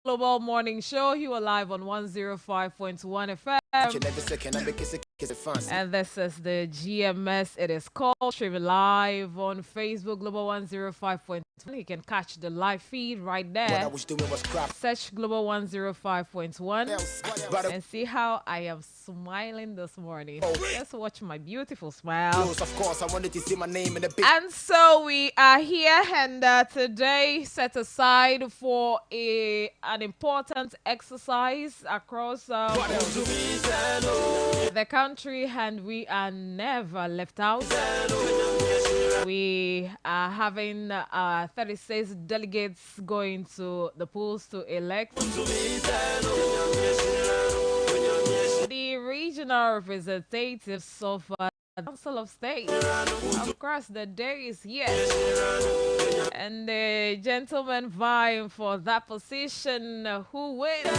Global Morning Show. You are live on 105.1 FM. And this is the GMS. It is called streaming live on Facebook Global 105.1. You can catch the live feed right there. What I was doing was crap. Search Global 105.1 and see how I am smiling this morning. Just watch my beautiful smile. Of course, I wanted to see my name in the big. And so we are here, and today set aside for an important exercise across the country, and we are never left out. We are having 36 delegates going to the polls to elect the regional representatives of the Council of State. Of course, the day is here. And the gentleman vying for that position, who wins?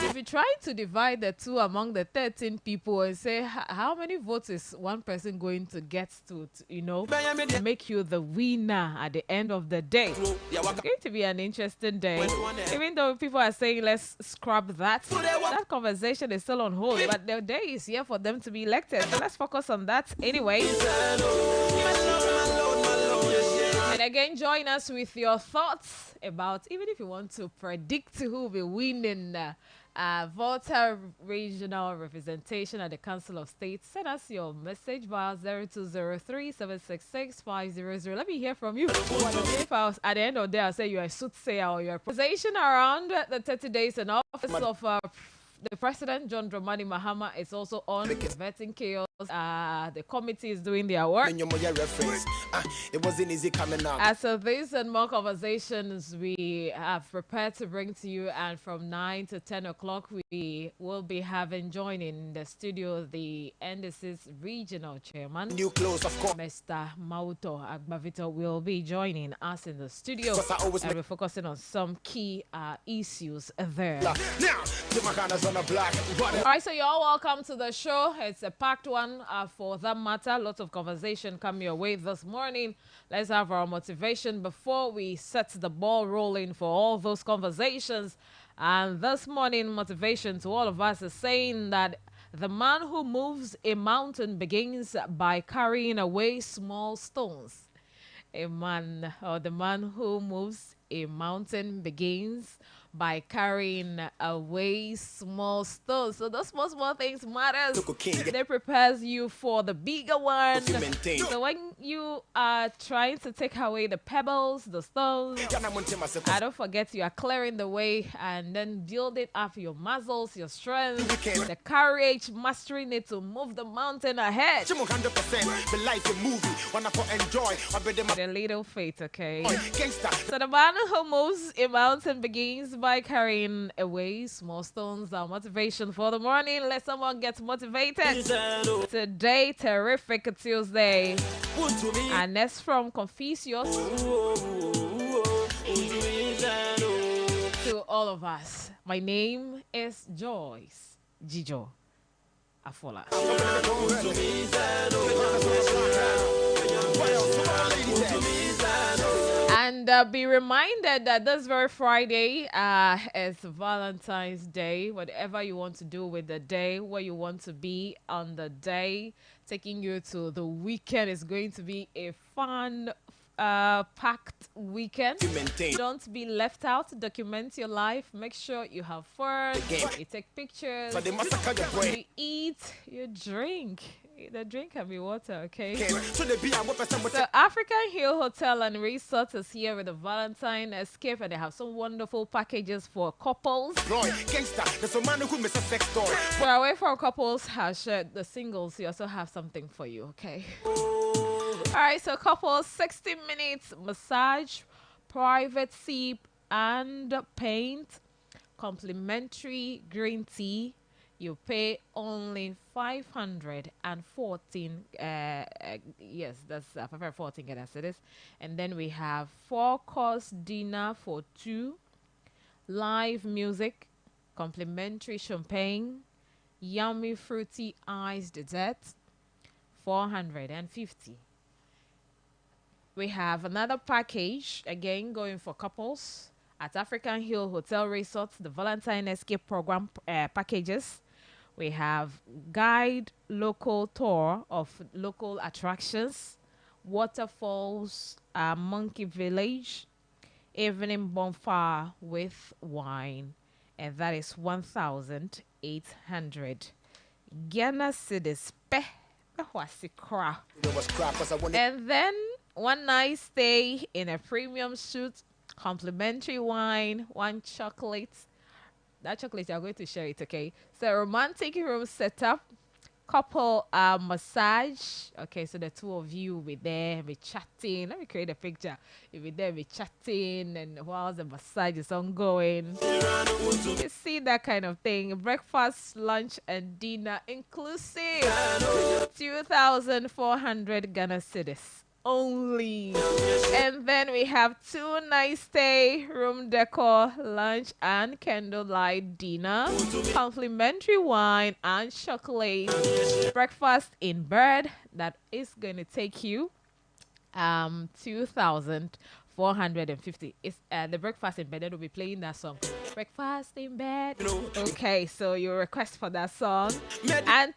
If you try to divide the two among the 13 people and say, how many votes is one person going to get to make you the winner at the end of the day? It's going to be an interesting day. Even though people are saying, let's scrap that conversation is still on hold. But the day is here for them to be elected. So let's focus on that anyway. And again, join us with your thoughts about, even if you want to predict who will be winning Volta regional representation at the Council of State, send us your message via 0203-766-500. Let me hear from you. If I was, at the end of the day, I'll say you're a soothsayer or you're a presentation around the 30 days in office of the President, John Dramani Mahama, is also on vetting chaos. The committee is doing their work. It wasn't easy coming out. As of this and more conversations we have prepared to bring to you, and from 9 to 10 o'clock we will be having joining the studio the NDC's regional chairman, New clothes, of course. Mr. Mauto Agbavito, will be joining us in the studio, and we're focusing on some key issues there. Now, put my hands on the block. All right, so you're all welcome to the show. It's a packed one for that matter. Lots of conversation come your way this morning. Let's have our motivation before we set the ball rolling for all those conversations. And this morning, motivation to all of us is saying that the man who moves a mountain begins by carrying away small stones. The man who moves a mountain begins by carrying away small stones. So those small things matters. They prepares you for the bigger one. So when you are trying to take away the pebbles, the stones, don't forget you are clearing the way and then building up your muscles, your strength, the courage, mastering it to move the mountain ahead. The little faith, okay? So the man who moves a mountain begins by carrying away small stones. Our motivation for the morning. Let someone get motivated. Today, terrific Tuesday. And that's from Confucius to all of us. My name is Joyce Jijo Afola. And be reminded that this very Friday is Valentine's Day. Whatever you want to do with the day, where you want to be on the day, taking you to the weekend is going to be a fun, packed weekend. Don't be left out. Document your life. Make sure you have fun. You take pictures. You eat. You drink. The drink can be water, okay? So African Hill Hotel and Resort is here with the Valentine Escape, and they have some wonderful packages for couples. For away from couples has shared the singles, we also have something for you, okay? Alright, so couples, 60 minutes massage, private sip and paint, complimentary green tea. You pay only 514. Yes, that's 514. That's it is. And then we have 4-course dinner for 2, live music, complimentary champagne, yummy fruity iced dessert, 450. We have another package again going for couples at African Hill Hotel Resort, the Valentine Escape Program packages. We have guide local tour of local attractions, waterfalls, monkey village, evening bonfire with wine, and that is 1,800 Ghana cedis. And then one night stay in a premium suite, complimentary wine, one chocolate. That chocolate you're going to share it, okay? So romantic room setup, couple massage. Okay, so the two of you will be there, be chatting. Let me create a picture. You'll be there, be chatting, and while the massage is ongoing, you see that kind of thing. Breakfast, lunch, and dinner inclusive. 2,400 Ghana cedis only. And then we have 2 night stay, room decor, lunch and candlelight dinner, complimentary wine and chocolate, breakfast in bed that is going to take you 2,450. It's the breakfast in bed that will be playing that song. Breakfast in bed. Okay, so your request for that song and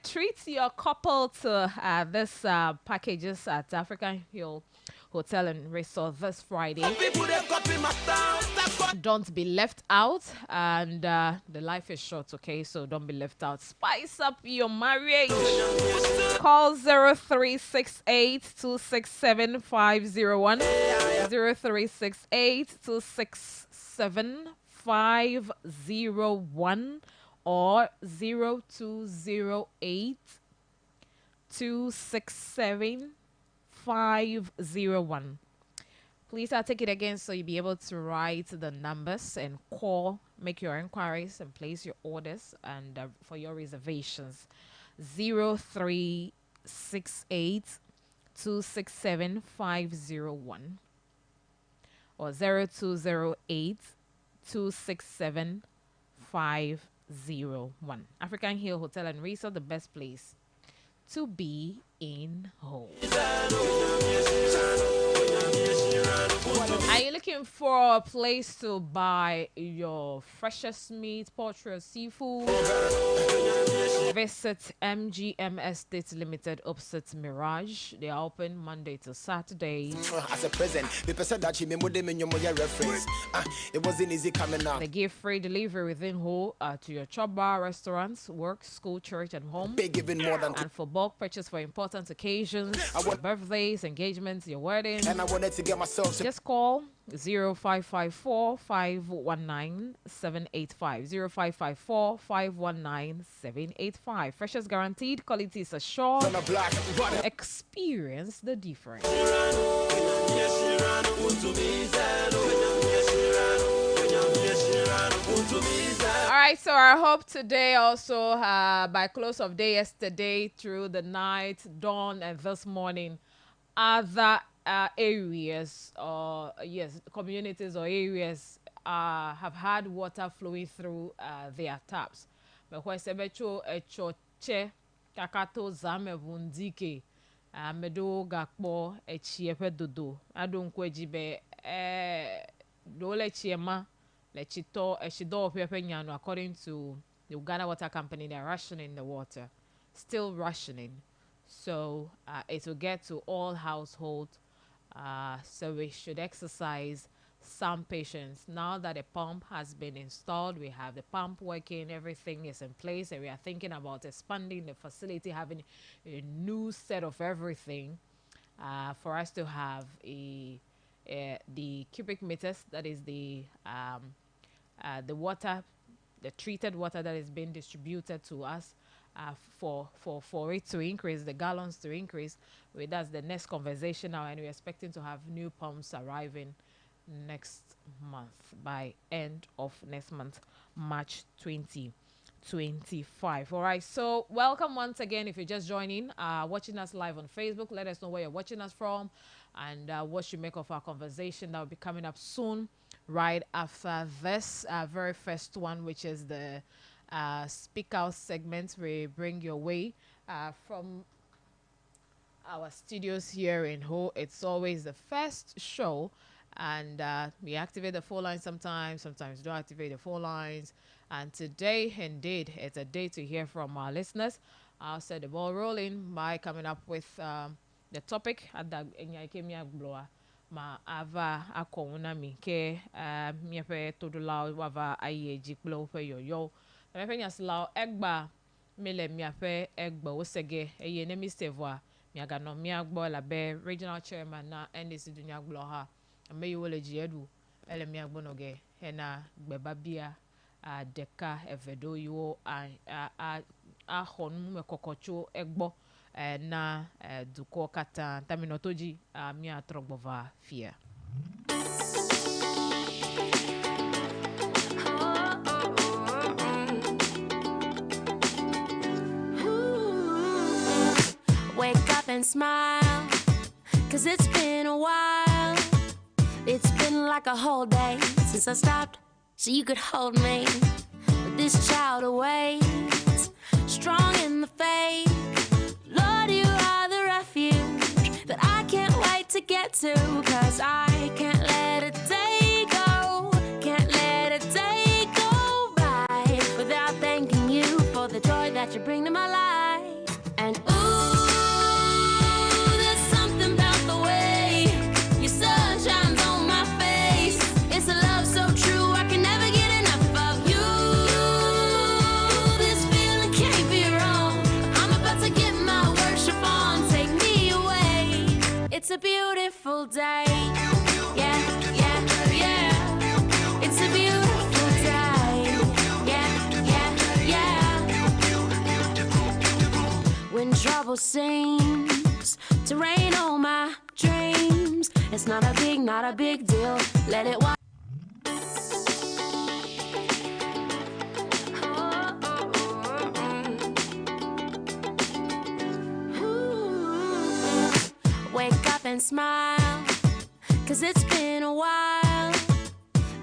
treat your couple to this packages at African Hill Hotel and Resort this Friday. Don't be left out, and the life is short, okay? So don't be left out. Spice up your marriage. Call 0368 267 501, 0368 267 501, or 0208 267 501. Please, I'll take it again so you'll be able to write the numbers and call, make your inquiries and place your orders and for your reservations. 0368 267 501 or 0208 267 501. African Hill Hotel and Resort, the best place to be in home. Are you looking for a place to buy your freshest meat, poultry, or seafood? Visit MGM Estate Limited opposite Mirage. They are open Monday to Saturday. As a present, people said that you remember them in your reference. It wasn't easy coming out. They give free delivery within Ho to your chop bar, restaurants, work, school, church, and home. Big giving more than and for bulk purchase for important occasions, your birthdays, engagements, your weddings. And I wanted to get myself. Just call 0554 519 785. 0554 519 785. Freshest guaranteed, quality is assured. Experience the difference. Alright, so I hope today also by close of day yesterday through the night, dawn, and this morning, other areas or communities or areas have had water flowing through their taps. But when sebecho echoche kakato zame vundike medo gakpo echiepe dodo adon kwejibe dole chiema lechito echido pepe nyano. According to the Uganda Water Company, they're rationing the water, still rationing. So it will get to all households. So we should exercise some patience. Now that a pump has been installed, we have the pump working, everything is in place, and we are thinking about expanding the facility, having a new set of everything for us to have the cubic meters, that is the water, the treated water that is being distributed to us. For it to increase, the gallons to increase. That's the next conversation now, and we're expecting to have new pumps arriving next month, by end of next month, March 2025. All right, so welcome once again. If you're just joining, watching us live on Facebook, let us know where you're watching us from and what you make of our conversation that will be coming up soon, right after this very first one, which is the speak out segments we bring your way from our studios here in Ho. It's always the first show And we activate the phone lines sometimes don't activate the phone lines. And today, indeed, it's a day to hear from our listeners. I'll set the ball rolling by coming up with the topic at the blower. Ma ava ako unami ke mi pe todo lao wava aye jiklo pe yo na me nyas lao egba mele mi ape egba osege eye ne mi sevoa mi aga no mi agbo la be regional chairman na NDC dunya glo ha me yo le jiedu ele mi agbo no ge he na gbeba bia a deka evedo yo a honu me kokocho egbo na duko kata taminotoji mi atrogbova fia. Wake up and smile, 'cause it's been a while. It's been like a whole day since I stopped so you could hold me. But this child awaits, strong in the faith. Lord, you are the refuge that I can't wait to get to, 'cause I can't let a day go, can't let a day go by without thanking you for the joy that you bring to my life. And there's something about the way your sun shines on my face. It's a love so true, I can never get enough of you. This feeling can't be wrong. I'm about to get my worship on, take me away. It's a beautiful day. Yeah, yeah, yeah. It's a beautiful day. Yeah, yeah, yeah. When trouble seems to rain on my dreams, it's not a big deal. Let it wash. Wake up and smile, 'cause it's been a while.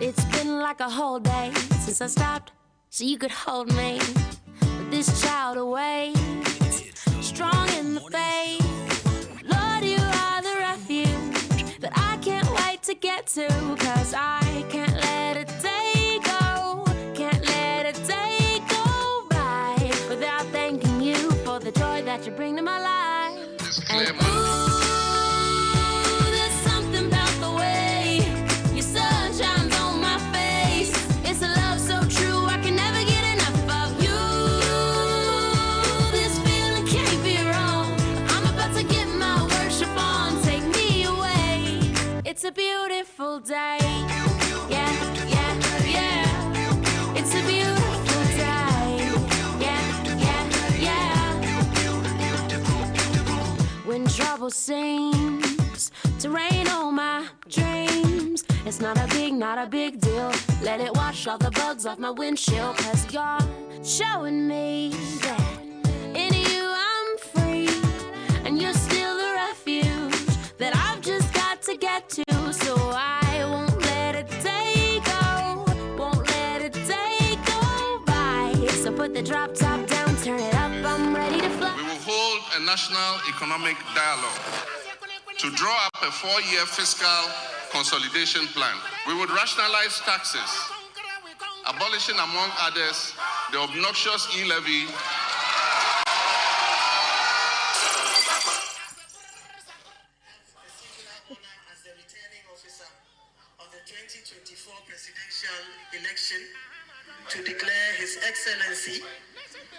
It's been like a whole day since I stopped so you could hold me. But this child awaits, strong in the faith. Lord, you are the refuge that I can't wait to get to, 'cause I can't let a day go, can't let a day go by without thanking you for the joy that you bring to my life. And there's something about the way your sun shines on my face. It's a love so true, I can never get enough of you. This feeling can't be wrong. I'm about to get my worship on, take me away. It's a beautiful day. Yeah, yeah, yeah. It's a beautiful day. Yeah, yeah, yeah. When trouble seems to rain on my dreams, it's not a big deal. Let it wash all the bugs off my windshield, 'cause you're showing me that in you I'm free, and you're still the refuge that I've just got to get to. So I won't let a day go, won't let a day go by. So put the drop top down, turn it up, I'm ready to fly. We will hold a national economic dialogue to draw up a 4-year fiscal consolidation plan. We would rationalize taxes, abolishing, among others, the obnoxious e-levy. As the returning officer of the 2024 presidential election, to declare His Excellency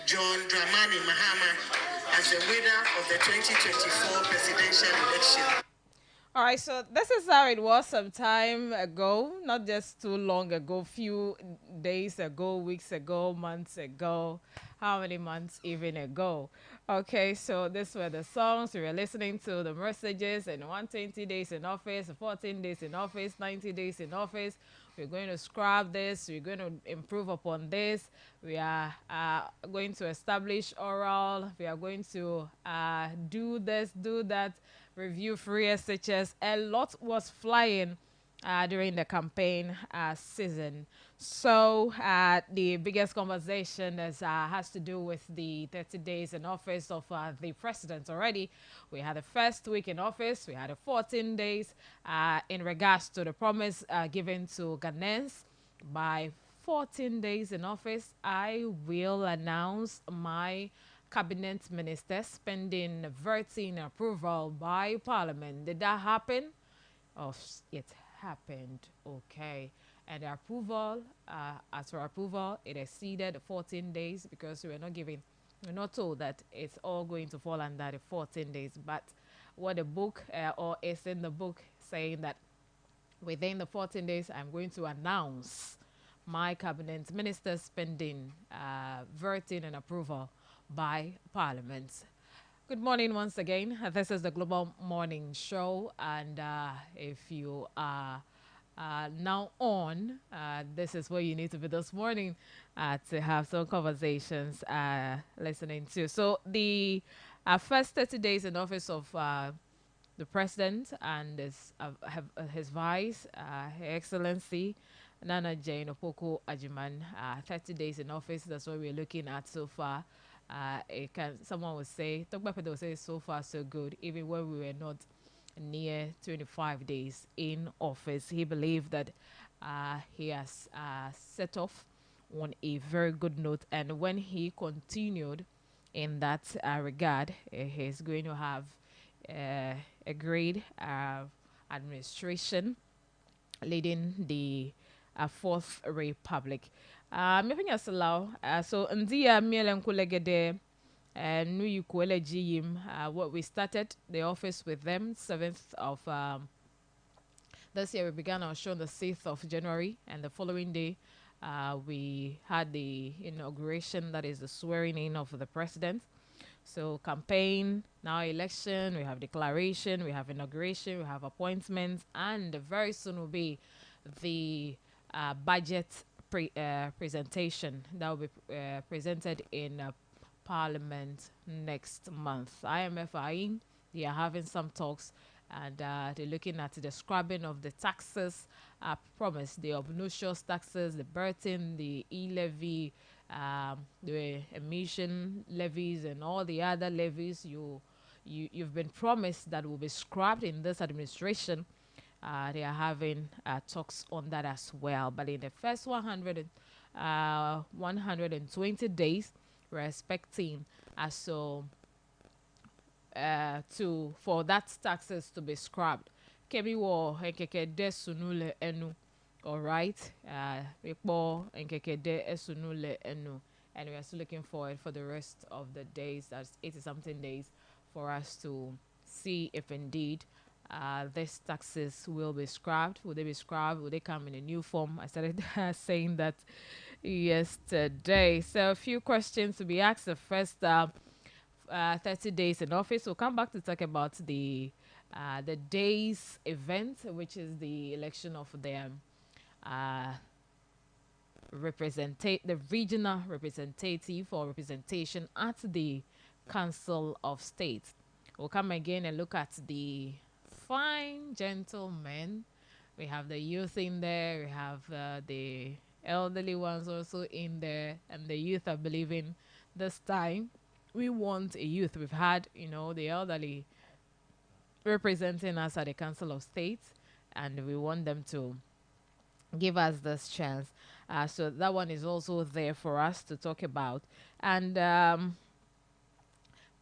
John Dramani Mahama as the winner of the 2024 presidential election. All right, so this is how it was some time ago, not just too long ago, few days ago, weeks ago, months ago, how many months even ago. Okay, so these were the songs we were listening to, the messages, and 120 days in office, 14 days in office, 90 days in office. We're going to scrap this. We're going to improve upon this. We are going to establish oral. We are going to do this, do that, review free SHS. A lot was flying during the campaign season. So the biggest conversation has to do with the 30 days in office of the president already. We had the first week in office. We had a 14 days in regards to the promise given to Ghanaians. By 14 days in office, I will announce my cabinet ministers pending voting approval by parliament. Did that happen? Of it happened. Okay. And the approval, as for approval, it exceeded 14 days because we're not told that it's all going to fall under the 14 days. But what the book or is in the book saying that within the 14 days, I'm going to announce my cabinet ministers pending voting and approval by parliament. Good morning once again. This is the Global Morning Show, and if you are now on, this is where you need to be this morning to have some conversations listening to. So the first 30 days in office of the president and his vice, Her Excellency Nana Jane Opoko Ajiman, 30 days in office. That's what we're looking at so far. Someone would say, Tokbapedo would say, so far so good, even when we were not near 25 days in office. He believed that he has set off on a very good note, and when he continued in that regard, he's going to have a great administration leading the Fourth Republic. Mepenya Salau, so Ndia Mielen Kulegede Nuyu Kuele Jim, what we started the office with them 7th of this year. We began our show on the 6th of January, and the following day we had the inauguration, that is the swearing in of the president. So campaign, now election, we have declaration, we have inauguration, we have appointments, and very soon will be the budget presentation that will be presented in Parliament next month. IMF they are having some talks, and they're looking at the scrubbing of the taxes promised, the obnoxious taxes, the burden, the e-levy, the emission levies, and all the other levies you've been promised that will be scrubbed in this administration. They are having talks on that as well. But in the first 120 days, we're expecting for that taxes to be scrubbed. Kebi wo enkeke de sunule enu. All right. Enkeke de sunule enu. And we are still looking forward for the rest of the days. That's 80 something days for us to see if indeed these taxes will be scrubbed. Will they be scrubbed? Will they come in a new form? I started saying that yesterday. So a few questions to be asked. The first 30 days in office. We'll come back to talk about the day's event, which is the election of the the regional representative or representation at the Council of State. We'll come again and look at the fine gentlemen. We have the youth in there. We have the elderly ones also in there. And the youth are believing this time we want a youth. We've had, the elderly representing us at the Council of State, and we want them to give us this chance. So that one is also there for us to talk about. And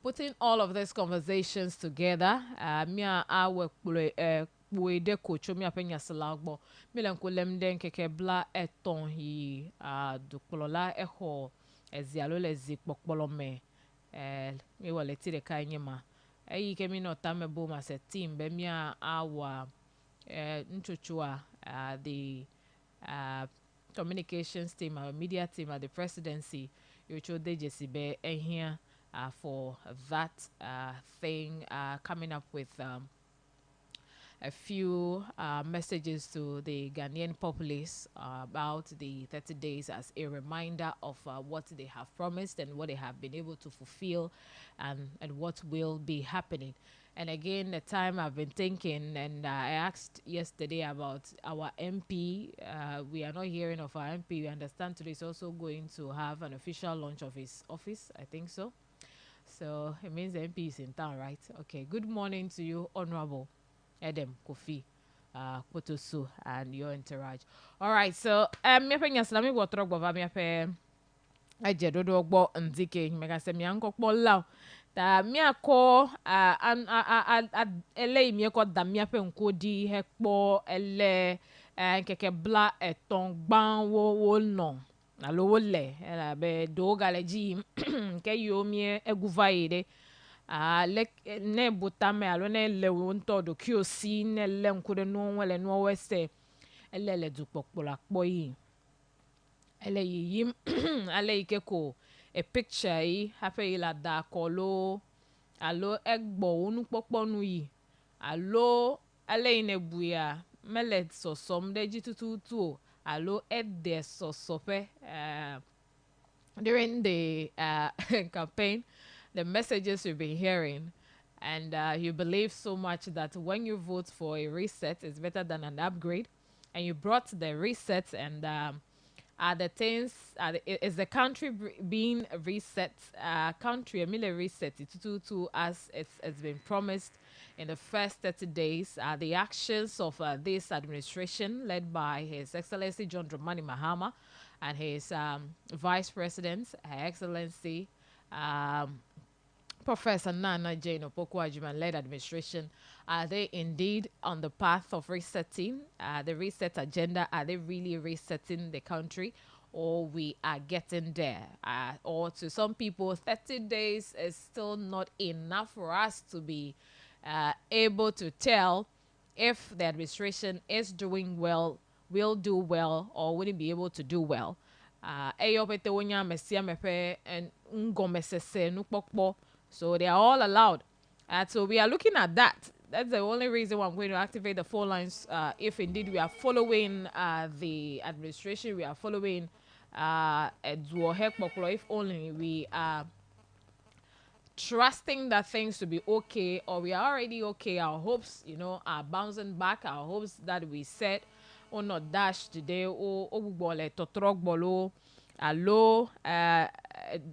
putting all of these conversations together, I work with the coach, me apenya salagbo, milan kulem den keke bla eton hi dukolola eho ezialo le zikpokpolo me mi wale tire kanyema eyi kemi no tamebo ma se team be mi awa nchuchua the communications team, our media team at the presidency, Yocho Dejesibe here for that thing, coming up with a few messages to the Ghanaian populace about the 30 days as a reminder of what they have promised and what they have been able to fulfill, and what will be happening. And again, the time I've been thinking, and I asked yesterday about our MP. We are not hearing of our MP. We understand today is also going to have an official launch of his office. I think so. So it means the MP is in town, right? Okay. Good morning to you, Honorable Edem Kofi Potosu, and your entourage. All right. So me pe nyasla me wotrok bova me pe aje dodo ogbo ndike mega se mi anko kpo law ta mi akọ ele mi ko da mi ape nko di he kpo ele keke bla eton gban wo no na lo wo le la be do galeji ke yo mi eguva ide le ne butame alo ne le wo nto do kiosi ne le nko de no wele no wese ele le du popola kpo yi ele yim ale ikeko a picture yi hape ila da kolo alo egbo onu poponu yi alo ale inebuya mele sosom de jitututu alo ede sosope during the campaign, the messages you've been hearing, and you believe so much that when you vote for a reset, it's better than an upgrade, and you brought the reset and are the things is the country being reset country a million reset it to as it's been promised in the first 30 days the actions of this administration led by His Excellency John Dramani Mahama and his vice president Her Excellency Professor Nana Jane Opoku led administration, are they indeed on the path of resetting the reset agenda? Are they really resetting the country? Or we are getting there? Or to some people, 30 days is still not enough for us to be able to tell if the administration is doing well, will do well, or wouldn't be able to do well. Eyo pete wonya mesia mepe and ngo mesese nukpokpo. So they are all allowed. So we are looking at that. That's the only reason why I'm going to activate the phone lines. If indeed we are following the administration, we are following if only we are trusting that things to be okay, or we are already okay. Our hopes, are bouncing back. Our hopes that we set or not dash today or ogbole totrok bolo alo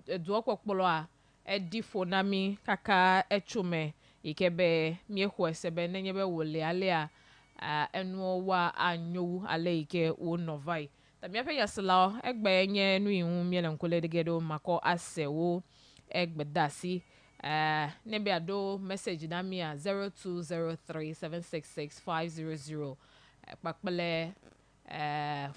duokpokpolo edi fonami kaka echume ikebe miehwe sebe nenyebe wole alea enu wa anyu ale ike wo novai tamia pe yasla egbe nye nu ihun miele nkole degedo mako ase wo egbe dasi nebe ado message na mi a 0203766500 pakpele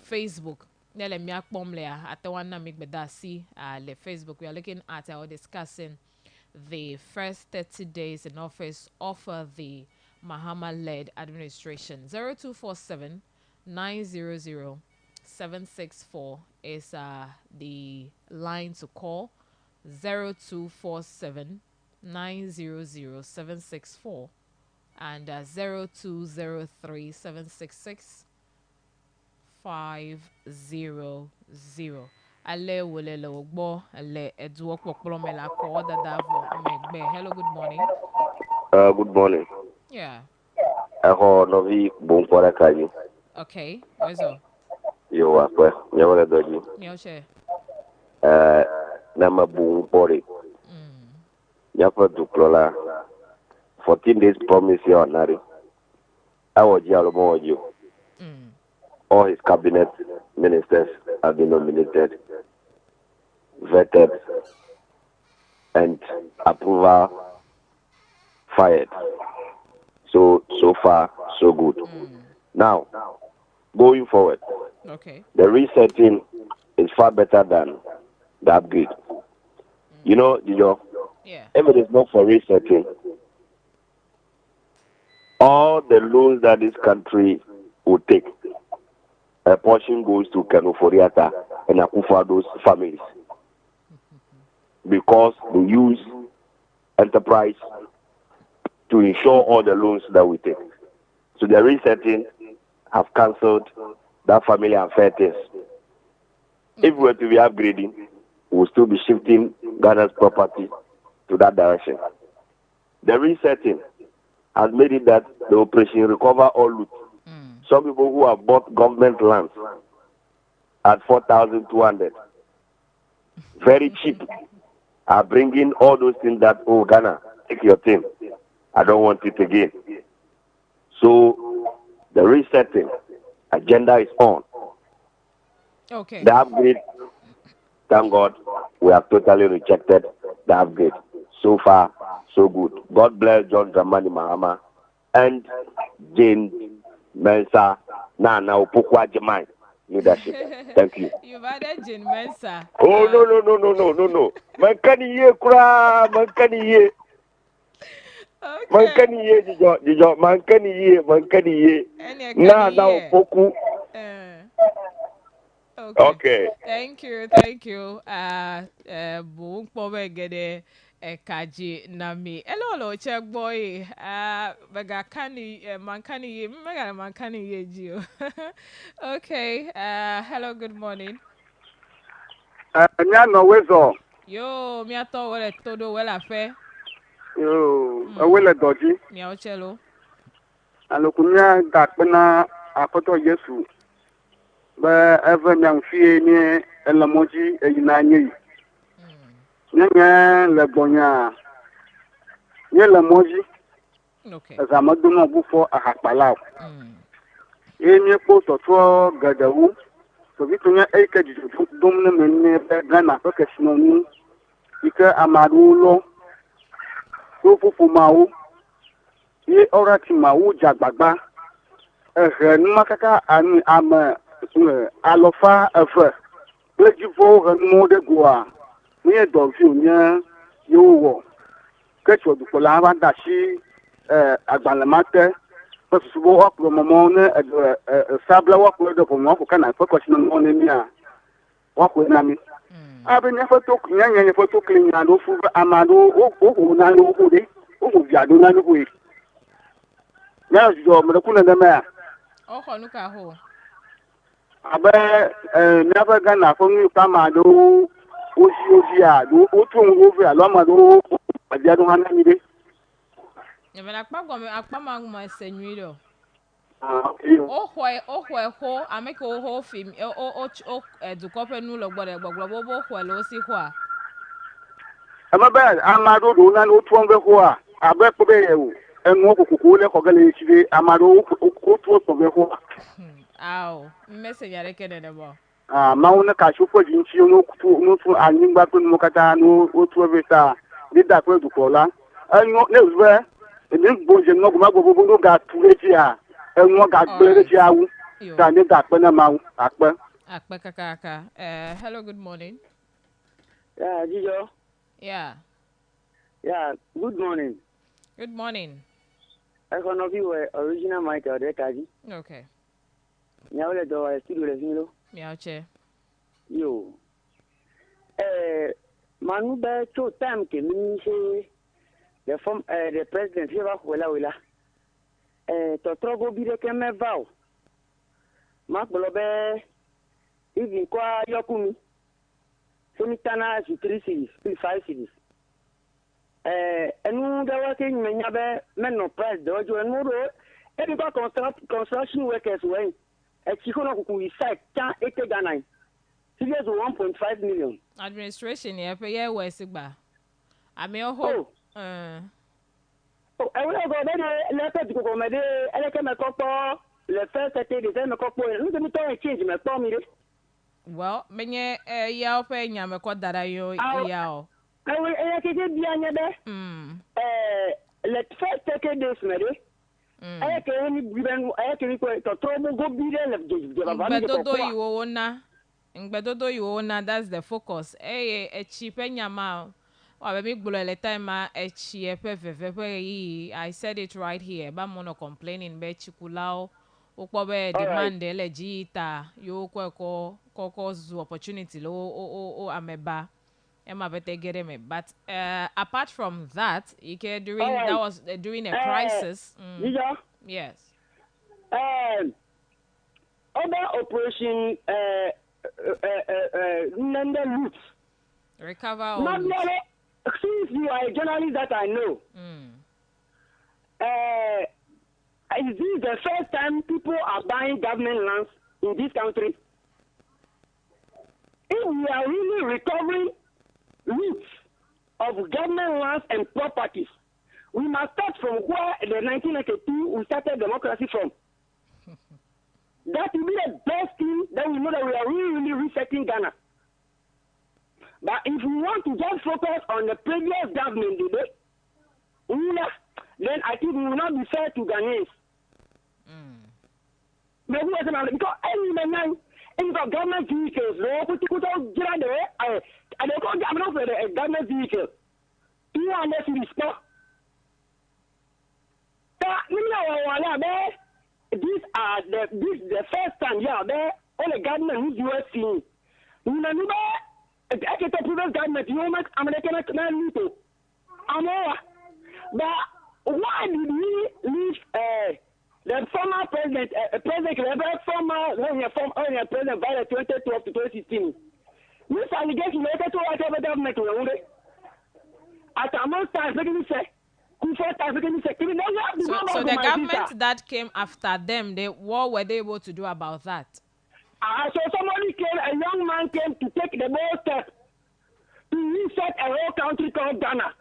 Facebook nele mi akpom le atawana mi gbe dasi le Facebook. We are looking at or discussing the first 30 days in office of the Mahama-led administration. 0247 900 764 is the line to call. 0247 900 764 and 0203 766 500. Ale wolele ogbo ale eduo popolo mela ko dadavo megbe. Hello, good morning. Good morning. Yeah. Ako novi bumpora kaji. Okay. Where's all? Yo akwe. Nyawale doji. Nyoche. Nama bumpori. Nyapa duplola. 14 days promise here on Nari. Awoji alomo ojo. All his cabinet ministers have been nominated, vetted, and approval fired. So far, so good. Now, going forward, Okay. the resetting is far better than the upgrade. You know, Yeah. if it is not for resetting, all the loans that this country would take, a portion goes to Kenuforiata and Akufado's families because they use enterprise to insure all the loans that we take. So the resetting have cancelled that family and fair things. If we were to be upgrading, we'll still be shifting Ghana's property to that direction. The resetting has made it that the operation recover all loot. Some people who have bought government lands at 4,200, very cheap, are bringing all those things that, oh, Ghana, take your thing. I don't want it again. So the resetting agenda is on. Okay. The upgrade, thank God, we have totally rejected the upgrade. So far, so good. God bless John Dramani Mahama and Jane Mensa Nana Upokwa Jemai leadership. Thank you. You've added Jane Mensa. Oh, no. Mankani ye kura, mankani ye. Okay. Mankani ye, Jijo, mankani ye. Nana Upoku. Okay. Thank you. Book Pobegede Kaji Nami. Hello, check boy. Bagakani Mankani ye Gio. Okay. Hello, good morning. Nyano wezo. Yo, mi ato wele todo wela fe. Yo, awele doji. Mi ochelo. Alokunya dakpena akoto Yesu. Ba eve nyamfie ni elamoji eyinanye. Nyanya lebonya. Nye lemoji. Okay. Zamaduna bufo ahakpala. Enye po toto gadawu. So vitunya eke dumne menne Ghana peke sinoni. Ike amarulo. Fufu mawu. Ye orati mawu jagbagba. Numakaka ani ama alofa efe. Plejivo renu de goa. Nye dovi nye yowo. Kecho dukola avanda shi agbalemate. Pesusubo waklo momone sabla waklo de pomo ko kana ko sinoni onemia. Waklo nami. Abe nye foto nye foto klinya do fu amado o na no ko de. O viado na no ko e. Nya jo me ku na me. O ko nu ka ho. Abe never Ghana for me kamado oji a do otu ngovi alo amado abiado hana de. Yevena akpa ma senwi do. Okay. O ho ameke o ho film o edukope nu lo gbogbo bo ho lo si ho a. Amabe amado do na otu onve ho a abe ko be yewu enu okukuku le ko gele chide amado otu onve ho. Aw, message yare kene de bo. Mauna ka shupo jinchi no anyingba to no kata no otu obeta dida ko edukola. Enyo ne uzwe ni boje no guma gobo no ga tureji a enwo ga gbereji awu da ni da pe na mawu akpe Kaka. Hello, good morning. Yeah, Jijo. Yeah. Yeah, good morning. Good morning. I can of you original Michael Dekaji. Okay. Nyawle do studio le sinlo. Miauche. Yo. Manu be to time ke mi se the president he va wela. To trogo bi de ke me vow. Ma be even kwa yokumi. Semitana is 3 cities, 5 cities. Enu da wa ke nyanya be men no price do jo enu ro e bi construction workers when e chikono kuku site can ete Ghana. Serious 1.5 million. Administration here pay ye we sigba. Ami oho. Oh, I will go there let it go me de eleke me kopo le first Saturday de me kopo. Nu de mi to change me to mi de. Well, menye ya ope nya me ko dara yo ya o. I will eleke de bia nya be. Let first Saturday me de. Eleke ni biben eleke ni ko to trobo go bi de le de baba ni ko. Ngbedodo iwo na that's the focus. Echi pe nyama wa be mi gbulo le time ma echi pe I said it right here. Ba mo no complaining be chikulao. Ukpo be demand ele jita yo koko zu opportunity lo o ameba. Emma bete get me. But apart from that, that was during a crisis. Yes. Other operation Nende Roots. Recover all. Since you are a journalist that I know. is this the first time people are buying government lands in this country? If we are really recovering roots of government lands and properties, we must start from where the 1992 we started democracy from. That will be the best thing that we know that we are really resetting Ghana. But if we want to just focus on the previous government today, then I think we will not be fair to Ghanaians. But we are because any man in the government vehicles, they put and they call a government vehicle. 200 cities. These are the first time, all the government who's US seen. The previous government, you make American national. But why did we leave the former president, former president by 2012 to 2016? This allegation related to whatever government we are at amongst times, let me say. So the government that came after them, what were they able to do about that? So somebody came, a young man came to take the bold step to reset a whole country called Ghana.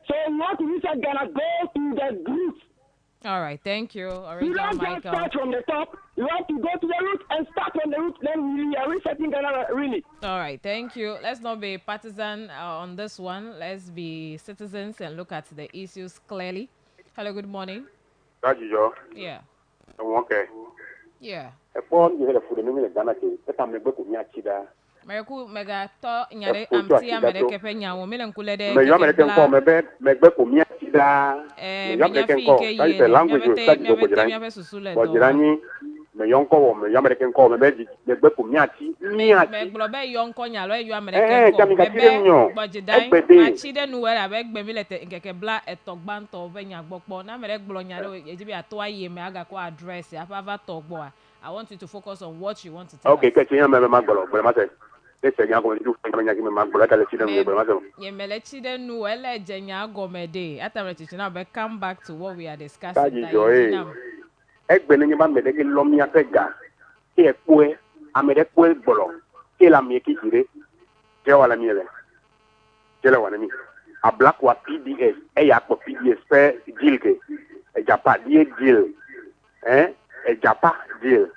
So you want to reset Ghana, go to the roots. All right, thank you. You don't just start from the top. You have to go to the root and start from the root. Then we are resetting Ghana, really. All right, thank you. Let's not be partisan on this one. Let's be citizens and look at the issues clearly. Hello, good morning. Yeah. Okay. Yeah. Meku mega to nyare amti America penya wo mele nkule de me yo American call me be ko mi atida me American call that is a language you study go Jirani me yon ko me yo American call me be ko mi ati me glo be yon ko nyalo yo American call me be Jidan ma chi de nu wera be gbe mi lete nkeke bla etogbanto be nya gbogbo na mere glo nyalo ejibi ato aye me aga ko address afava togbo a I want you to focus on what you want to tell us. Okay, question me magolo but ma say let's say nyago me do nya me magolo ka le chi de nu but ma say ye mele chi de nu ele je nyago me de atare chi na be come back to what we are discussing egbe ni ba me de ki lo mi afega ki e poe amede poe gbolo ki la mi ki dire je wala mi ele je la wala mi a black wa PDS e ya ko PDS pe deal ke e japa die deal e japa deal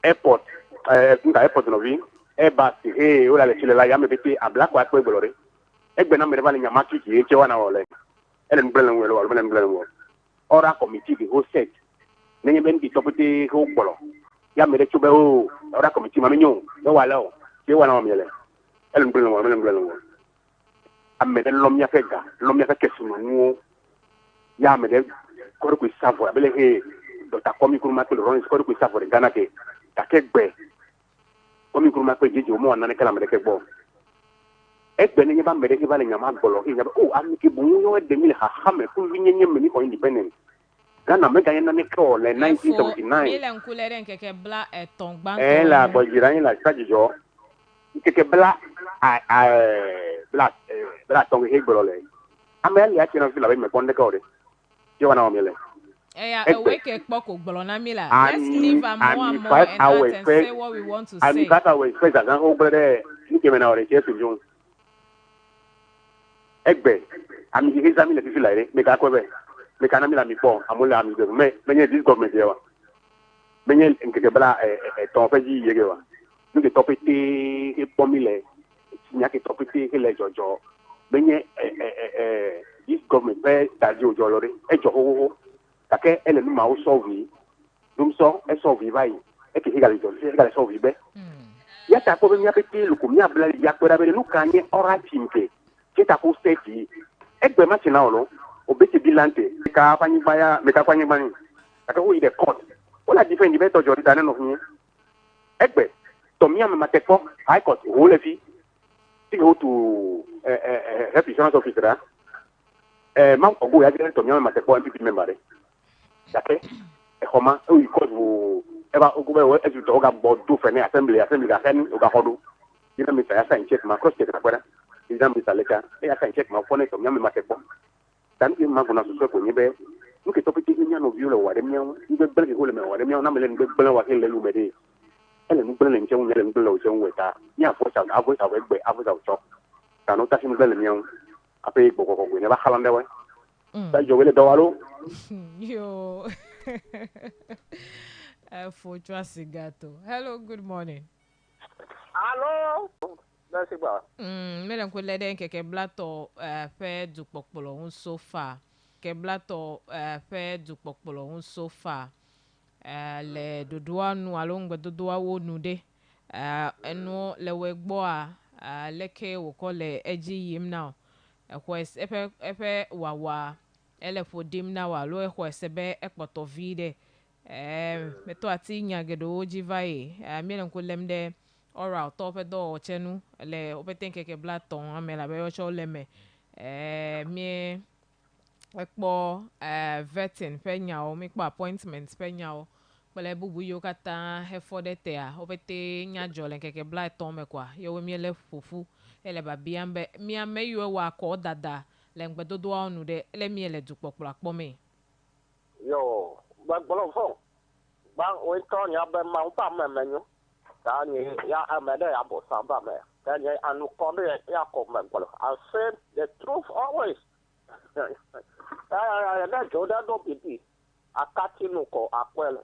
airport airport no vi e ba si o la le chile la ya me bete a black wa poe gbolo re egbe na me ba le nya maki ki e je wana wala ele mbelen welo wala mbelen wo ora committee ki ho set nenye ben ki topete ko gbolo ya mere chube o ora committee ma menyo do wala o je wana o miele ele mbelen wo amede lomia fega lomia fe kesunu nu ya mede ko ko savo abele he Dr. Kwame Nkrumah ko ron ko ko savo de Ghana ke takegbe Kwame Nkrumah ko jeje o mo na ne kala mede ke gbo egbe nenye ba mede ke ba le nyama gbolo ke nyaba o amiki bu yo de mi ha ha me ku vinyenye me ni ko independent Ghana me gagné na ko le 1979 ile nkulere nkeke bla etongban la bo Jirani la sajijo nkeke bla bla tong he gbolo le amel ya chena fila be me konde ko de yo wana o mele yeah, we can talk about Mila. Let's leave more and more and say what we want to say. I'm got away first as an over there. You came in our church to June. Egbe, I'm his family to feel like make a cover. Make an amila before. I'm only I'm the many this government here. Many in Kebala a topaji yegawa. Look at topity, a pomile, Yaki topity, a lejo. Many this government that you jolly, a joho. Take ele numa o solve dum so e solve vai e ke higali jo e higali solve be ya ta ko be nya pete lu ko nya bla ya ko da be lu kanye ora timke ke ta ko seti e gbe ma tina olo o be ti bilante ka fanyi baya me ka fanyi bani aka o ide court o la defend be to jo da no hu e gbe to mi am ma te ko high court o le fi ti go to representative officer ma ko go ya dire to mi am ma te ko MPP member okay homa o because wo eba ogobe we eju to ga bodu fe ni assembly ga hen o ga hodu ina mi sa sign check ma cross check na kwara ina mi sa leka e sign check ma phone to nyame ma tekbo dan ki ma gona so ko ni be que topi ti nya no viola wa de miao ni be bele ko le me wa de miao na me le be bele wa ke le lu me de ele nu bele nche un le nu bele o chen weta nya fo sa avo sa we gbe avo sa o cho ta no ta sim bele miao ape ko ko ne ba khalande wa ta jo le dawalo Yo. For Trasigato. Hello, good morning. Hello. That's it. Melen ko leden keke blato fe du pokpolo un sofa. Ke blato fe du pokpolo un sofa. Le dodoa nu alongbe dodoa wo nu de. Eno le wegbo a leke wo ko le eji yim now. Ekwes epe wawa ele fo dim na wa lo ekwes be ekpoto vide. Meto ati nyagedo oji vai. Melen ko lemde ora top do chenu le opeten keke blaton amela be ocho leme mi ekpo vetting penya o mi pa appointment penya o pele bubu yo kata he for the tea opete nya jole keke blaton me kwa yo mi le fufu ele ba biambe mi ame yo wa ko dada le ngbedo do anu de ele mi ele dupopla po me Yo, ba bolo fo. Ba o to nya be ma pa me menyo. Ya amede ya bo samba me. Then ya anu konde ya ko me bolo. I said the truth always. Ya jo da do bibi. Akati nu ko akwel.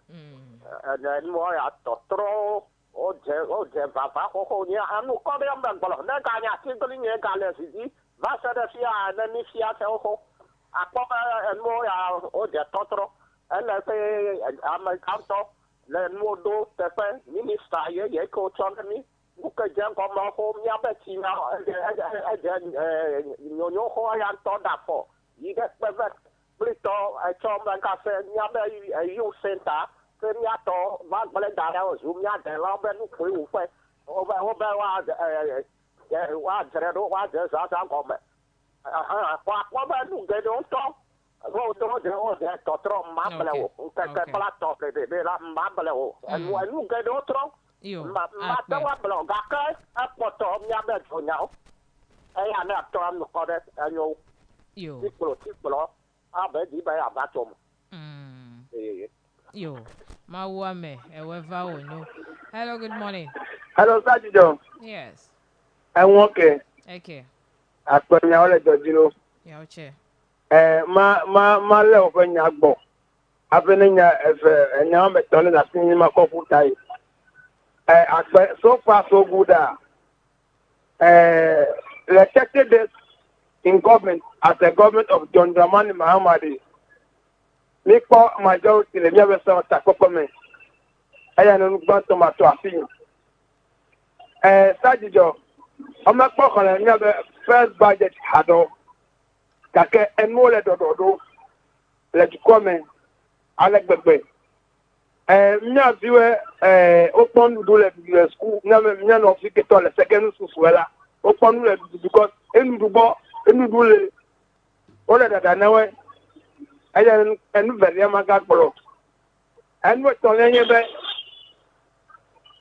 And then mo ya totro o je baba ho ni anu konde ya me bolo. Na ka nya tin ko ni ka le siji. Va sa da sia na ni sia te ho. Akpo mo ya o je totro. And I say I'm a canto. Le modo tefe minister ye ko chonani uka jam ko ma ho nya be ti na nyo ho ya to da fo yi get bever blito I chom ban ka se nya be you center ke nya to va bale da ra o zum nya de la be nu ku u fe o ba wa jere do wa je sa sa ko me kwa ba nu ge do to Go to the totro mabelo, que plato de la mabelo, and when you get otro, mabelo, gaka, a poto, yabe, now. I am not trying to call it, and you, Ticklo, I bet you by a batom. Yo, my woman, however, no. Hello, good morning. Hello, Sajido. Yes. I'm okay. Okay. I put me all at the Gino. Yeah, chair. Ma le open your book. Happening as a now McDonald as in my coffee tie. So far, so good. Elected this in government as the government of John Dramani Mahamadi. Miko majority, the never saw a government. I am not to my traffic. Sajido, I'm not talking about first budget had all. Kake eno le dododo le dukome alek bebe mia biwe opon do le school na mia no fi keto le second school la opon le because enu do le o le dada na we aya enu veria maga gboro enu to le yen be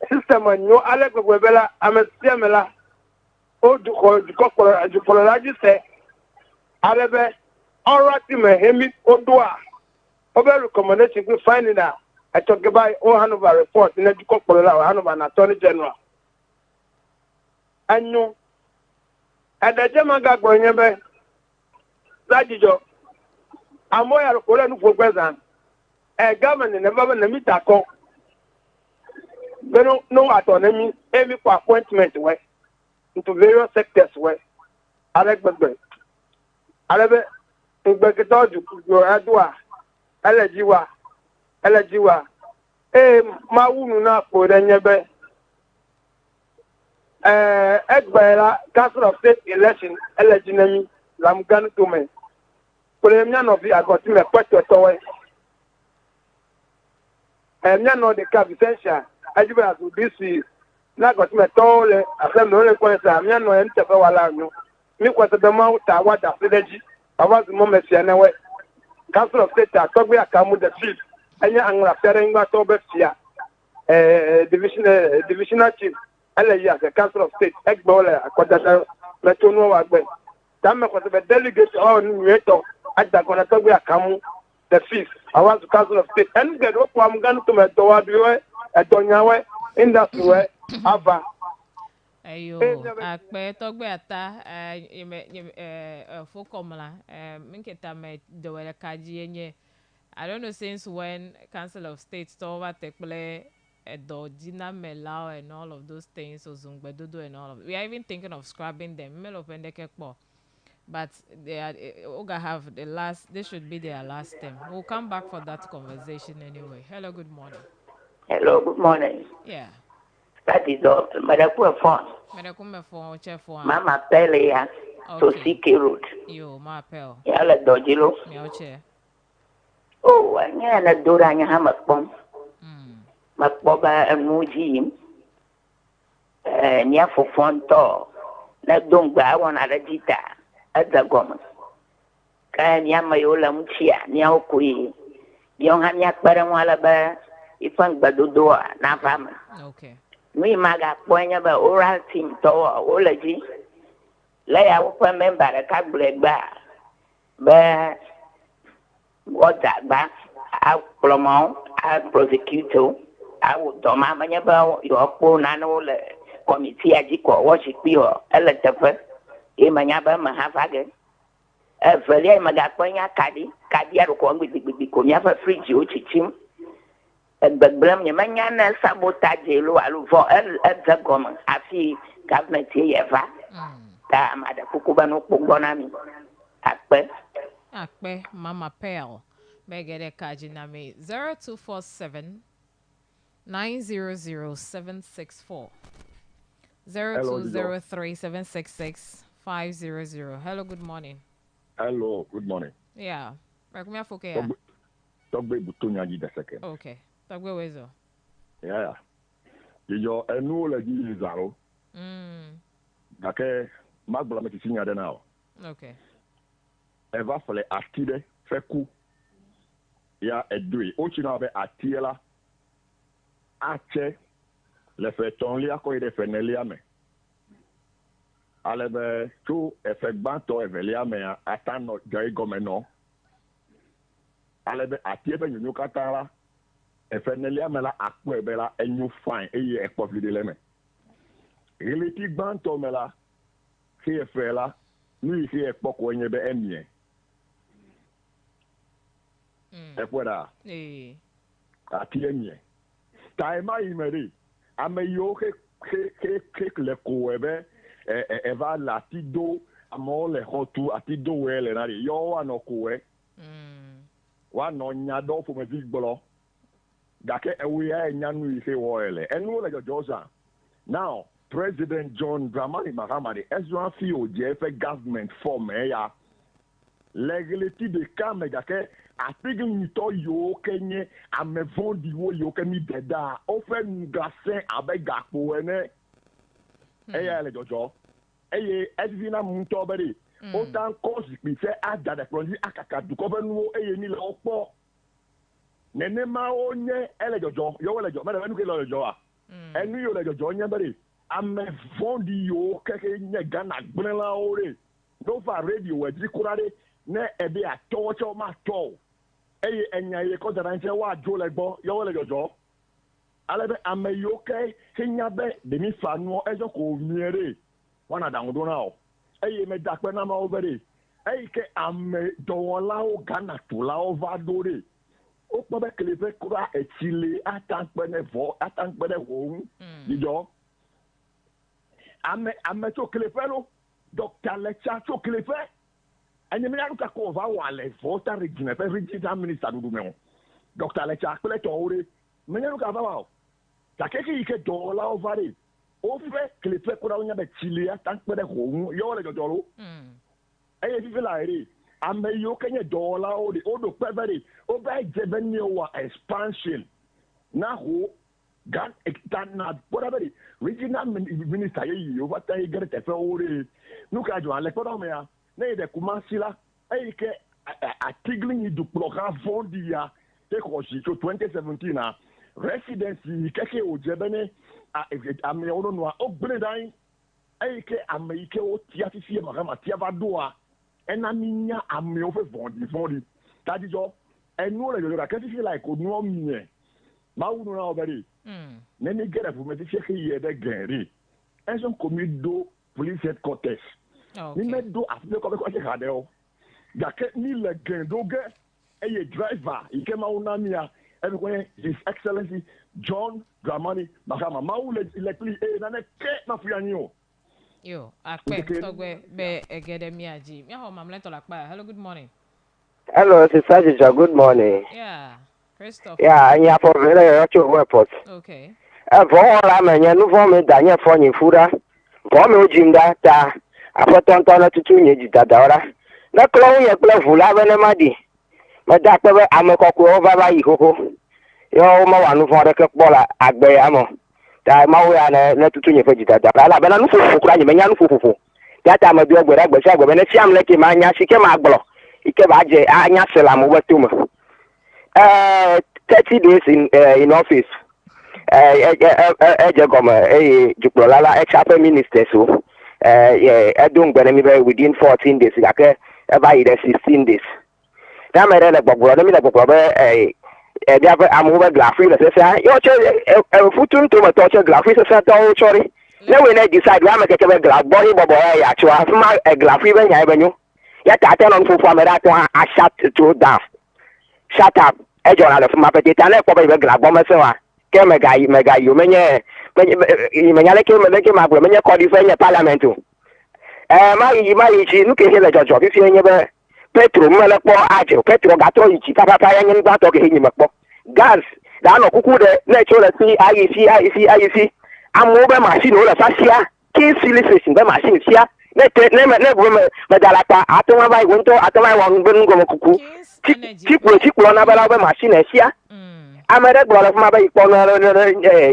system anyo alek bebe la amesiamela o du ko la ji se Arebe, all right, Hemi Odua. Over recommendation, we find it out. I talk about all Hanover report in the Cocola, Hanover and Attorney General. And you, at the Jamaga Goyebe, Zajijo, I'm more of a for president. A government in the government, Mitako. They don't know autonomy, every appointment way into various sectors way. Alec Bedburn. Alebe ngbeketo ju adua elejiwa ma wunu na po de nyebe egbera Council of State election eleginami lamgan tumen premier no bi agoti me peto towe nya no de cabinet ajiba as DC na agoti me tole afem no le kwesa nya no entefe wala no mi kwata be ma uta wada fredeji awas mo mesia na we Council of State atogbe akamu the field anya angra fere ngba to be fia divisional chief ala ya the Council of State egbola akodata metonu wa gbe tam me kwata be delegate o ni reto adagona togbe akamu the fees. I want to Council of State. And get what I'm going to me to do at Donyawe industry ava. Ayo, akpe togbe ata fokomla minketa me dowele kaji enye. I don't know since when Council of State over tekple Dina Melao and all of those things, so Zungbedudu and all of. We are even thinking of scrapping them. But they are Oga have the last. They should be their last term. We'll come back for that conversation anyway. Hello, good morning. Hello, good morning. Yeah. That is all. Madam phone. Madam phone, chef one. Mama Pelia. To CK Road. Yo, ma pel. Yala dojilo. Yo, chair. Oh, anya dora nya hamakpom. Makboba emuji. Nya fofonto. Na dongba wana rajita. Adagoma. Kaya nya mayola mchia. Nya okui. Yung hanya kbarang wala ba ifang badudoa na fama. Okay. Nui maga ponya ba oral team to olaji. Laya wupa member kabule ba wata ba a promo a prosecutor a doma manya ba yo ko na no le committee aji ko worship yo ele tefe e manya ba ma hafage e fele maga ponya kadi aru ko ngbi ko nya fa fridge o chichim Bagbram manya na sabotage lo alu for el afi government yefa ta amada kukuba no kugona mi akpe Mama Pearl begede kaji na me 0247 900-764 0203-766-500. Hello, good morning. Hello, good morning. Yeah. Rekumia foke ya. Togbe butonya di the second. Okay. Togbe wezo. Yeah. Yo enu le di zaro. Dake magbala me tisinya de now. Okay. Eva fele atide feku. Ya edui. Ochi na be atiela. Ache le feton li akoy de feneli ame. Alebe tu efegbanto eveli ame atano jai gomeno. Alebe atie fe nyonyo katara efeneli ame la akpo ebela enyu fine eye ekpo vide leme. Relati gbanto mela fi efela ni fi ekpo ko enye be emie. Ekweda. Atie emie. Taima imeri ame yo ke le ko ebe eva latido amo le hotu atido wele na yo ano ko e wa no nyado fo me bigbolo dake ewe ya nyanu ife wele enu le jojosa now President John Dramani Mahama Ezra fi oje fe government form ya legality de kame dake apigi nito yo kenye amevondi wo yo kemi deda ofe ngasen abega po ene eya le jojo eye edina munto beri o tan kosi pi se ada de pronji akaka du ko benu eye ni le opo nene ma onye ele jojo yo le jojo me ke le jojo enu yo le jojo nya beri amevondi yo keke nye gana gbrenla ore no fa radio we di kurade ne ebe atocho ma to eye enya ye ko dara nche wa jo le gbo yo le jojo alebe ameyoke hinyabe demi fanu ejo ko miere wana dangudo na o eye me dakpe na ma obere eye ke ame dowola o gana to la o vadore o po be kelefe kura etile atankpe ne ho dijo ame to kelefe lo Dr. Lecha to kelefe enye me yaruka ko va wale vota regime pe regional minister dudu me Dr. Lecha kele to ore me yaruka va wa takeke ike dola ovare o fe klepe kura onya be chile atankpe ho yo le jojolo eye fi la ere ame yo kenye dola o do pevere o ba jebeni o expansion na ho gan ekitana whatever regional minister ye over tay gere te fe ore nuka jo ale ko me ya na de kumasila eye ke atigling du program fondia te ko si 2017 na residency keke ojebene ame ono no ogbedan ayike ameke o tiafifie magama tiavadoa enaminya ame o fe vondi tadijo enu le yoyo ka feel like onu mie ma wu no na obere na ni get up me ti fi ye de gere enso komido police headquarters ni me do afle ko be ko se hade o ya ke ni le gendo ge eye driver ikema unamia everywhere his excellency John Dramani Mahama maule electly na ne ke na fuyanyi o yo akpe togwe be egedemi aji mi ho mamle to lakpa hello good morning. Hello sister Jijo, good morning. Yeah Christopher. Yeah anya for vele yo cho airport. Okay for la menye nu for me danye for nyi fura for me ojimda ta afotonto na tutu nye jidada ora na klo ye klo fula bene madi ma da pe amekoko o baba ihoko yo ma wa nu for de ke pola agbe amo ta ma wo ya na tutu nye fe jidada la bena nu fufu kura nye menya nu fufu ya ta ma bi ogbere agbe se agbe bene siam le ke ma nya sike ma agblo ike ba je anya selam wetuma 30 days in office Juplala ex minister so don't within 14 days like about 16 days. That made a brother me like I'm over Glaffrey say you futun to my touch Glaffrey say sorry. Now when I decide why I get a glass body boy actually a Glaffrey when I venue. Yet I tell on for me that one I shut to down. Shut up. I don't have my petty and I probably glass bomb myself. Mega you menye ke ma menye codify parliament ma ichi nu ke hele jojo fi enye be petro mele po aje petro gato ichi papa enye ngba to ke enye mepo gas da no kuku de na cho le si IEC amu be machine o le sasia kin silicon be machine sia ne go me dalata atwa bai wonto atwa won be ngo kuku chikwo na bela be machine sia amere gboro fuma be ipo no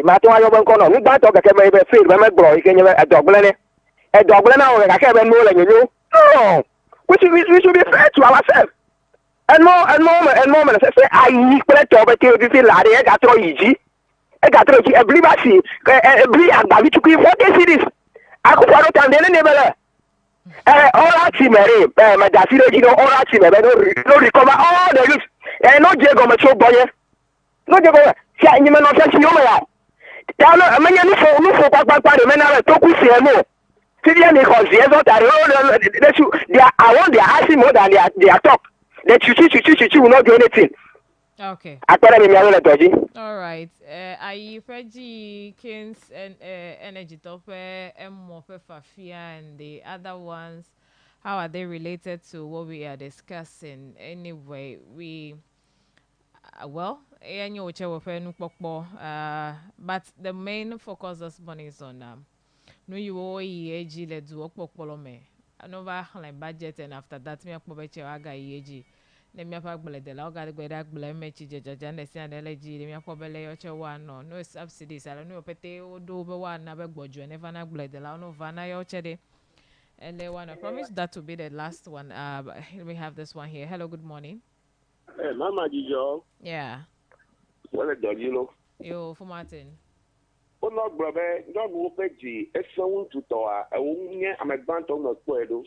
ma to ayo ben kono ni gba to keke me be fail be me gboro ikenye edogbele na o keke be no le nyo no we should be fair to ourselves and more say I need to be to feel like e ga tro yiji e believe asi e believe agba bi tukui 40 cities akufo do tan de ne bele all team me da sire ji no all team be no recover all the youth no je go me so boye no je go si anyi me no se si o me ya ta no amenya ni fo pa de me na to ku si emo ti dia ni ko si e so ta they I want their asking more than their talk they chuchi will not do anything. Okay. All right. I Freddie Kings and Energy Tope Mofe Fafia and the other ones. How are they related to what we are discussing? Anyway, we but the main focus this morning is on no you EAG let's work me. Anova like budget and after that me akpobeche aga EAG. Let me have the log at the blame jajan the sand LG, me akobele yoche one no subsidies. I don't know pete o do be one never bojo never na blade the no vana yoche de. And they want to promise that to be the last one. We have this one here. Hello, good morning. Hey, Mama Jijo. Yeah. Well, you know. Yo, for Martin. Oh, no, brother. Don't go pay a sound to Toa. I'm a band on the Puedo.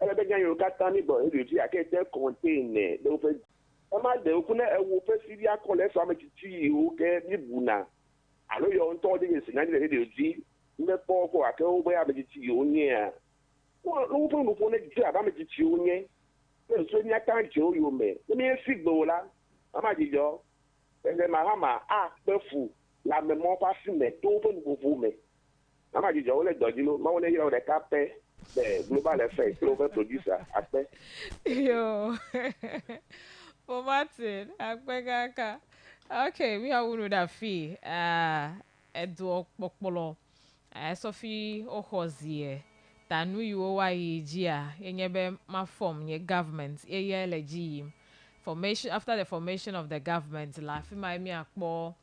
I began your Catani, but I can't contain it. Am I the opener? I will press the alcohol. So I'm a tea who get Nibuna. I know your own thought is 90. Me poko akeo be abeti onye no fun fun ne ji abameti onye e so nya kan je oyo me me sigbo la ama jijo ene mahama pefu la me mo pa si me to fun fufu me ama jijo le doji lo ma wona yo de kape the global effect global producer ape yo for Martin akpegaka okay we are unu da fi edo pokpolo Sophie Ohozie tanu you wa yijia enyebe ma form ye government ye elegy formation after the formation of the government la fi ma mi akpo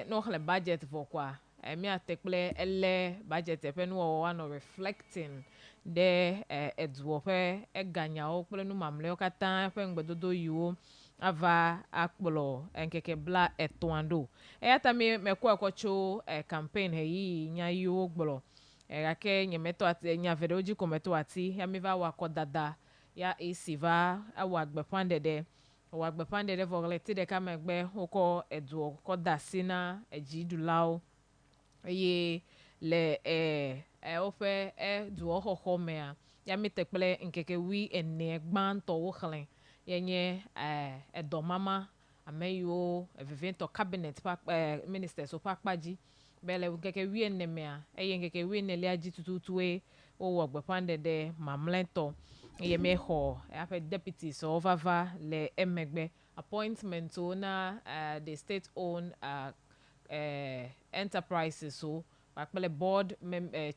no le budget for kwa mi atekple ele budget pe no one reflecting the edwope eganya okple no mamle okata pe ngbedodo yiwo ava akpolo enkeke bla etwando eyata me kwa kwacho campaign heyi nya yo gbolo gake nyemeto ati nya vedoji kometo ati ya meva wakodada ya esiva awa gbepande de wa gbe pande de vogale ti de ka megbe oko edu ko dasina ejidulao ye le ofe du ohoho mea ya mi tekple nkeke wi ene gban to wo khlen yenye edomama ameyo evento cabinet pa ministers so pakpaji bele nkeke wi ene mea nkeke wi ene le aji tututue o wo gbe pande de mamlento ye me ho ape deputies so vava le emegbe appointment so na the state owned enterprises so akpele board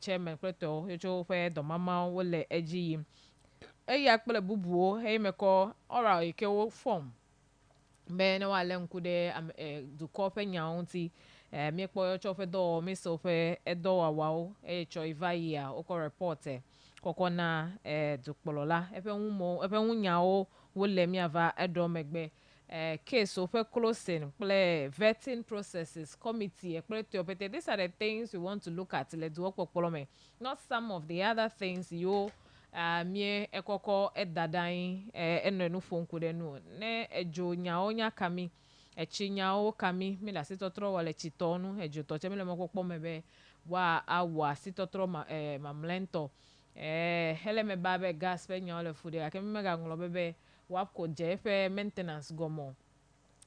chairman preto yocho fe do mama wole eji eyi akpele bubuo eyi meko ora ikewo form be na wale nkude du kofe nyaunti mi ekpo yocho fe do mi so fe edo wawo cho ivaya oko report koko na du polola efe nyawo wole mi ava edo megbe case of closing play vetting processes committee these are the things we want to look at let's work with not some of the other things you mie ekoko edadain enenu fonku denu ne ejo nyao nya kami echi nyao kami mi la sitotro wale chitonu ejo toche mi le mokpo mebe wa awa sitotro mamlento hele me babe gas pe nyao le fude akemi mega nglo bebe wapko jefe maintenance gomo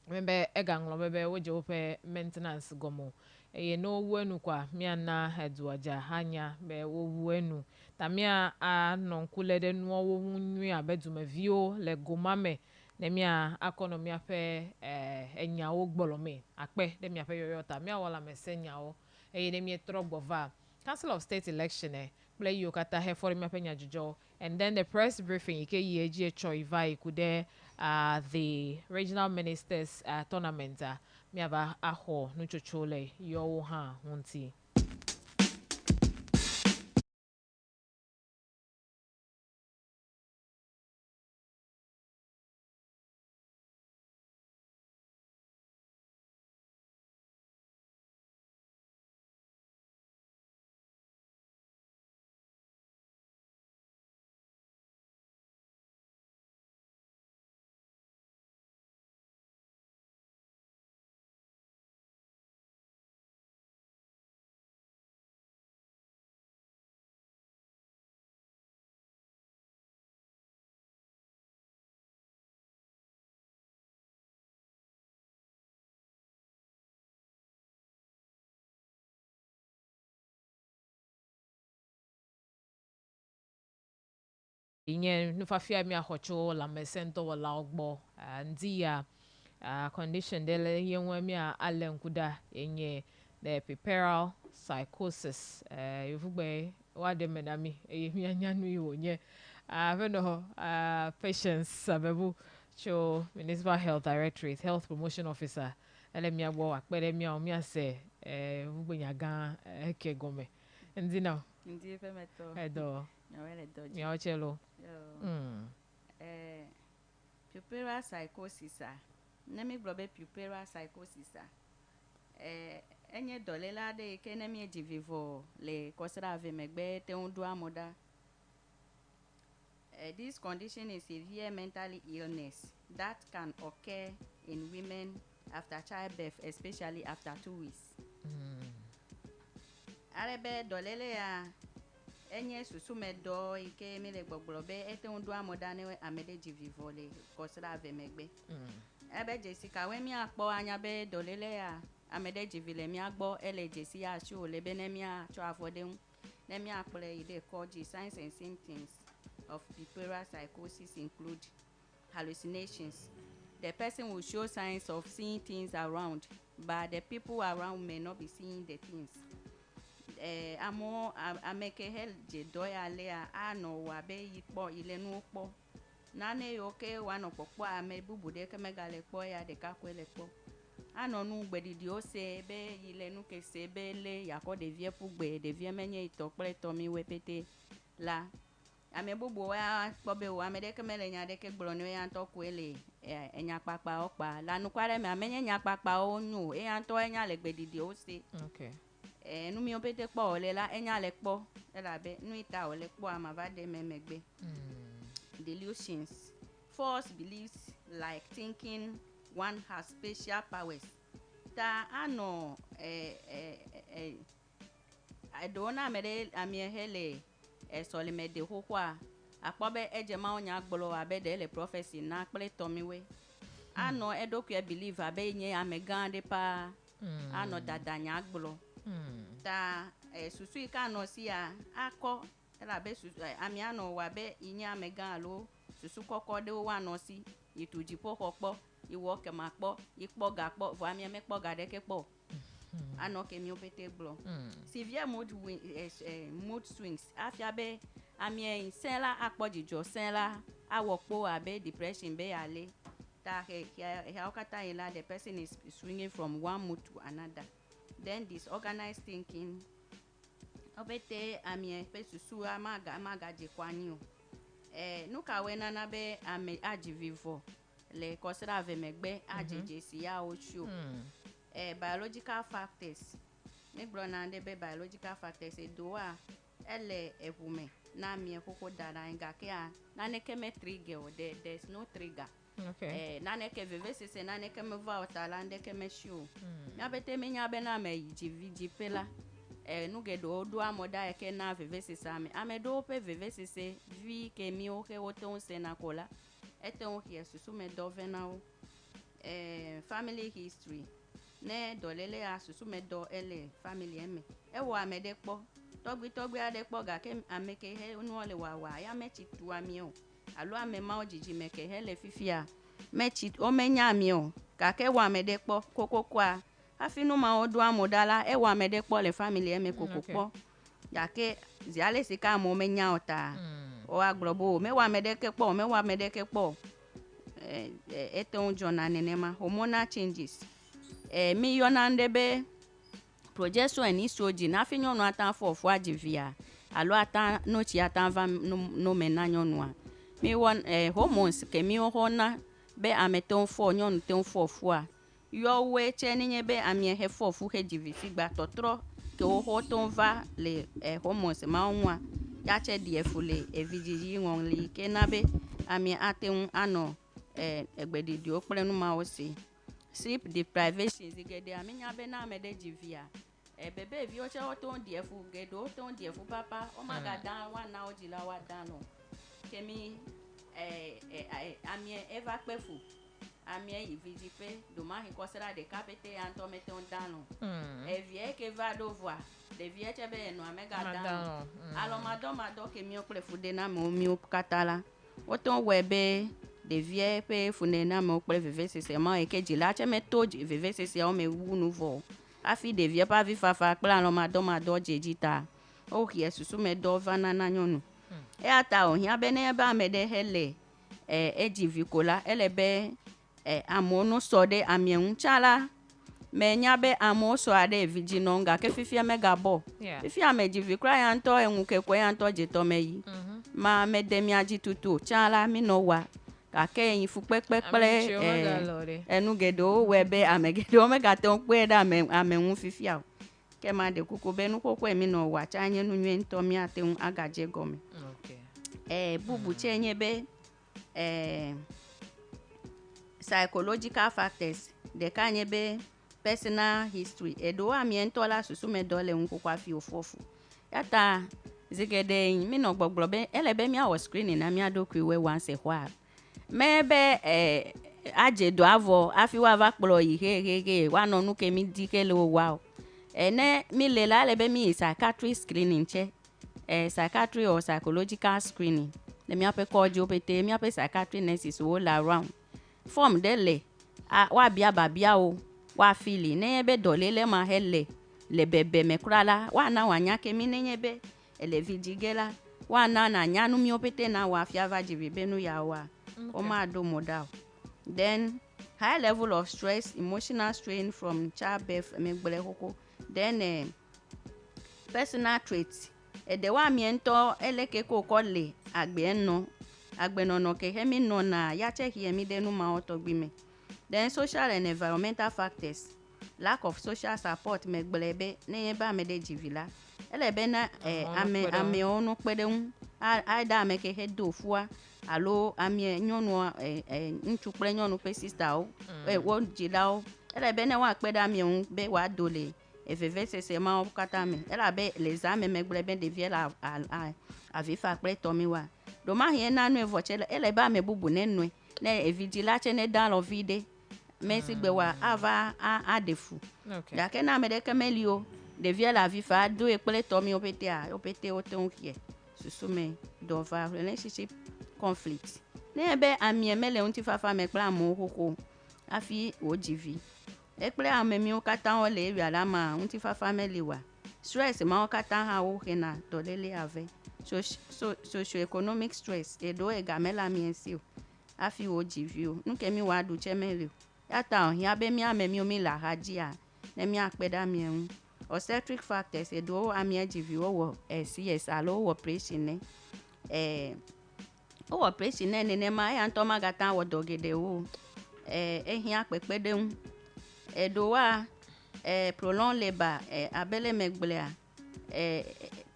membe eganglo bebe woje ofe maintenance gomo eye no wenu kwa miana eduaja hanya be wo wenu tamia anonkule de no wo nwi abedume vio le gomame ne mia economy afe enyawo gbolome akpe de mia fe yoyo tamia wala mesenyawo eye ne mi trogbova council of state election play you kata he for me penya jojo and then the press briefing ike yeji choiva ikude the regional ministers tournament me aba aho no chochole yo ha hunti inye nufafia mi ahocho la mesento wala ogbo ndia condition de le yenwe mi alenkuda enye the puerperal psychosis yufugbe wade medami mi anyanu yonye veno patients sabebu cho municipal health directorate health promotion officer ele mi agbo akpere mi o mi ase ugbe nyaga ke gome ndina ndi pe meto edo nyawele doji mi ochelo puerperal psychosis nemi globe puerperal psychosis enye dolela de ke nemi divivo le kosra ave megbe te undu amoda. This condition is severe mental illness that can occur in women after childbirth, especially after 2 weeks. Arebe dolele ya enye susume do ike mele gboglobe ete undu amoda ne amede jivivo le kosra ave megbe. Ebe Jessica we mi akpo anya be dolele ya amede jivile mi agbo ele jesi ya chu le be ne mi a cho afode ne mi akple ide koji signs and symptoms of puerperal psychosis include hallucinations. The person will show signs of seeing things around, but the people around may not be seeing the things. Amo ameke hel je doya lea ano wabe yipo ilenu po. Nane yoke wano popo ame bubude kemegale po ya deka kwele po. Ano nu gbedidi ose be ilenu kese be le yako devie pugbe devie menye itokple tomi wepete la. Ame bubu wa pobe wa me de kemele nya de ke gbolo ya to kwele enya papa opa la nu kware me amenye nya papa onu e ya to enya le gbedidi ose okay nu mi opete po ole la enya le po la be nu ita ole po amava de memegbe delusions false beliefs like thinking one has special powers. Ta ano I don't know amie hele solimede hokwa akpobe ejema onya agbolo abede le prophecy na akple tomiwe ano edokwe believe abe nye amegande pa ano dadanya agbolo ta susu ika no si a akọ la be susu ami ano wa be inye amegan lo susu koko de wa no si ituji pokopo iwo kemakpo ikpo gakpo vo ami me kpo gade ke kpo ano ke mi opete glo severe mood swings afia be ami sela akpojijo sela awokpo abe depression be ale ta he okata ila the person is swinging from one mood to another. Then disorganized thinking obete ami pe susu amaga jekwanyo nuka wena na be ame aji vivo le consider vemegbe ajeje si ya ochu biological factors me brona nde be biological factors edoa ele evume na mi ekoko dara ngake a na nekeme trigger there's no trigger. Okay. Na neke veve sese na neke me va otala ndeke me show nya bete me nya be na me jiviji pela nuge do amoda eke na veve sese ame do pe veve sese vi ke mi o ke oton se na kola eton hier susu me do venao family history ne dolele a susu me do ele family eme ewo amede po togbi ade po ga ke ameke he nu ole wa ya mechi tu ami o alo amema ojiji meke hele fifia mechi o menya mi o ka ke wa mede po kokokwa afinu ma odu amodala e wa mede po le family eme kokokpo ya ke ziale sika mo menya ota o aglobo me wa mede ke po eton jona nenema hormonal changes mi yona ndebe progesterone and estrogen afinyo no atan for ajivia alo atan no chi atan va no menanyo no mi won hormones ke mi hona be ameton fo nyon ton fo a yo we cheni nye be amie he fo fu he divisi gba totro ke o ho ton va le hormones ma onwa ya che die fu le eviji won li ke na be amie aten ano egbedidi o plenu ma o si sleep deprivation zigede aminya be na mede divia bebe vi o che o ton die fu gedo ton die fu papa o maga dan wa na o jila wa dano kemi amie eva pefu amie ividi pe do ma hi kosera de capete anto mete on dano vie ke va do voir de vie che be no amega dano alo mado ke mi o plefu de na mo mi o katala o ton webe de vie pe fune na mo ple veve se ma e ke jila che me to veve se o me wu nouveau afi de vie pa vi fafa kla no mado jejita o ki esusu me do vana na nyonu ata o hia be ne ba me de hele ejivikola elebe amono so de amienun chala me nya be amo so ade viginonga ke fifia mega bo fifia me jivikra ya nto enwuke kwe ya nto jeto meyi ma me de mi aji tutu chala mi no wa ka ke yin fu pepepele enugedo webe amegedo mega ton pe da amenun fifia ke ma de kuku benu koko emi no wa chanye nu nwe nto mi aten agaje gome bubu chenye be psychological factors de kanye be personal history edo amiento la susu me dole nko kwa fi ofofu yata zigede mi no gbogblo be elebe mi awo screening na mi adokwi we once a while mebe ajedo avo afi wa va plo yi he wa no nu ke mi dikele o wa ene mi le la lebe mi psychiatric screening che psychiatry or psychological screening le mi ape ko jo pete mi ape psychiatry nurses all around form de le wa bia babia o wa fili ne be dole le ma hele le bebe me krala wa na wanya ke mi ne be ele vidigela wa na nya nu mi opete na wa fia va jibe nu ya wa o ma do modal. Then high level of stress, emotional strain from childbirth me gbele hoko. Then personal traits de wa miento eleke ko le agbe no ke hemi no na ya che hi emi denu ma otogbi me. Then social and environmental factors, lack of social support me gblebe ne ba me de jivila elebe na ame onu pede a da me ke he do fua alo amie nyɔnu ŋutsu kple nyɔnu ƒe sistawo wo dzilawo ele be ne wa kpe ɖe amie ŋu be wa do le eveve sese mawo katã me elabe le zã me megblẽ be ɖevia le avi fa kple tɔmiwoa ɖomahi ena nue vɔ tse ele be ame bubu ne nue ne evidzila tse ne da lɔvi ɖe mesi gbe wa ava aɖe fu gake ne ame ɖeke meli o ɖevia le avi fa doe kple tɔmiwo ƒetea wo ƒete wote ŋu xie susu me dɔva relationship conflict ne be amie mele ŋutifafa me kple amewo xoxo afi wo dzivi ekple ame miwo katã wo le area la ma ŋutifafa meli wa stress mawo katã hã wo xena dɔléle ave socio-economic stress eɖewo ega mele amie si o afi wo dziviwo nuke mi wa ɖu tse meli o ya ta ohia be mi ame miwo mi le ahadzia ne mi akpe ɖe amie ŋu obstetric factors eɖewo amie dziviwo wɔ CS alo wɔ operation ne wɔ operation ne nenema eya ŋutɔ magata wɔ dɔ geɖewo ehia kpekpeɖeŋu eɖewoa prolong labor abele megblea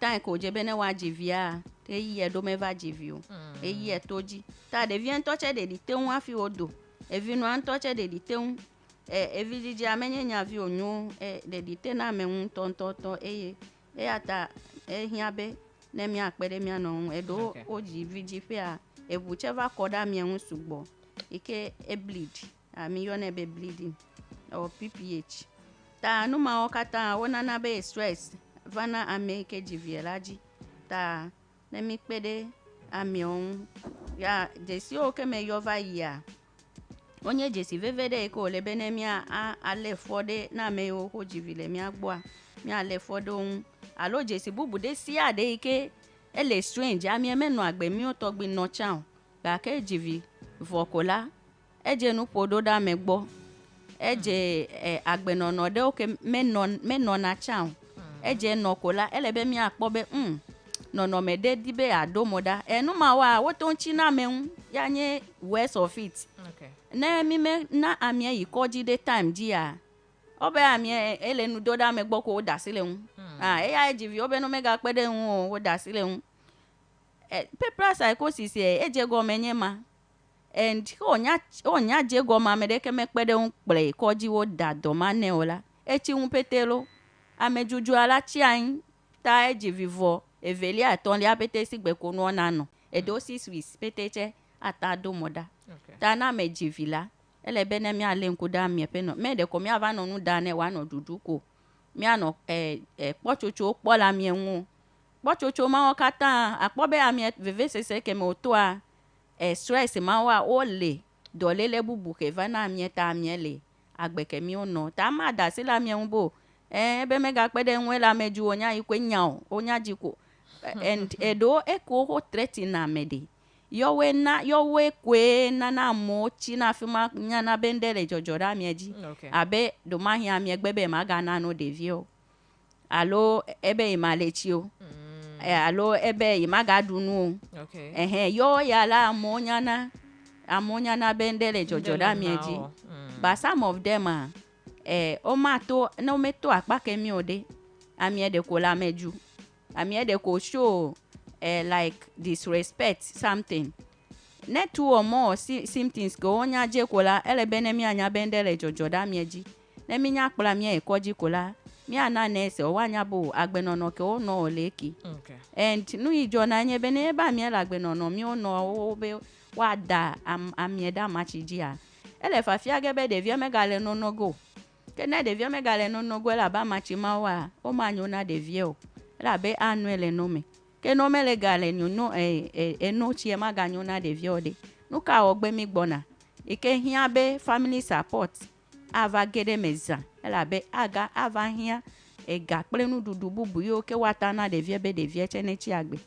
time ko dze be ne wa dzivia eyi eɖo meva dzivi o eyi eto dzi ta ɖevia ŋutɔ tse ɖeɖi te ŋu hafi wodo evinua ŋutɔ tse ɖeɖi te ŋu evidzidzia menye nyavi o nyo ɖeɖi te na ame ŋu ŋutɔŋutɔ eye eya ta ehia be ne miakpe ɖe mia nɔ ŋu eɖewo wo dzi vidzi ƒea eʋu tse va kɔ ɖe amia ŋu sugbɔ yike bleed mi yɔnɛ be bleeding or PPH ta numawo katã wo nana be stress vana ame ke dzivie la dzi ta ne mi kpe ɖe amiewo ŋu ya dzesiwo ke me yɔ va yia wonye dzesi veve ɖe yike wole be ne mia alé fɔ ɖe na ame yiwo xo dzivi le mia gbɔa mia lé fɔ ɖe wo ŋu alo dzesi bubu ɖe sia ɖe yike ele strange amie menɔ agbe miwo tɔgbi nɔ tsã o gake dzivi vɔ ko la edze nuƒo ɖo ɖe ame gbɔ edze agbenɔnɔ ɖewo ke menɔna tsã o edze nɔ ko la ele be miakpɔ be nɔnɔme ɖe di be aɖo mo ɖa enumawoa wote ŋutsi na ame ŋu ya nye worst of it ne mi me na amie yi kɔdzi ɖe time dzia wobe amie ele nu do ɖe ame gbɔ ko wo da asi le ŋu eya edzivi wo be no mega kpe ɖe ŋu o wo da asi le ŋu pepra psychosis edze gɔme nye ma and wonya dze gɔme ame ɖeke mekpe ɖe ŋu kple kɔdzi wo da dɔ ma nɛ o la etsi ŋu pete lo amejudzua la tsi anyi ta edzivi vɔ evelia etɔ̃lia pete si gbe ko nuwo nanɔ eɖewo 6 weeks pete tse ata do mo ɖa ta na ame dzivi la ele be ne mialé ŋku ɖe amie ƒe nɔ me ɖe ko miava nɔ nu da ne woanɔ ɖuɖu ko mianɔ kpɔtsotsowo kpɔ le amie ŋu kpɔtsotso mawo katã akpɔ be amie vevesese keme wòtoa stress mawoa wole dɔléle bubu ke va na amie ta amie le agbe ke miwo nɔ ta ma da asi le amie ŋu bo ebe megakpe ɖe ŋu ele ame dzi wonya yi koe nya o wonya dzi ko and eɖewo eko wo threaten ame ɖe yɔwoe koe nana amewo tsi na afi ma nyana be ŋɖe le dzɔdzɔ ɖe amie dzi abe ɖomahi amie gbe be magana no ɖevio alo ebe yi ma le tsi o alo ebe yi magaɖu nu o yɔwo ya la amewo nyana be ŋɖe le dzɔdzɔ ɖe amie dzi but some of them womato ne wometo akpa ke mi o ɖe amie ɖe ko le ame dzu amie ɖe ko show like disrespect something ne 2 or more symptoms ke wonya dze ko la ele be ne mianya be ŋɖe le dzɔdzɔ ɖe amie dzi ne mi nya kpla mie kɔdzi ko la miana nurse woanya bo agbenɔnɔ ke wonɔ o le eki and nu yi dzɔna nye be ne ebe amie le agbenɔnɔ miwo nɔ wo be woada amie ɖe amatsi dzia ele fafia ge be ɖevia megale nonogo ke ne ɖevia megale nonogo ele abe amatsi mawoa womanyo na ɖevia o ele abe anue le no me ke no mele gale nyono eno tsie maganyo na ɖevia o ɖe nuka wɔ gbe mi gbɔna ike hiã be family support ava ge ɖe me zã ele abe ava hiã ega kple nuɖuɖu bubu yiwo ke woata na ɖevia be ɖevia tse ne tsi agbe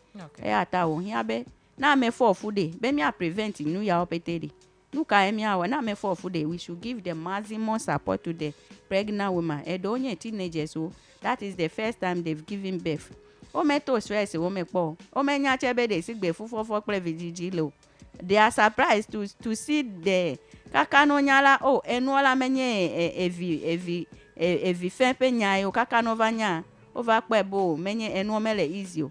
eya ta wòhiã be na ame fɔ fu ɖe be mia prevent nu yawo pete ɖe nuka ye miawɔ na ame fɔ fu ɖe we should give the maximum support to the pregnant woman eɖewo nye teenagers o that is the first time they've given birth wometo stress womekpɔ womenya tse be ɖe si gbe fufɔfɔ kple vidzidzi le o they are surprised to see the kaka no nya la enuɔ la menye evi fɛ ƒe nya ye o kaka no va nya o va kpɔe bo menye enuɔ mele easy o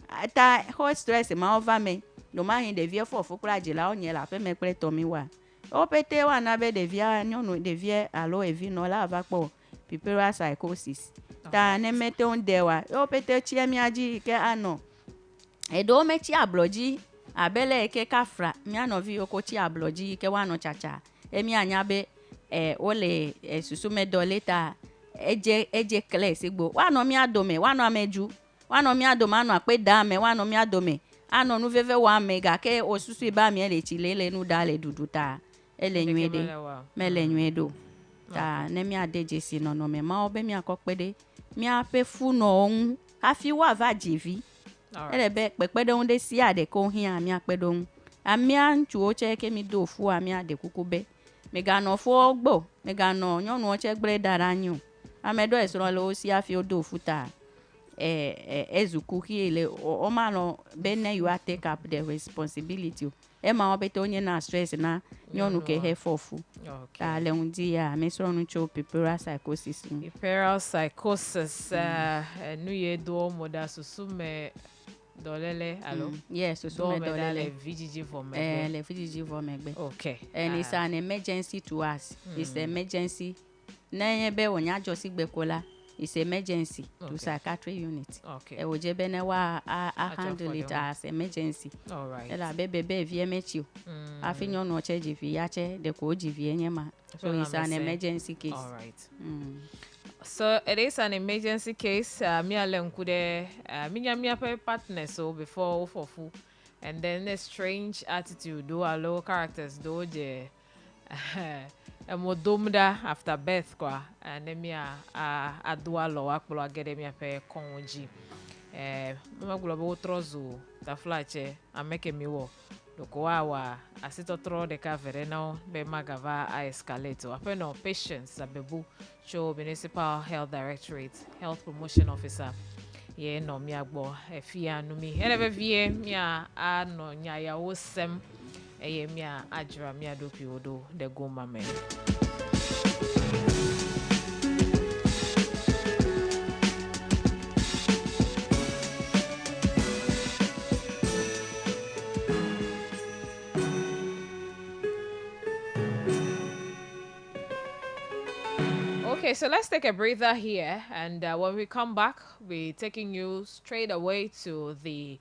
ata ho stress ma over me no ma hin de vie for kura jela onye la fe me pere to mi wa o pete wa na be de via nyonu de vie alo evi no la va po pipera psychosis ta ne mete on de wa o pete chi mi aji ke ano edo me chi abloji abele ke kafra mi anovi okochi abloji ke wa no chacha emi anya be ole susu me do leta eje kle sigbo wa no mi adome wa no ameju wa no mi adome anu ape da me wa no mi adome ano nu veve wa mega ke osusu ba mi ele chilele nu dale duduta ele nwede mele nwedo ta ne mi adeje si no me ma obe mi akopede mi ape fu no ohun afi wa va jivi ele be pepede on de si ade ko hin ami apedon ami anchu oche ke mi do fu ami ade kukube mega no fu ogbo mega no nyonu oche gbre daranyu amedo esoro lo si afi odo futa ezuku ile o ma no benne you are take up the responsibility e ma obete onye na stress na nyonu ke he fofu ta le undi ya mesoro nu cho pipera psychosis nu ye do moda susume dolele allo yes susume dolele VGG for me le VGG for me okay and it's an emergency to us it's an emergency na ye be wonya josi gbekola it's emergency to psychiatric unit okay woje be na wa handle it as emergency all right ela be vie mechi afi nyonu oche jivi yache de ko jivi enyema so it's an emergency case all right so it is an emergency case me alenkude minya partner so before ofofu and then a strange attitude do a low characters do je modomda after birth kwa anemia adua lo akpolo agedemia pe konji mama gulobo trozo ta flache ameke miwo doko wa asitotro de kavere no be magava a escalate apeno patients abebu show municipal health directorate health promotion officer ye no mi agbo efia numi elebe vie mi a no nyaya wosem eye mi a ajra mi adopi odo de goma me. Okay, so let's take a breather here, and when we come back, we're taking you straight away to the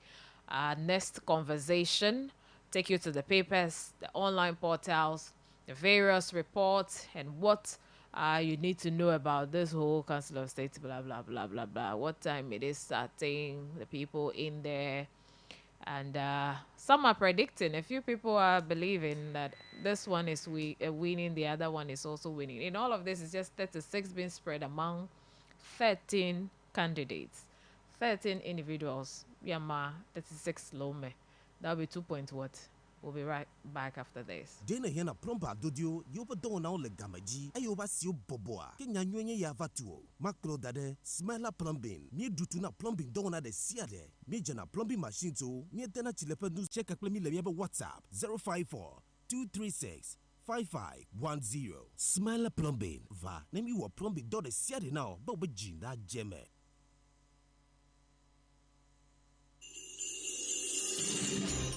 next conversation, take you to the papers, the online portals, the various reports, and what you need to know about this whole Council of State, blah, blah, blah, blah, blah, what time it is starting, the people in there. And some are predicting, a few people are believing that this one is winning, the other one is also winning. In all of this, it's just 36 being spread among 13 candidates, 13 individuals. Yama 36 lome. That'll be 2 point what? We'll be right back after this. Dena hena plomba dodio yoba dona ole gamaji ayoba sio boboa kenya nywenye ya vatuo makro dade Smiler Plumbing mi dutuna plumbing dona de siade mi jana plumbing machine to mi dena chilepe nu check akle mi le yebe WhatsApp 054-236-5510 Smiler Plumbing va nemi wo plumbing do de siade now but jinda jeme.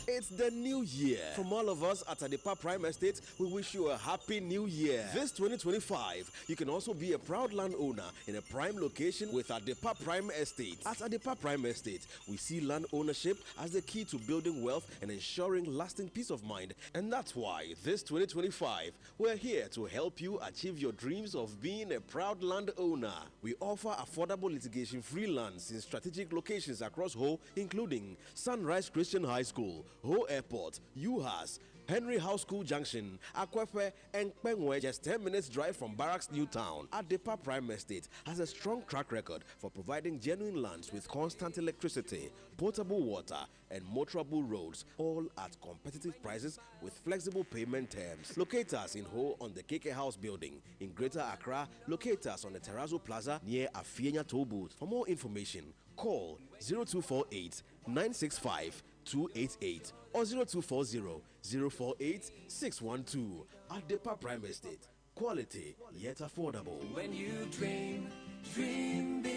It's the new year. From all of us at Adepa Prime Estate, we wish you a happy new year. This 2025, you can also be a proud landowner in a prime location with Adepa Prime Estate. At Adepa Prime Estate, we see land ownership as the key to building wealth and ensuring lasting peace of mind. And that's why this 2025, we're here to help you achieve your dreams of being a proud landowner. We offer affordable litigation-free lands in strategic locations across Ho, including Sunrise Christian High School, Ho Airport, UHAS, Henry House School Junction, Akwepe, and Pengwe, just 10 minutes drive from Barracks Newtown. Adepa Prime Estate has a strong track record for providing genuine lands with constant electricity, potable water, and motorable roads, all at competitive prices with flexible payment terms. Locate us in Ho on the KK House building. In Greater Accra, locate us on the Terrazzo Plaza near Afienya Toll Booth. For more information, call 0248 965 288 or 0240-048-612. Adepa Prime Estate. Quality yet affordable. When you dream, dream big.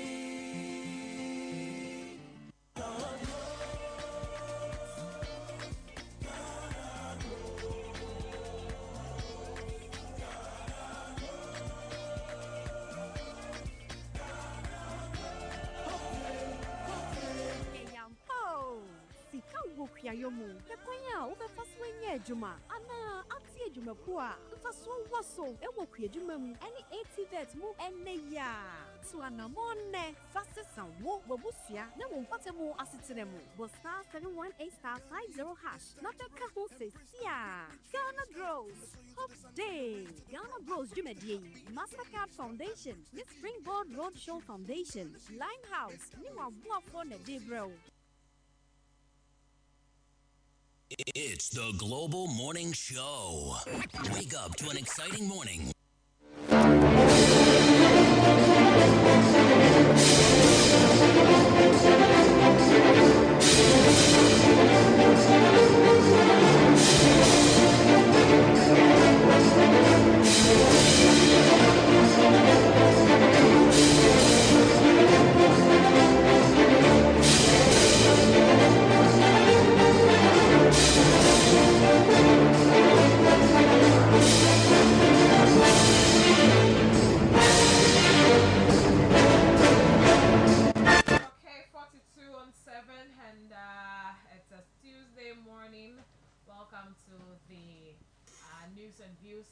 yomu. Ekwanya ube faswenye juma. Ana ati juma kwa. Faswa waso. Ewo kwe juma mu. Any activate mu ene ya. Tuana mone. Fast sanwo. Bobusia. Na wumfate mu asitire mu. Bosta 718*50# Nataka ho sesia. Ghana Bros. Hope Day. Ghana Bros Jumedie. Mastercard Foundation. Miss Springboard Roadshow Foundation. Limehouse. Niwa buafo na debro. It's the Global Morning Show. Wake up to an exciting morning.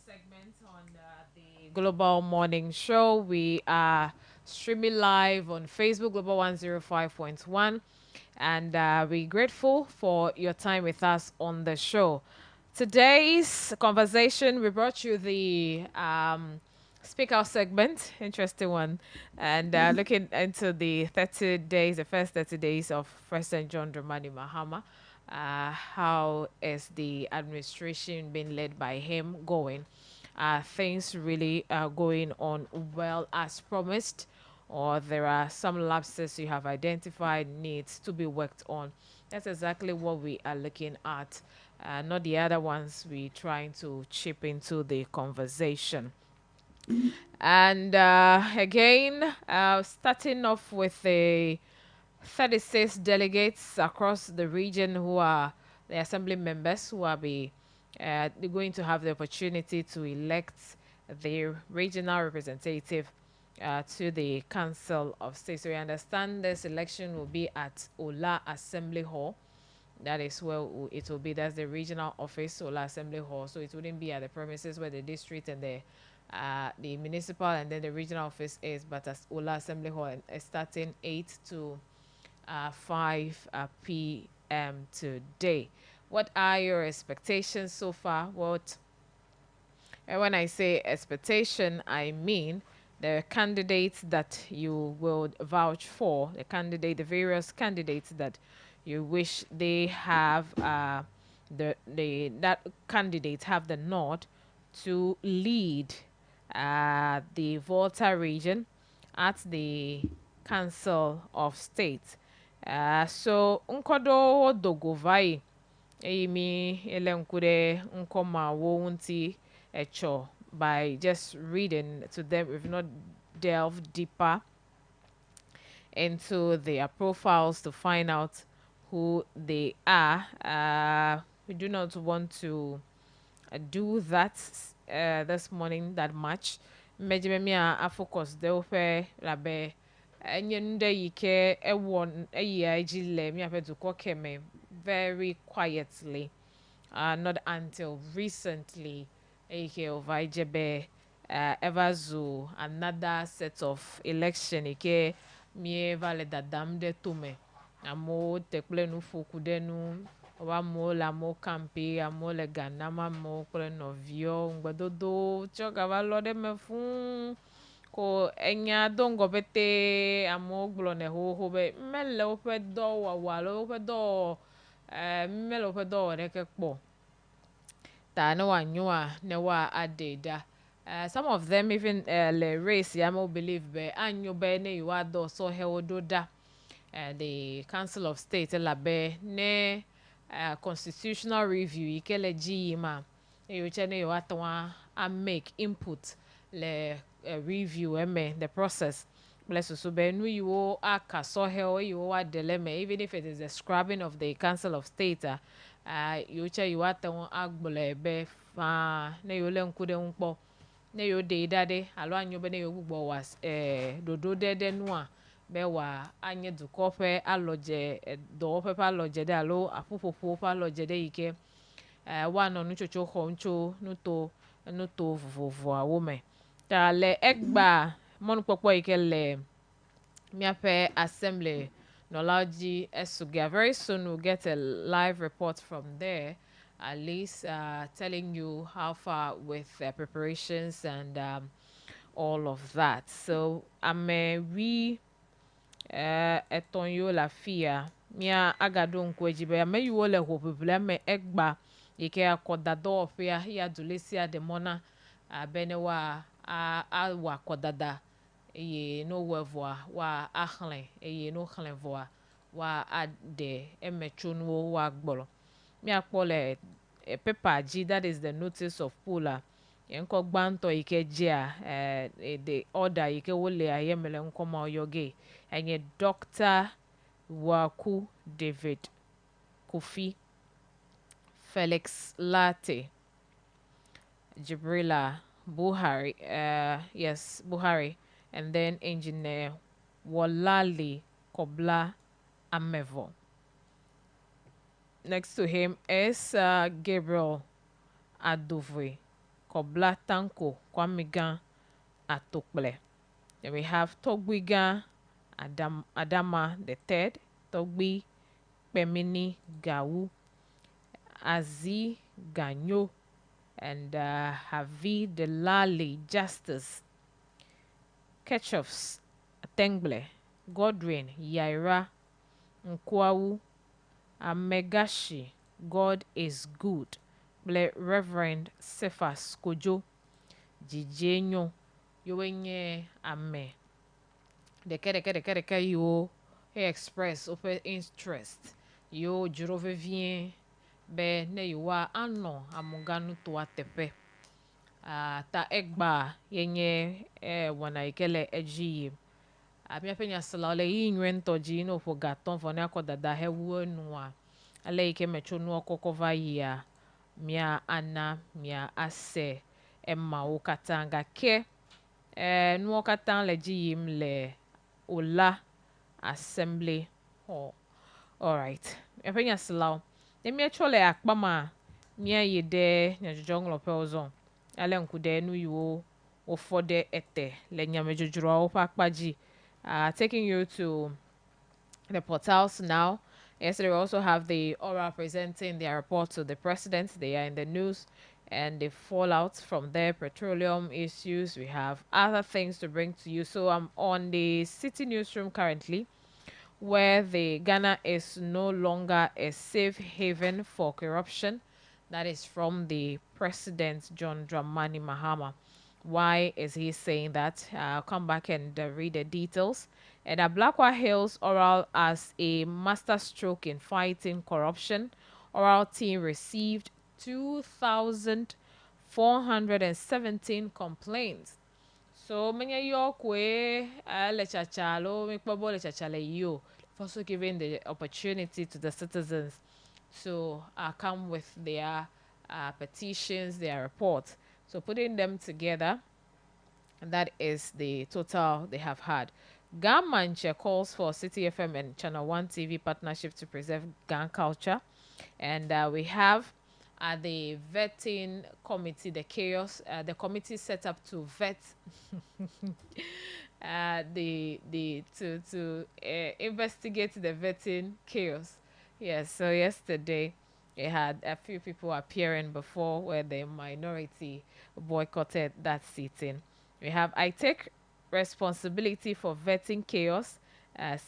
Segment on the Global Morning Show. We are streaming live on Facebook, Global 105.1, and we're grateful for your time with us on the show. Today's conversation, we brought you the Speak Out segment, interesting one, and looking into the 30 days, the first 30 days of President John Dramani Mahama. How is the administration being led by him going? Things really going on well as promised, or there are some lapses you have identified needs to be worked on? That's exactly what we are looking at, not the other ones we're trying to chip into the conversation. And again, starting off with the 36 delegates across the region who are the assembly members who are going to have the opportunity to elect the regional representative to the Council of State. So we understand this election will be at Ola Assembly Hall. That is where it will be. That's the regional office, Ola Assembly Hall. So it wouldn't be at the premises where the district and the municipal and then the regional office is, but at Ola Assembly Hall, and starting 8 to 5 p.m. today. What are your expectations so far? And when I say expectation, I mean the candidates that you will vouch for, the various candidates that you wish they have, that candidates have the nod to lead the Volta region at the Council of State. So nkodo dogovai emi elenkure nkoma wonti echo by just reading to them. We've not delved deeper into their profiles to find out who they are. We do not want to do that this morning that much. Mejimemia a focus de labe enye yike ewon eyijile mi apedu kokeme very quietly, not until recently eke over ijebe evazu another set of election ike mi vale dadam de tume amo tekple nu fokudenu wa mo la mo campi amo le ganama mo kole novio ngbedodo choga va lo de me fun ko enya dongo bete amo glo ne ho be mele o pe do wa lo pe do mele o pe do re ke po ta no anwa ne wa adeda. Some of them even le race ya mo believe be anyo be ne you ado so he ododa the Council of State la be ne constitutional review ikele ji ma you chene you atwa and make input le review the process bless so be nu you aka so he you wa dilemma even if it is a scrubbing of the Council of State you che you atwa agbole be fa ne you le nkude nkpo ne yo de dade alo anyo be ne yo gbugbo was dodo dede nu a bewa anye dukope aloje do pepa aloje de alo apupopo pa aloje de ike wa no nu chocho honcho nu to vovo a wome ta le egba mon popo ike le miape assembly Nolaji Esugia. Very soon we'll get a live report from there, at least telling you how far with preparations and all of that. So we etonyo la fia mia agado nkwejibe ame yuo le hopubule me egba ike akodado ofia ya dulesia de mona benewa a wa kodada eye no wevoa wa ahle eye no hlevoa wa ade emetronwo wa gbolo mi akpole paper g, that is the notice of puller yenko gbanto ike jia the order ike wole ayemele nkoma oyoge enye Dr. Waku David Kofi Felix Latte Jibrila Buhari, yes, Buhari, and then Engineer Walali Kobla Amevo. Next to him is Gabriel Adovwe Kobla Tanko Kwamigan Atokble. Then we have Togwiga Adama the third, Togbi Pemini Gawu Azi Ganyo, and Havi Delali Justice Ketchufs Tengle Godwin Yaira Nkwawu Amegashi God is Good Reverend Cephas Kojo Jijenyo Yowenye Ame de yo express open interest yo jurove vien be ne yuwa ano amuganu to atepe ta egba yenye wana ikele eji abia penya salale yi nwento ji no fo gaton fo ne akodada hewu nuwa ale ike mecho nu okokova ya mia ana mia ase emma o katanga ke nu okatan le ji yim le Ola Assembly Hall. All right. Epenya slow. Emi actually akpama nia yede nya jojonglo pelzon. Ale nkude nu yo ofode ete le nya mejojuro opakpaji. Taking you to the portals now. Yesterday we also have the Aura presenting their report to the president. They are in the news and the fallout from their petroleum issues. We have other things to bring to you. So I'm on the city newsroom currently, where the Ghana is no longer a safe haven for corruption. That is from the president, John Dramani Mahama. Why is he saying that? I'll come back and read the details. And Ablakwa hails Oral as a masterstroke in fighting corruption. Oral team received 2,417 complaints. So many Yorkwe lechachalo mikpobo lechachale yo for also giving the opportunity to the citizens to come with their petitions, their reports. So putting them together, that is the total they have had. Gamanche calls for City FM and Channel 1 TV partnership to preserve Gan culture. And we have the vetting committee, the chaos, the committee set up to vet to investigate the vetting chaos. Yes, so yesterday we had a few people appearing before where the minority boycotted that sitting. We have I take responsibility for vetting chaos,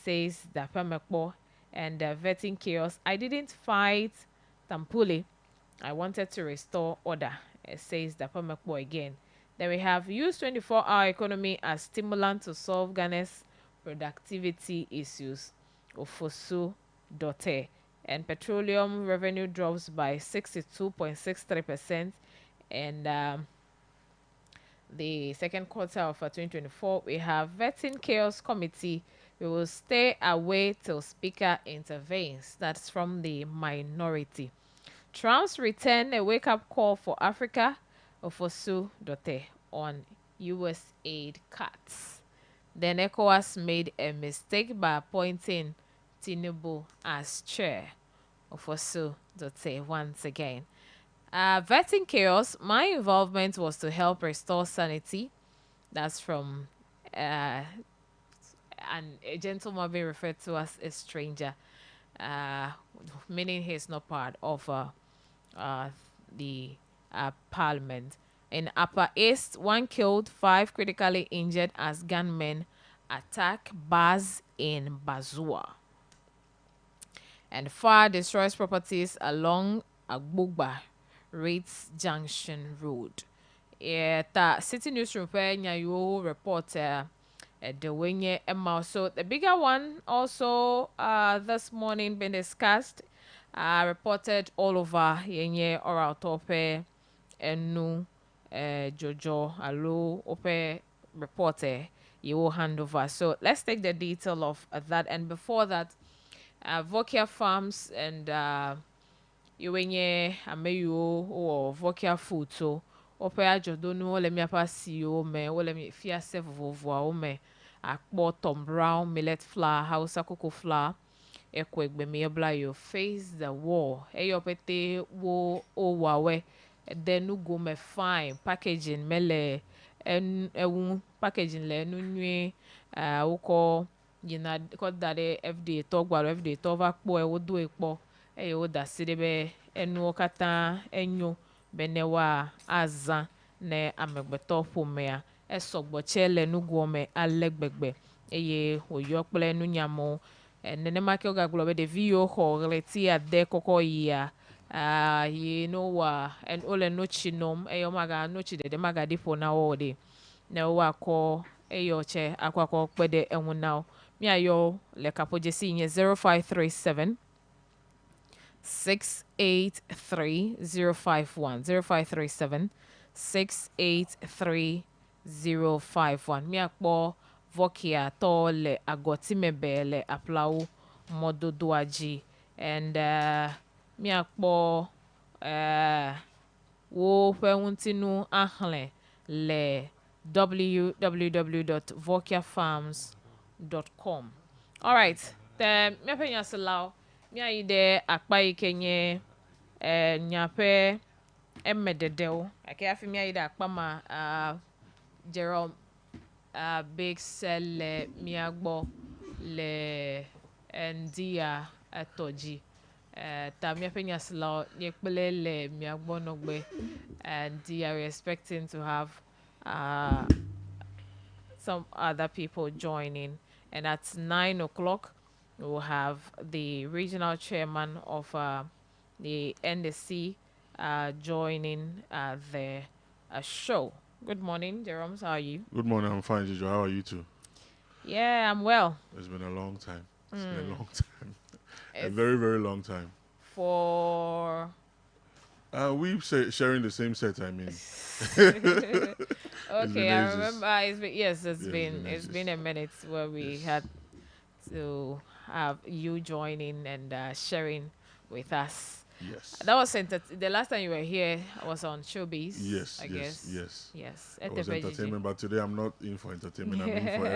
says Dapamekbo, and vetting chaos. I didn't fight Tampuli. I wanted to restore order, says Dapamekbo again. Then we have use 24-hour economy as stimulant to solve Ghana's productivity issues. Ofosu Dote. And petroleum revenue drops by 62.63%. And the second quarter of 2024, we have vetting chaos committee. We will stay away till speaker intervenes. That's from the minority. Trump's return a wake-up call for Africa. Ofosu Dote on U.S. aid cuts. Then ECOWAS made a mistake by appointing Tinubu as chair. Ofosu Dote once again. Vetting chaos, my involvement was to help restore sanity. That's from a gentleman being referred to as a stranger, meaning he's not part of the parliament. In Upper East, 1 killed, 5 critically injured as gunmen attack bars in Bazua. And fire destroys properties along Agbugba Rates Junction Road. The City Newsroom you report the Wenye Emma. So the bigger one also this morning been discussed, reported all over Yenye Oral Tope Enu Jojo Alo Ope reporter you will hand over. So let's take the detail of that. And before that, Vokia Farms and Yuenye Ameyo or Vokia Food. So Opea Jodonu, let me pass you, me, let me fear several me. Akpo Tom Brown, millet flour, house cocoa flour, ekweg be me blayo, face the wall. Eyopete wo o wawe, then nu go me fine packaging mele en packaging le nu nwe uko yina ko dade FDA talk gba FDA talk va po e wo do epo e wo da sidebe enu okata enyo benewa azan ne amegbeto pomea esogbo chele nu go me alegbegbe eye oyo pele nu nyamo nene make oga glo be de video ho relati ade koko ya you know and ole no chinom eyo maga no chi de maga dipo na ode na wa ko eyo che akwakọ pede enwu now me ayo le kapoje si nye 0537 683 051 0537 683 051 me akpo vokia to le agoti mebele aplau mododoaji and me akpo wo fewuntinu ahle le www.vokiafarms.com. All right. The me penya selao me aide akpa ikenye nyape emmededeo ake afi me aide akpa ma Jerome big sell me agbo le ndia atoji ta me penya selao yekpele le me agbo nogbe and they are expecting to have some other people joining, and at 9 o'clock we'll have the regional chairman of the NDC joining the show. Good morning, Jerome. How are you? Good morning. I'm fine, Jojo. How are you too? Yeah, I'm well. It's been a long time. It's been a long time. A very, very long time. For we sharing the same set. I mean. Okay, I remember. It's been a minute where we had to have you joining and sharing with us. Yes. That was the last time you were here was on Showbiz. Yes. I guess. Yes. It was entertainment, but today I'm not in for entertainment. I'm in for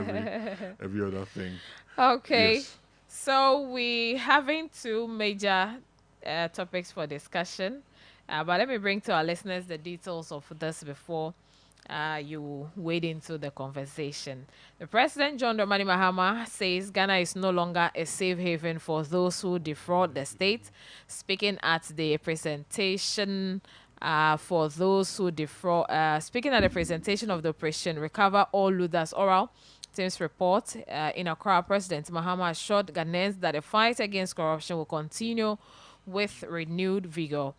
every other thing. Okay. Yes. So we having two major topics for discussion. But let me bring to our listeners the details of this before you wade into the conversation. The President, John Dramani Mahama, says Ghana is no longer a safe haven for those who defraud the state. Speaking at the presentation for those who defraud, speaking at the presentation of the Operation Recover All Luther's Oral Team's report in Accra, President Mahama assured Ghanaians that the fight against corruption will continue with renewed vigor.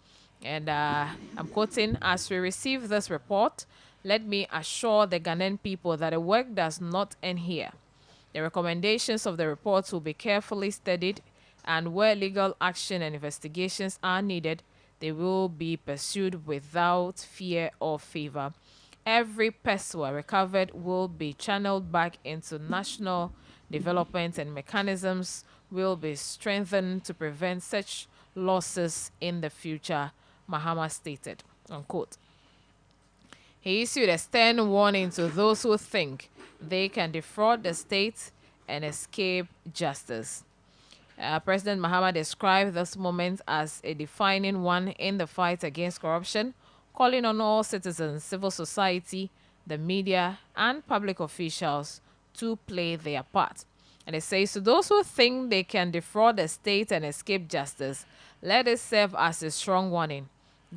And I'm quoting, as we receive this report, let me assure the Ghanaian people that the work does not end here. The recommendations of the reports will be carefully studied, and where legal action and investigations are needed, they will be pursued without fear or favor. Every pesewa recovered will be channeled back into national development, and mechanisms will be strengthened to prevent such losses in the future, Mahama stated, unquote. He issued a stern warning to those who think they can defraud the state and escape justice. President Mahama described this moment as a defining one in the fight against corruption, calling on all citizens, civil society, the media, and public officials to play their part. And it says, to those who think they can defraud the state and escape justice, let it serve as a strong warning.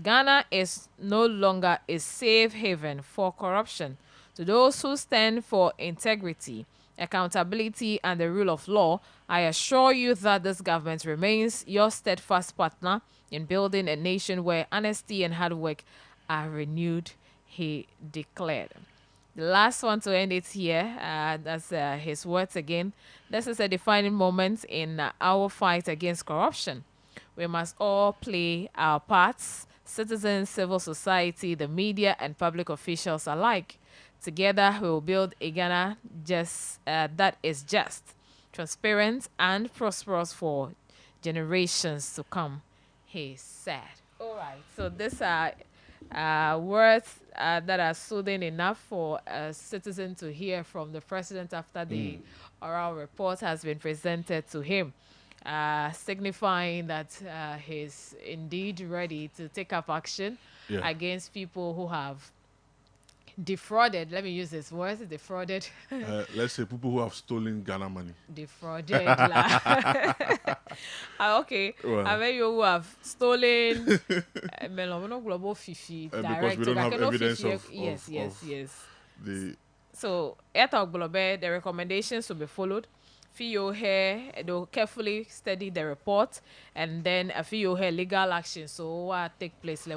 Ghana is no longer a safe haven for corruption. To those who stand for integrity, accountability, and the rule of law, I assure you that this government remains your steadfast partner in building a nation where honesty and hard work are renewed, he declared. The last one to end it here, that's his words again. This is a defining moment in our fight against corruption. We must all play our parts, citizens, civil society, the media, and public officials alike. Together, we will build a Ghana that is just, transparent, and prosperous for generations to come, he said. All right, so these are words that are soothing enough for a citizen to hear from the president after the oral report has been presented to him, signifying that he's indeed ready to take up action against people who have defrauded. Let me use this word, defrauded. Let's say people who have stolen Ghana money. Defrauded. Okay. Well, I mean, you who have stolen global fifi because we don't have evidence of yes. So, the recommendations will be followed. FIO here, they'll carefully study the report, and then a FIO here legal action. So what take place?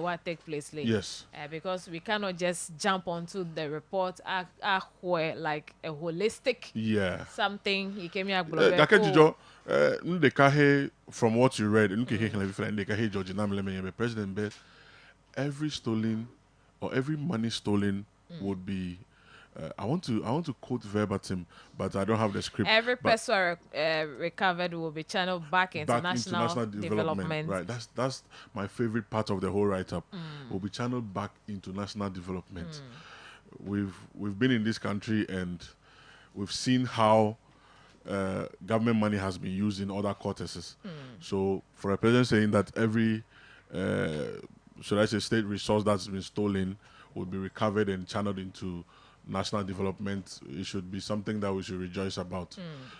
Yes. Because we cannot just jump onto the report like a holistic something. He came here from what you read, President, every stolen or every money stolen would be. I want to quote verbatim, but I don't have the script. Every person recovered will be channeled back into national development. Right, that's my favorite part of the whole write-up. Will be channeled back into national development. We've been in this country and we've seen how government money has been used in other courtesies. So for a president saying that every should I say state resource that's been stolen will be recovered and channeled into national development, it should be something that we should rejoice about.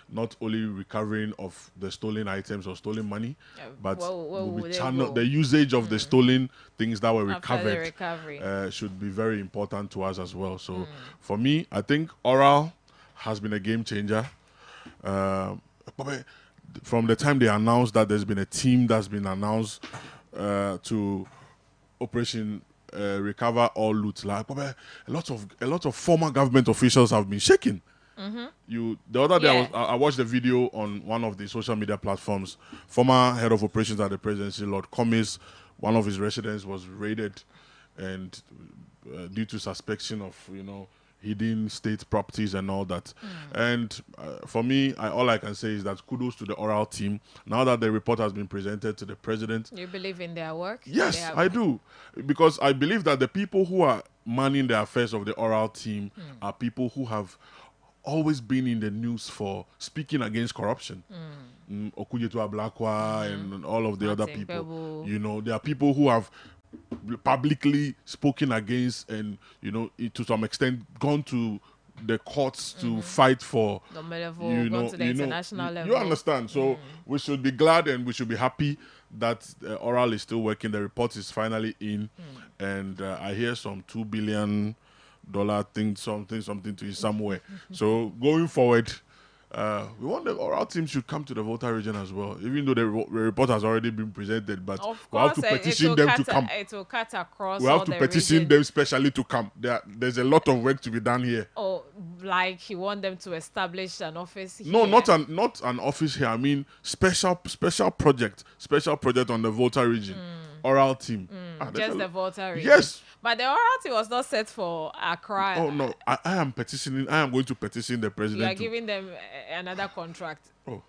Not only recovering of the stolen items or stolen money, but the usage of the stolen things that were recovered should be very important to us as well. So for me, I think oral has been a game changer. From the time they announced that there's been a team that's been announced to Operation recover all loot. Like a lot of former government officials have been shaking. The other day I watched the video on one of the social media platforms. Former head of operations at the presidency, Lord Commis, one of his residents was raided, and due to suspicion of hidden state properties and all that. And for me, all I can say is that kudos to the oral team. Now that the report has been presented to the president. You believe in their work? Yes, I do. Because I believe that the people who are manning the affairs of the oral team are people who have always been in the news for speaking against corruption. Okujetu Ablakwa and all of the other people. There are people who have publicly spoken against and to some extent gone to the courts to fight for the level, to the international level. You understand? So we should be glad and we should be happy that oral is still working. The report is finally in, and I hear some $2 billion thing, something to it somewhere. So going forward, we want the oral team should come to the Volta region as well, even though the report has already been presented. But we have to petition them to come. It will cut across. We have to petition them specially to come. There's a lot of work to be done here. Oh, like you want them to establish an office here? No, not an office here. I mean special project on the Volta region. Oral team. Just the Volta region. Yes. But the oral team was not set for Accra. Oh no, I am petitioning. I am going to petition the president. You are giving them another contract. Oh,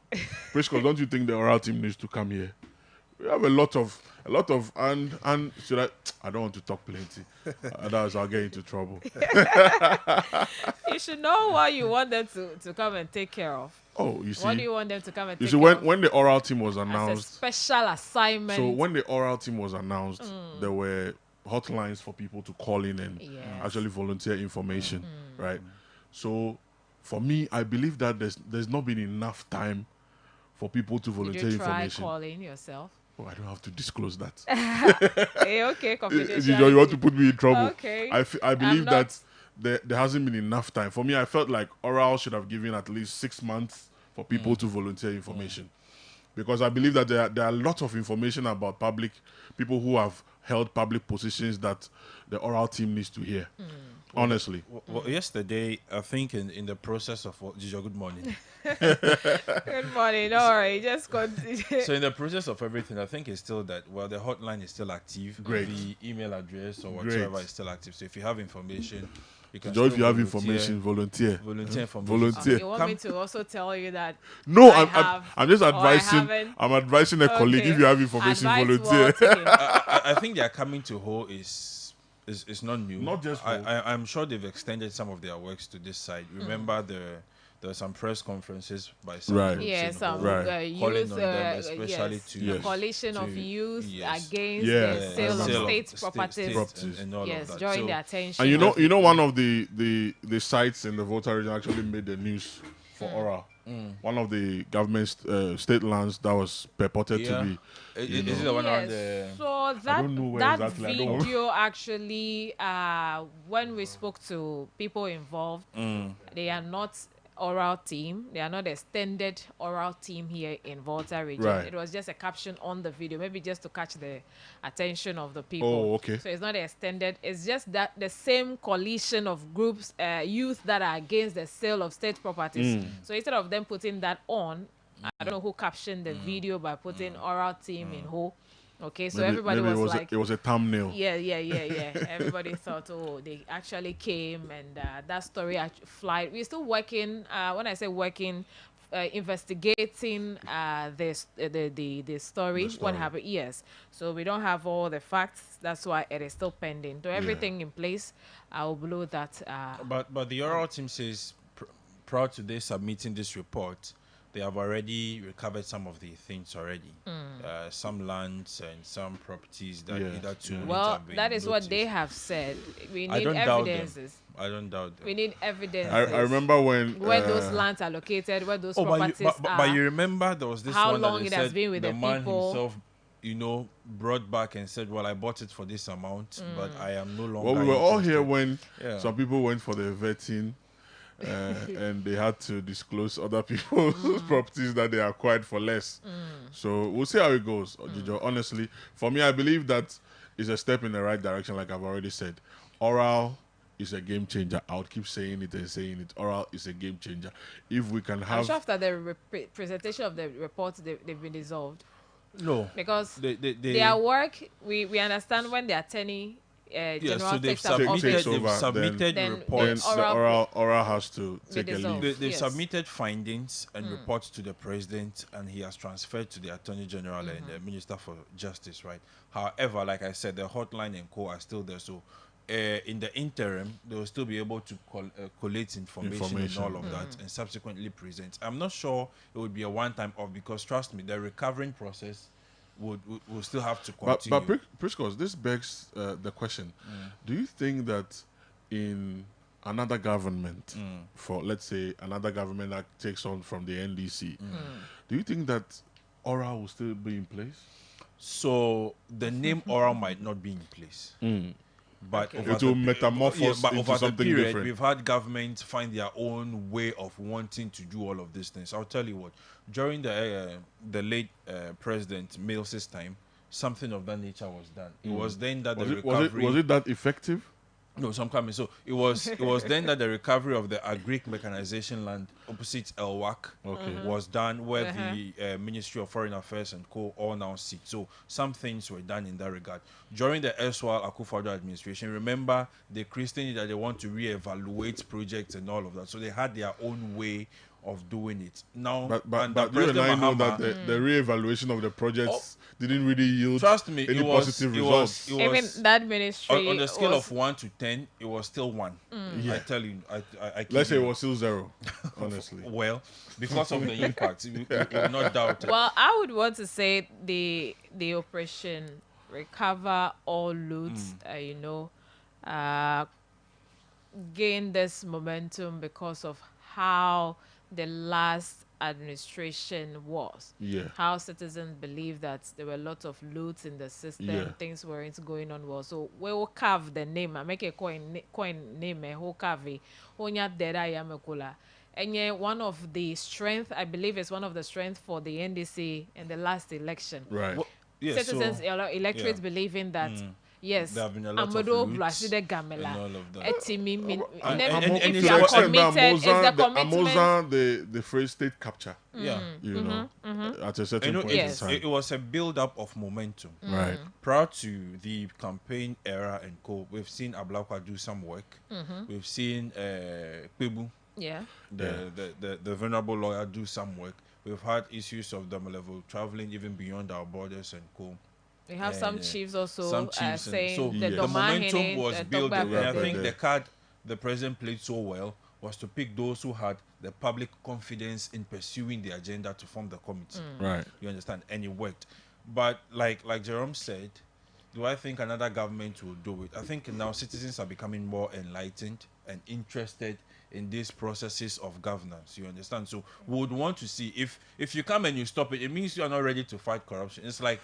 Priscos, don't you think the oral team needs to come here? We have a lot of A lot of and should I don't want to talk plenty. Otherwise I'll get into trouble. You should know what you want them to come and take care of. Oh, you see. What do you want them to come and you take see, care of? when the oral team was As a announced, special assignment. so when the oral team was announced, there were hotlines for people to call in and actually volunteer information, right? So for me, I believe that there's not been enough time for people to volunteer Did you try information. calling yourself? Oh, I don't have to disclose that. Okay, confidentiality. You want to put me in trouble. Okay. I believe that there hasn't been enough time. For me, I felt like oral should have given at least 6 months for people to volunteer information. Because I believe that there are lots of information about people who have held public positions that the oral team needs to hear. Honestly. Well, yesterday, I think in the process of Gijo, good morning. Good morning. Don't worry. Just continue. So in the process of everything, I think it's still that, well, the hotline is still active. Great. The email address or whatever is still active. So if you have information, you can If you have information, volunteer. Volunteer information. Volunteer. You want me to also tell you that? No, I'm just advising. I'm advising a colleague. If you have information, volunteer. I think they are coming to Ho is not new. Not just Ho. I'm sure they've extended some of their works to this side. Remember there were some press conferences by some groups in some Ho, youth, calling on them especially to the coalition of youth against the sale of state properties. And all of that. Drawing the attention. And you know, one of the sites in the Volta region actually made the news for Oral. One of the government state lands that was purported to be. Is it the one around the... So that video actually, when we spoke to people involved, they are not oral team. They are not extended oral team here in Volta region. Right. It was just a caption on the video, maybe just to catch the attention of the people. Oh, okay. So it's not extended. It's just that the same coalition of groups, youth that are against the sale of state properties. So instead of them putting that on, I don't know who captioned the video by putting oral team in Ho. Okay, so everybody was like... It was a thumbnail. Yeah. Everybody thought, oh, they actually came and that story flight. We're still working, when I say working, investigating the story, what happened. Yes, so we don't have all the facts. That's why it is still pending. So everything in place, I will blow that. But the oral team says, proud today submitting this report, they have already recovered some of the things already. Some lands and some properties that either two have been that is what noticed. they have said. We I need don't doubt evidences. I don't doubt them. We need evidence. I remember when those lands are located, where those properties are. But you remember there was this how one long that it they has said been with the man people. himself, brought back and said, well, I bought it for this amount, but I am no longer. Well, we were all here when Yeah. some people went for the vetting. And they had to disclose other people's properties that they acquired for less. So we'll see how it goes, Gijo. Honestly, for me, I believe that is a step in the right direction, like I've already said. Oral is a game changer. I'll keep saying it and saying it. Oral is a game changer. If we can have... I'm sure after the presentation of the report, they've been dissolved. No. Because their work, we understand when the attorney... so they've submitted reports. The oral has to take a leave. They've submitted findings and reports to the president, and he has transferred to the attorney general and the minister for justice, right? However, like I said, the hotline and co are still there. So in the interim, they will still be able to collate information and all of that and subsequently present. I'm not sure it would be a one-time off because, trust me, the recovering process will still have to continue. But Priscos, this begs the question. Do you think that in another government, for let's say another government that takes on from the NDC, do you think that oral will still be in place? So the name oral might not be in place. But it will metamorphose into something different. We've had governments find their own way of wanting to do all of these things. I'll tell you what. During the late President Mills's time, something of that nature was done. It was then that the recovery... Was it that effective? No, some coming. So it was then that the recovery of the agric mechanization land opposite Elwak was done, where the Ministry of Foreign Affairs and co all now sit. So some things were done in that regard. During the erstwhile Akufo-Addo administration, remember they christened that they want to reevaluate projects and all of that. So they had their own way of doing it. Now, but you and I know that the re-evaluation of the projects didn't really yield Trust me, any it was positive it results. was Even that ministry on the scale was- of 1 to 10, it was still 1. Yeah. I tell you, I keep Let's say you- it was still 0, honestly. Well, because of the impact, we will not doubt it. Well, I would want to say the operation recover all loot, gain this momentum because of how the last administration was. Yeah. How citizens believe that there were a lot of loot in the system, Yeah. things weren't going on well. So we will carve the name. I make a coin name a whole carve. Onya dera yamekola. And yeah, one of the strength, I believe, is one of the strength for the NDC in the last election. Right. Well, yeah, Citizens, so- electorate yeah. believing that. Yes, There have been a lot of Amodo loots Blaside Gamela. and all of that. Etimi min- And- then and- if and you it's are what- committed, it's the commitment. Amozan, the phrase state capture. Yeah. You know, at a certain You know, point Yes. in time. it was a build-up of momentum. Right. Prior to the campaign era and co, we've seen Ablakwa do some work. We've seen Kwebu, Yeah. the venerable lawyer, do some work. We've had issues of double level traveling even beyond our borders and co. We have some And, chiefs also some chiefs and- saying so the the Doma momentum Hene, was the built, Togba and I Pepe. think the card the president played so well was to pick those who had the public confidence in pursuing the agenda to form the committee. Right. You understand? And it worked. But like Jerome said, do I think another government will do it? I think now citizens are becoming more enlightened and interested in these processes of governance. You understand? So we would want to see if you come and you stop it, it means you are not ready to fight corruption. It's like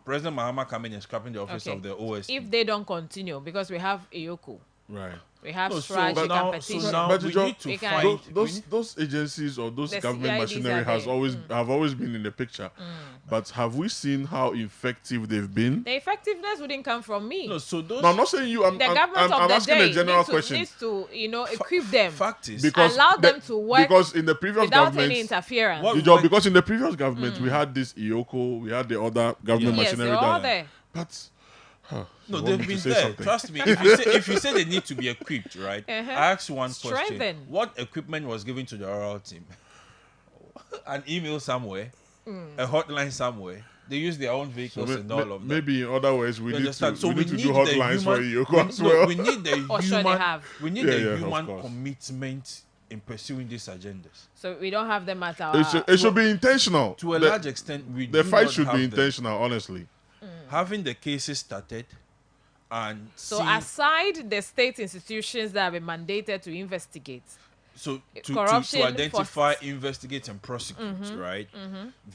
President Mahama coming and scrapping the office Okay. of the OSP. If they don't continue, because we have Iyoko, Right. we have No, Straj, but we now- can petition. so now But we Joe, need to We can- find those agencies or those The government CIDs machinery are has there. always have always been in the picture. But have we seen how effective they've been? The effectiveness wouldn't come from me. No, so those No, I'm not saying you. I'm, the I'm, government I'm, of the asking day a general needs question. needs to equip them, fact is Because allow the- them to work because in the previous without government, any interference. What- Joe, because in the previous government we had this Ioko, we had the other government Yes, machinery they're all that. there. But no, you want they've me to been say there. something? Trust me. If you say they need to be equipped, right? Uh-huh. I ask you one question: Strengthen. what equipment was given to the oral team? An email somewhere, a hotline somewhere. They use their own So vehicles may- and all of that. maybe in other ways we You need to understand? So we need to do the hotlines for human- Ioko as no, well. we need the Oh, sure they human. have. We need Yeah, the yeah, of human course. commitment in pursuing these agendas. So we don't have them at our. It should be intentional. To a The- large extent, we the do fight not should have be them. intentional. Honestly, Having the cases started and So seeing- aside the state institutions that have been mandated to investigate, so to corruption, identify, investigate, and prosecute, right?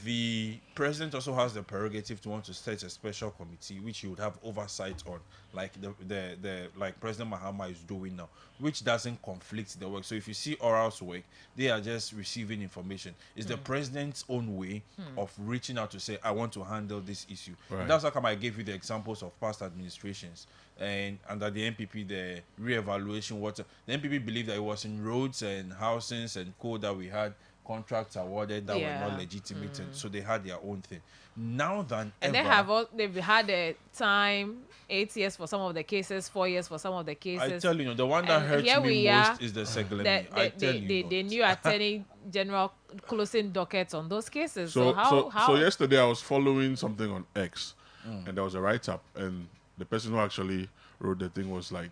The president also has the prerogative to want to set a special committee, which he would have oversight on, like the like President Mahama is doing now, which doesn't conflict the work. So if you see orals work, they are just receiving information. It's the president's own way of reaching out to say, I want to handle this issue. Right. That's how come I gave you the examples of past administrations. And under the NPP, the re-evaluation, the NPP believed that it was in roads and housings and code that we had contracts awarded that were Yeah. not legitimate, and so they had their own thing. Now than and ever, they've had a time 8 years for some of the cases, 4 years for some of the cases. I tell you, the one that And hurts here me we most are, is the Seglemi. the, I tell you, the new attorney general closing dockets on those cases. So, so how? so yesterday I was following something on X, and there was a write-up, and the person who actually wrote the thing was like,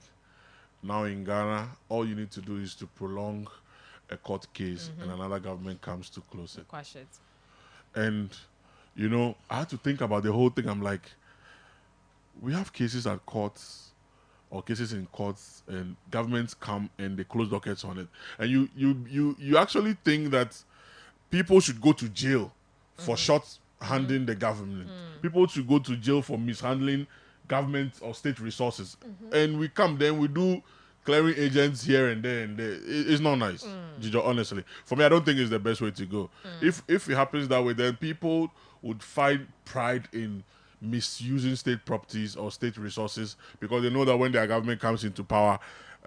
now in Ghana, all you need to do is to prolong a court case, and another government comes to close it. Quash it. And you know, I had to think about the whole thing. I'm like, we have cases at courts or cases in courts, and governments come and they close dockets on it, and you actually think that people should go to jail for short-handing the government. People should go to jail for mishandling government or state resources, and we come then we do clearing agents here and there and there. It's not nice, Jijo, honestly. For me, I don't think it's the best way to go. If it happens that way, then people would find pride in misusing state properties or state resources because they know that when their government comes into power,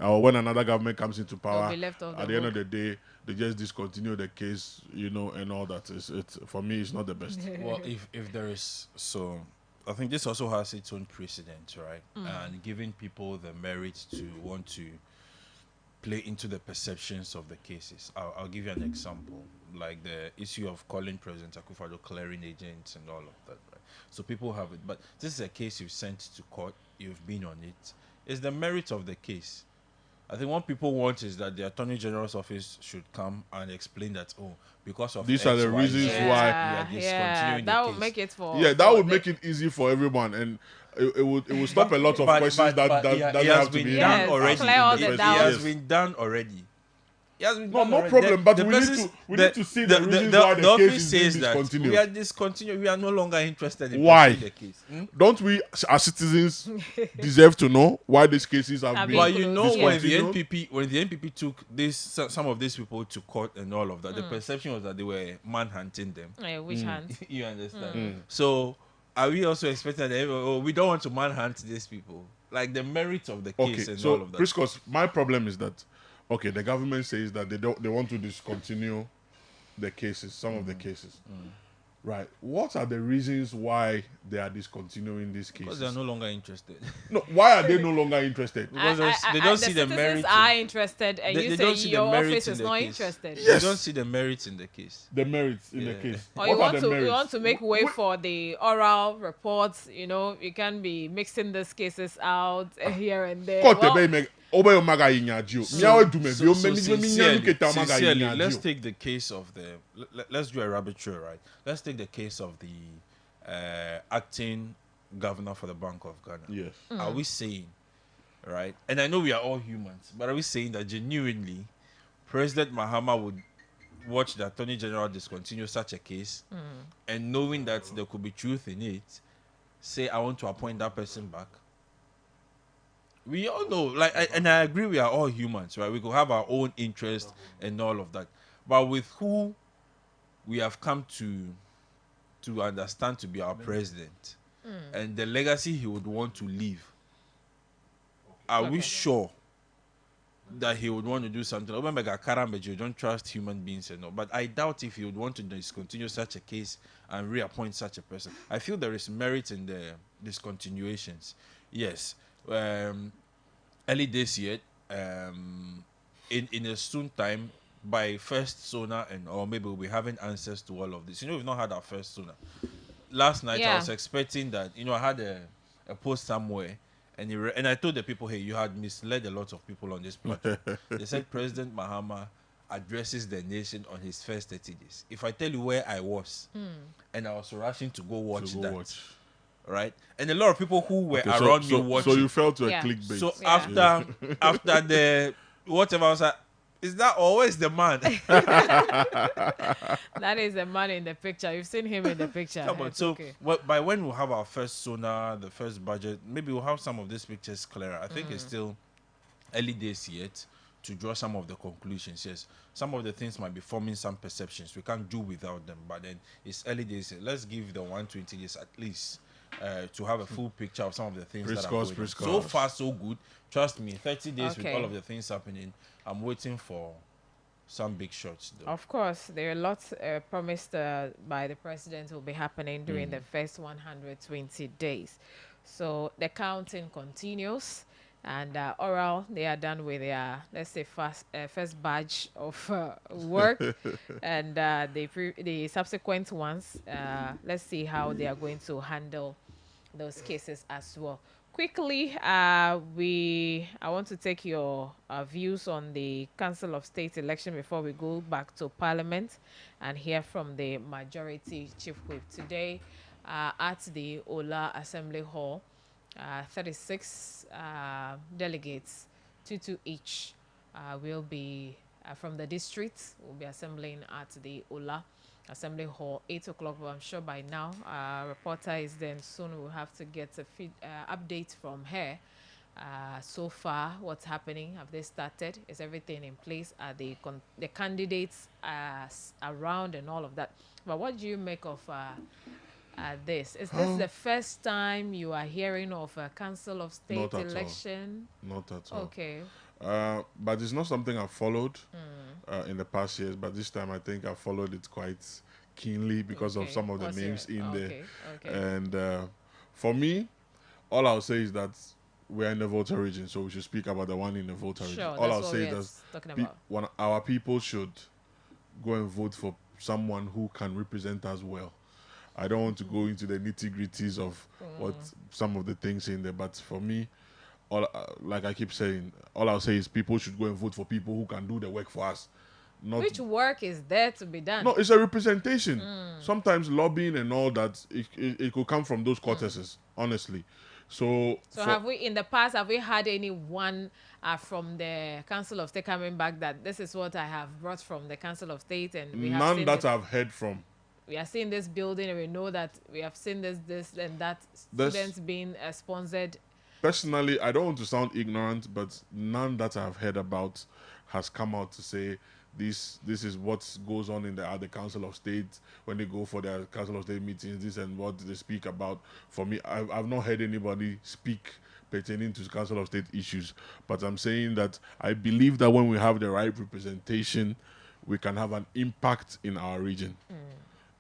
or when another government comes into power, be left off the at the end hook. of the day, they just discontinue the case, you know, and all that. It's for me, it's not the best. well, if there is, so I think this also has its own precedent, right? And giving people the merit to want to play into the perceptions of the cases. I'll give you an example, like the issue of calling President Akufo-Addo clearing agents and all of that, right? So people have it. But this is a case you've sent to court. You've been on it. It's the merit of the case. I think what people want is that the Attorney General's office should come and explain that, because of these X, are the Y, reasons Z, why we are discontinuing that the would case. make it for that would make it easy for everyone, and it would stop a lot of questions that doesn't have to be done already. It has been done already. No problem. But we need to see the reasons why the case is being discontinued. We are discontinued. We are no longer interested in why the case. Don't we, as citizens, deserve to know why these cases have been? But you know, when the discontinued? NPP took some of these people to court and all of that, the perception was that they were manhunting them. Which hand? You understand? So are we also expecting that we don't want to manhunt these people? Like the merit of the case and all of that. Priscus, my problem is that the government says that they want to discontinue the cases, some of the cases. Right. What are the reasons why they are discontinuing these cases? Because they are no longer interested. No, why are they no longer interested? Because they don't see the merit. Are interested, and you say your office is not interested. Yes. They don't see the merits in the case. The merits in the case. Or you want to make way for the oral reports. You know, you can be mixing these cases out here and there. Sincerely, let's take the case of let's do a arbitrary, right? Let's take the case of the acting governor for the Bank of Ghana. Yes. Are we saying, right? And I know we are all humans, but are we saying that genuinely President Mahama would watch the Attorney General discontinue such a case and knowing that there could be truth in it, say, I want to appoint that person back? We all know, and I agree, we are all humans, right? We could have our own interest and all of that. But with who we have come to understand to be our president and the legacy he would want to leave, are we sure that he would want to do something? You don't trust human beings and all, but I doubt if he would want to discontinue such a case and reappoint such a person. I feel there is merit in the discontinuations. Yes. Early this year, in a soon time, by first sonar or maybe we'll be having answers to all of this. You know, we've not had our first sonar. Last night I was expecting that. You know, I had a post somewhere, and I told the people, hey, you had misled a lot of people on this platform. They said President Mahama addresses the nation on his first 30 days. If I tell you where I was, and I was rushing to go watch that. Right, and a lot of people who were around me watching. So you fell to a clickbait. So after the whatever I was like, is that always the man? That is the man in the picture. You've seen him in the picture. Come on. So by when we'll have our first sonar, the first budget, maybe we'll have some of these pictures clearer. I think it's still early days yet to draw some of the conclusions. Yes, some of the things might be forming some perceptions. We can't do without them. But then it's early days. Let's give the 120 days at least. To have a full picture of some of the things that are going on. So far, so good. Trust me, 30 days with all of the things happening, I'm waiting for some big shots, though. Of course, there are lots promised by the president will be happening during the first 120 days. So the counting continues. And oral, they are done with their, let's say, first batch of work. And the subsequent ones, let's see how they are going to handle those cases as well. Quickly, I want to take your views on the Council of State election before we go back to Parliament and hear from the Majority Chief Whip. Today, at the Ola Assembly Hall, 36 delegates, 2 each, will be from the district, will be assembling at the Ola Assembly Hall, 8 o'clock. But I'm sure by now, reporter is then soon. We'll have to get a update from her. So far, what's happening? Have they started? Is everything in place? Are the candidates around and all of that? But what do you make of this? Is this the first time you are hearing of a Council of State election? Not at all. Okay. But it's not something I've followed in the past years. But this time I think I followed it quite keenly because of some of the names in there. And for me, all I'll say is that we're in the Volta region, so we should speak about the one in the Volta region. All I'll say is that our people should go and vote for someone who can represent us well. I don't want to go into the nitty-gritties of what some of the things in there. But for me, like I keep saying, all I'll say is people should go and vote for people who can do the work for us. Not Which work is there to be done? no, it's a representation. Sometimes lobbying and all that, it could come from those corteses, honestly. So have we, in the past, have we had anyone from the Council of State coming back that this is what I have brought from the Council of State, and we have none seen that I've heard from. We are seeing this building, and we know that we have seen this, and that students being sponsored. Personally, I don't want to sound ignorant, but none that I've heard about has come out to say this is what goes on in the Council of State when they go for their Council of State meetings, this and what they speak about. For me, I've not heard anybody speak pertaining to Council of State issues, but I'm saying that I believe that when we have the right representation, we can have an impact in our region.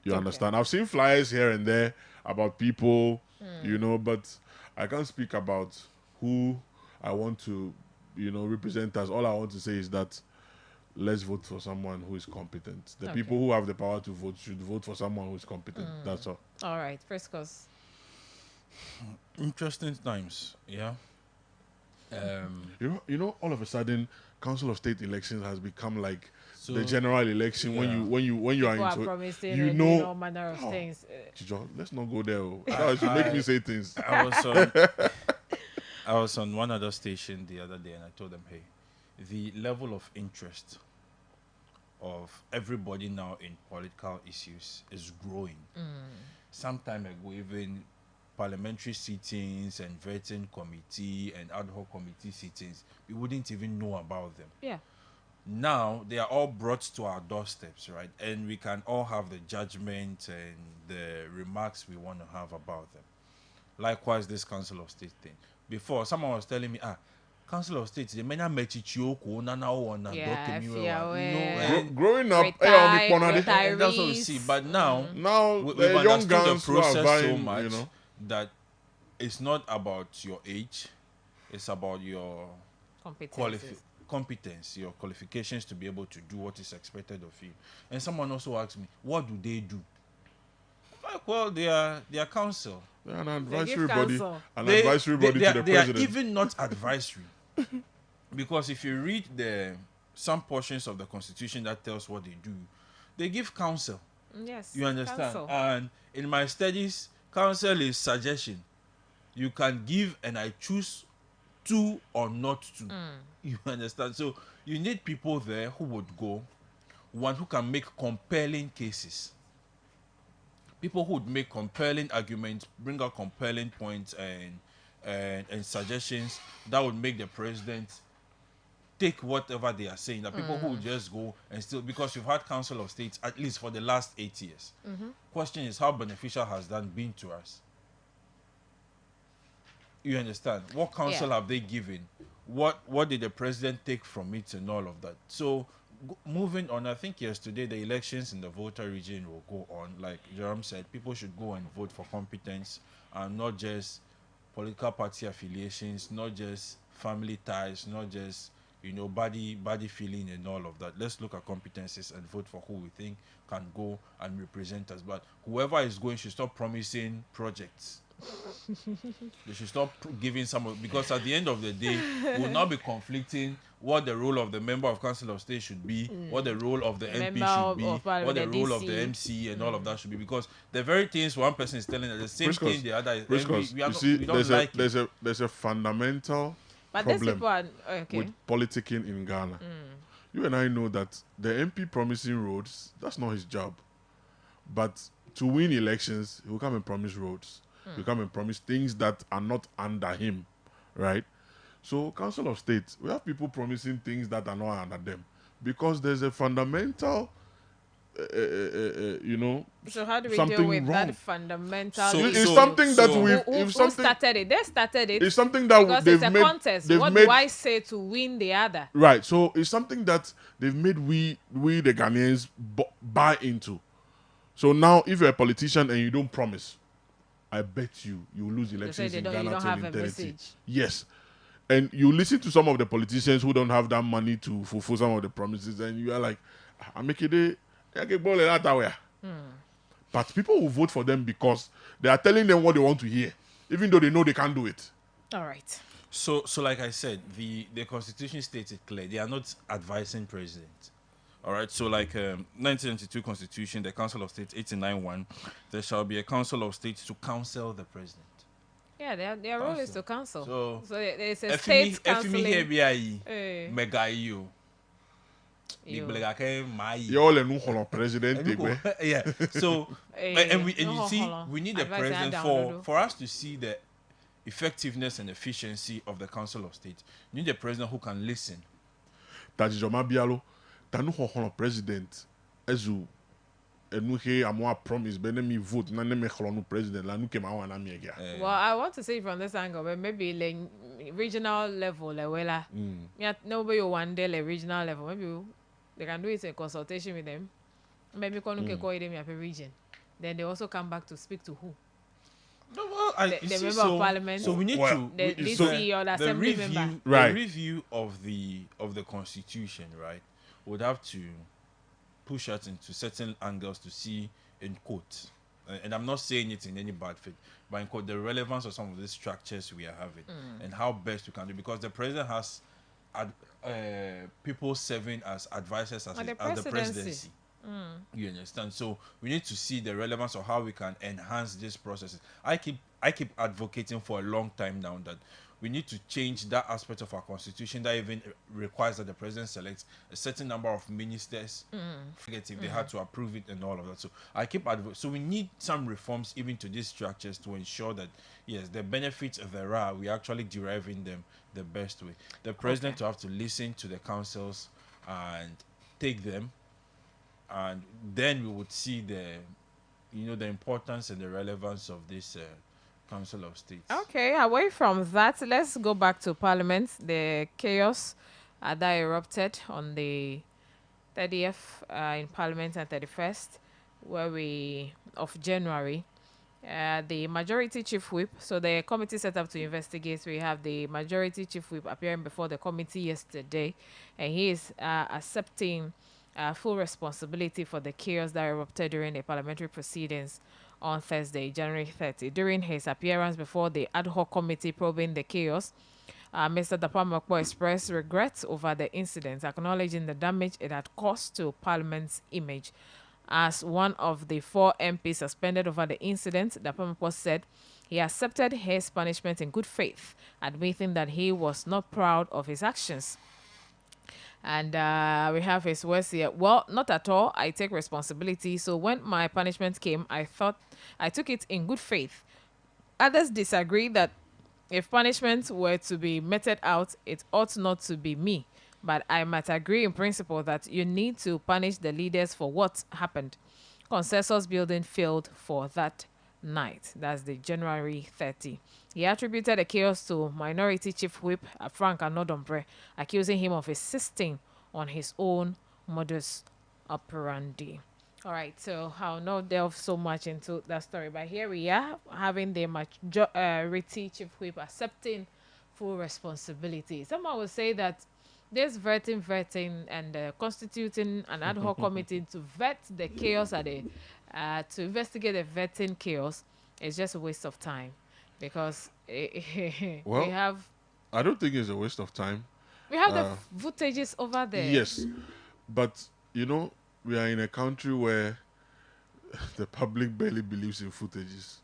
You understand? I've seen flyers here and there about people, but I can't speak about who I want to, represent us. All I want to say is that let's vote for someone who is competent. The people who have the power to vote should vote for someone who is competent. That's all. All right, Priscus. Interesting times, yeah. All of a sudden, Council of State elections has become like the general election. Yeah. When you are into promising all manner of things. Chijo, let's not go there. That should make me say things. I was on one other station the other day, and I told them, hey, the level of interest of everybody now in political issues is growing. Some time ago, even parliamentary sittings and vetting committee and ad hoc committee sittings, we wouldn't even know about them. Yeah. Now they are all brought to our doorsteps, right? And we can all have the judgment and the remarks we want to have about them. Likewise, this Council of State thing. Before, someone was telling me, Council of State, the many growing up, and that's what we see. But now we've understood the process so much that it's not about your age, it's about your competence, your qualifications to be able to do what is expected of you. And someone also asked me, what do they do? Like, well, they are council. They're an advisory body. Advisory body to the president. They are even not advisory. Because if you read some portions of the Constitution that tells what they do, they give counsel. Yes. You understand? Counsel. And in my studies, counsel is suggestion. You can give and I choose to or not to. You understand? So you need people there who would go, one who can make compelling cases. People who would make compelling arguments, bring out compelling points and suggestions that would make the president take whatever they are saying. That people who would just go and still, because we've had Council of States at least for the last 8 years. Question is, how beneficial has that been to us? You understand? What counsel have they given? What did the president take from it and all of that? So moving on, I think yesterday the elections in the Volta region will go on. Like Jerome said, people should go and vote for competence and not just political party affiliations, not just family ties, not just body feeling and all of that. Let's look at competencies and vote for who we think can go and represent us. But whoever is going should stop promising projects. They should stop giving because at the end of the day, we'll now be conflicting what the role of the member of Council of State should be, what the role of the MP should be, what the role of the MC and all of that should be. Because the very things one person is telling us, the same thing the other is. We don't like it. There's a fundamental problem with politicking in Ghana. You and I know that the MP promising roads, that's not his job. But to win elections, he will come and promise roads. He will come and promise things that are not under him, right? So, Council of State, we have people promising things that are not under them because there's a fundamental, So how do we something deal with wrong. that fundamental? It's something that who started it? They started it. It's something that because they've it's a made, contest. What do I say to win the other? Right. So it's something that they've made we the Ghanaians buy into. So now, if you're a politician and you don't promise, I bet you will lose elections in Ghana till eternity. Yes. And you listen to some of the politicians who don't have that money to fulfill some of the promises, and you are like, I make it But people will vote for them because they are telling them what they want to hear, even though they know they can't do it. All right. So like I said, the constitution states it clear. They are not advising president. All right. So like 1992 constitution, the Council of State 89:1, there shall be a Council of State to counsel the president. Yeah, their role is to counsel. So there's a state counseling. Mega you. Y'all and president. Yeah. So and you see, we need the president for us to see the effectiveness and efficiency of the Council of State. You need a president who can listen. Tajijoma Bialo, tanu ho president ezu enu he amwa promise benemi vote na neme kholo president la nu kema wana miega. Well, I want to say from this angle, but maybe like regional level, like well, yeah, nobody one day like regional level. Maybe they can do it in consultation with them. Maybe call them a region. Then they also come back to speak to who? No, well, the member of parliament. So we need to the DC or the assembly member. The review of the constitution, right, would have to push us into certain angles to see in quote, and I'm not saying it in any bad faith, but in quote, the relevance of some of these structures we are having and how best we can do, because the president has people serving as advisors as the presidency. You understand? So we need to see the relevance of how we can enhance these processes. I keep advocating for a long time now that we need to change that aspect of our constitution that even requires that the president selects a certain number of ministers. Forget if they had to approve it and all of that. So I keep advocating. So we need some reforms even to these structures to ensure that yes, the benefits there are, we actually deriving them the best way. The president will have to listen to the councils and take them. And then we would see the importance and the relevance of this Council of States. Okay, away from that, let's go back to Parliament. The chaos that erupted on the 30th in Parliament and 31st of January. The Majority Chief Whip, so the committee set up to investigate. We have the Majority Chief Whip appearing before the committee yesterday, and he is accepting full responsibility for the chaos that erupted during the parliamentary proceedings on Thursday, January 30. During his appearance before the ad hoc committee probing the chaos, Mr. Dapaah Amarkpo expressed regret over the incident, acknowledging the damage it had caused to Parliament's image. As one of the 4 MPs suspended over the incident, Dapaah Amarkpo said he accepted his punishment in good faith, admitting that he was not proud of his actions. And we have his words here. Well, not at all. I take responsibility. So when my punishment came, I thought I took it in good faith. Others disagree that if punishment were to be meted out, it ought not to be me. But I might agree in principle that you need to punish the leaders for what happened. Consensus building failed for that night. That's the January 30. He attributed the chaos to Minority Chief Whip Frank Anodombre, accusing him of insisting on his own modus operandi. All right, so I'll not delve so much into that story, but here we are having the Majority Chief Whip accepting full responsibility. Someone will say that this vetting and constituting an ad hoc committee to vet the chaos to investigate the vetting chaos is just a waste of time, because we have. I don't think it's a waste of time. We have the footages over there. Yes, but we are in a country where the public barely believes in footages,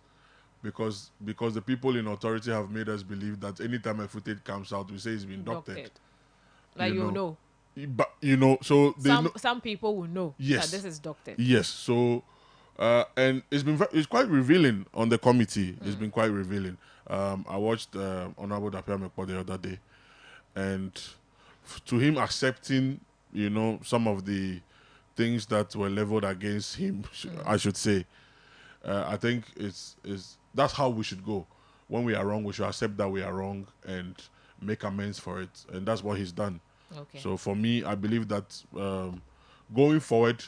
because the people in authority have made us believe that anytime a footage comes out, we say it's been doctored. Like you know. But so some people will know that this is doctored. Yes, so and it's quite revealing on the committee. It's been quite revealing. I watched Honorable Dapaah Amarkpo the other day, and to him accepting some of the things that were leveled against him, I should say, I think that's how we should go. When we are wrong, we should accept that we are wrong and make amends for it, and that's what he's done. Okay. So for me, I believe that going forward,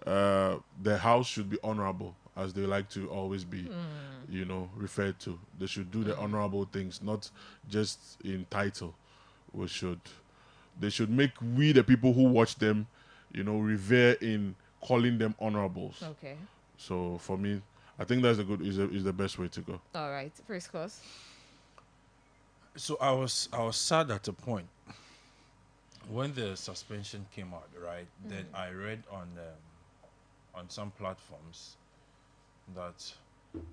the House should be honorable, as they like to always be, referred to. They should do the honorable things, not just in title. They should make we, the people who watch them, revere in calling them honorables. Okay. So for me, I think that's is the best way to go. All right, first course. So I was sad at a point when the suspension came out, right? Then I read on some platforms that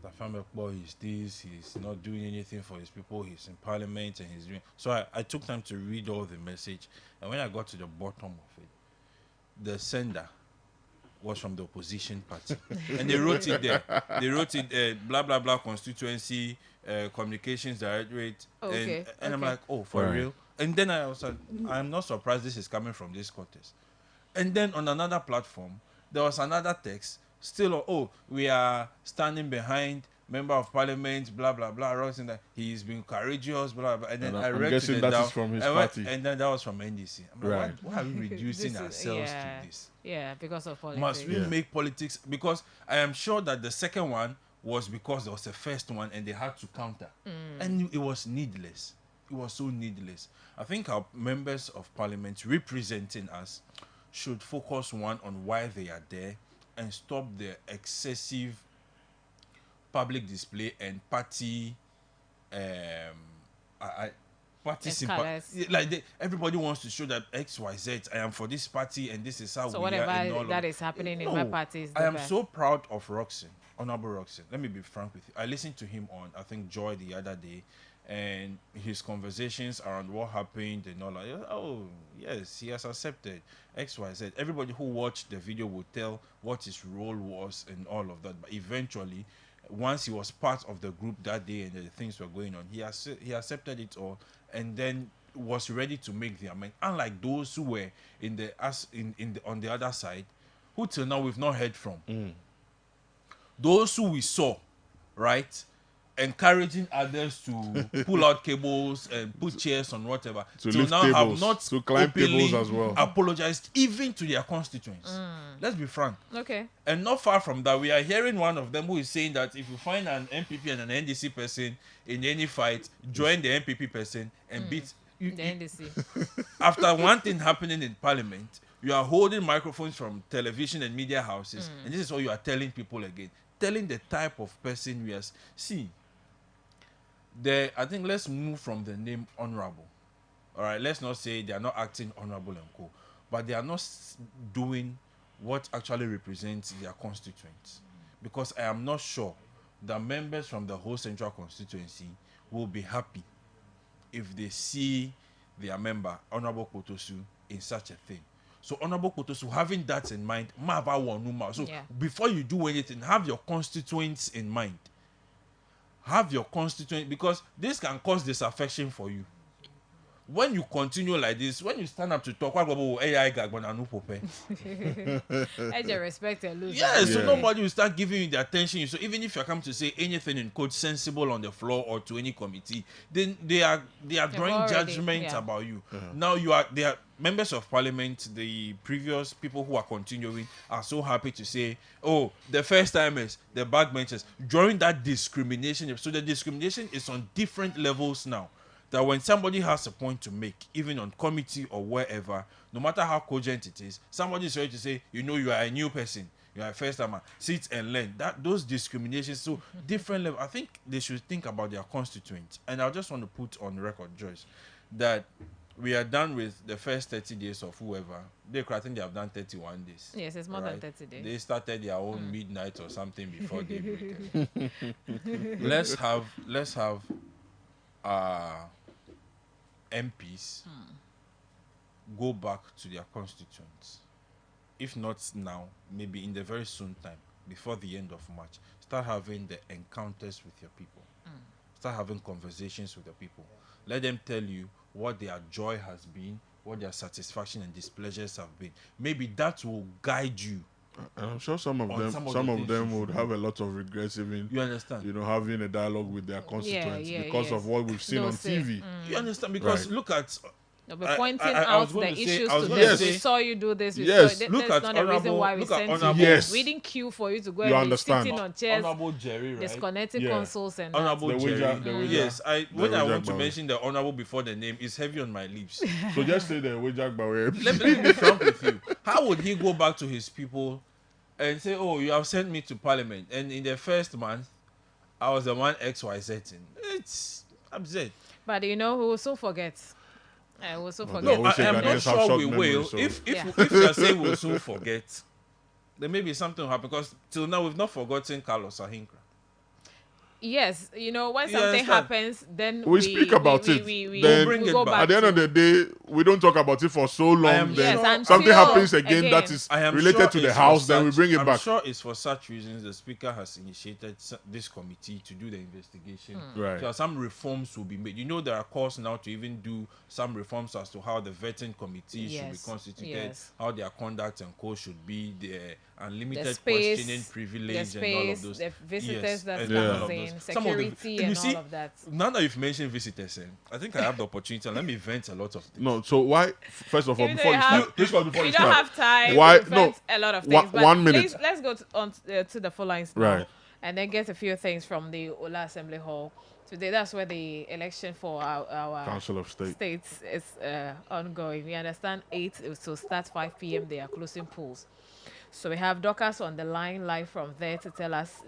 the family boy is this, he's not doing anything for his people, he's in parliament and he's doing. So I took time to read all the message, and when I got to the bottom of it, the sender was from the opposition party, and they wrote it there. They wrote it blah blah blah constituency communications directorate, and I'm like, oh, for real? And then I was like, I'm not surprised this is coming from this quarters. And then on another platform, there was another text still, oh, we are standing behind member of parliament, blah blah blah, writing that he's been courageous, blah blah. And then I read to the down, from his party. and then that was from NDC. I'm like, why are we reducing ourselves to this? Yeah, because of politics. Must we make politics? Because I am sure that the second one was because there was a first one and they had to counter, and it was needless. It was so needless. I think our members of parliament representing us should focus on why they are there and stop the excessive public display and party like everybody wants to show that XYZ, I am for this party and this is how so we whatever are and all that is happening in my party is I am so proud of Roxen, Honorable Roxen. Let me be frank with you. I listened to him on I think Joy the other day, and his conversations around what happened and all that. Oh yes, he has accepted XYZ. Everybody who watched the video will tell what his role was and all of that, but eventually once he was part of the group that day and the things were going on, he accepted it all and then was ready to make the amendment. Unlike those who were on the other side, who till now we've not heard from. Those who we saw, right, encouraging others to pull out cables and put chairs on whatever, till now tables, have not to climb tables as well, apologized even to their constituents. Let's be frank. Okay. And not far from that, we are hearing one of them who is saying that if you find an MPP and an NDC person in any fight, join the MPP person and beat the NDC. After one thing happening in parliament, you are holding microphones from television and media houses, and this is what you are telling people again. Telling the type of person we are. See, I think let's move from the name honorable. All right, let's not say they are not acting honorable and co, but they are not doing what actually represents their constituents. Because I am not sure the members from the whole central constituency will be happy if they see their member, Honorable Kotosu, in such a thing. So Honorable Kotosu, having that in mind, so before you do anything, have your constituents in mind. Have your constituent, because this can cause disaffection for you. When you continue like this, when you stand up to talk, respect and lose. Yes, so nobody will start giving you the attention. So even if you come to say anything in code sensible on the floor or to any committee, then they are drawing judgment about you. Now they are members of parliament. The previous people who are continuing are so happy to say, oh, the first timers, the backbenchers, drawing that discrimination. So the discrimination is on different levels now. That when somebody has a point to make, even on committee or wherever, no matter how cogent it is, somebody is ready to say, you are a new person, you are a first timer, sit and learn. Those discriminations, so different level. I think they should think about their constituents. And I just want to put on record, Joyce, that we are done with the first 30 days of whoever. I think they have done 31 days. Yes, it's more than 30 days. They started their own midnight or something before they break. Let's have MPs go back to their constituents. If not now, maybe in the very soon time, before the end of March, start having the encounters with your people. Start having conversations with the people. Let them tell you what their joy has been, what their satisfaction and displeasures have been. Maybe that will guide you. And I'm sure some of them would have a lot of regrets even. You understand? Having a dialogue with their constituents because of what we've seen on TV. You understand? Because look at. They'll be pointing out the issues to them. We saw you do this. Yes. Look at not the reason why we sent you. Yes. We didn't queue for you to go and be sitting on chairs, Honorable Jerry, right? disconnecting consoles and Honorable Jerry. Yes. When I want to mention the honorable before the name, it's heavy on my lips. So just say the Wejak Bawe. Let me be frank with you. How would he go back to his people and say, oh, you have sent me to parliament, and in the first month, I was the one XYZ. It's absurd. But you know, we will soon forget. I will soon forget. No, I am not sure we will. So. If you are saying we'll soon forget, then maybe something will happen, because till now we've not forgotten Carlos Ahinkra. Yes, you know, when something happens, then we speak about it. Then bring it back. At the end of the day, we don't talk about it for so long. Then yes, something happens again that is related to the House, then we bring it back. I'm sure it's for such reasons the Speaker has initiated this committee to do the investigation. Right. So some reforms will be made. You know, there are calls now to even do some reforms as to how the vetting committee should be constituted, how their conduct and code should be, the unlimited questioning privilege and all of those. The visitors that comes in, security and all of that. Now that you've mentioned visitors, I think I have the opportunity. Let me vent a lot of things. No, so why? First of all, before you start, before we you don't start, have time. Why? To vent a lot of things. But 1 minute. Let's go to the full lines now, right, and then get a few things from the Ola Assembly Hall. Today, that's where the election for our Council of States is ongoing. We understand 8 it will start 5 p.m. They are closing polls. So we have Dorcas on the line live from there to tell us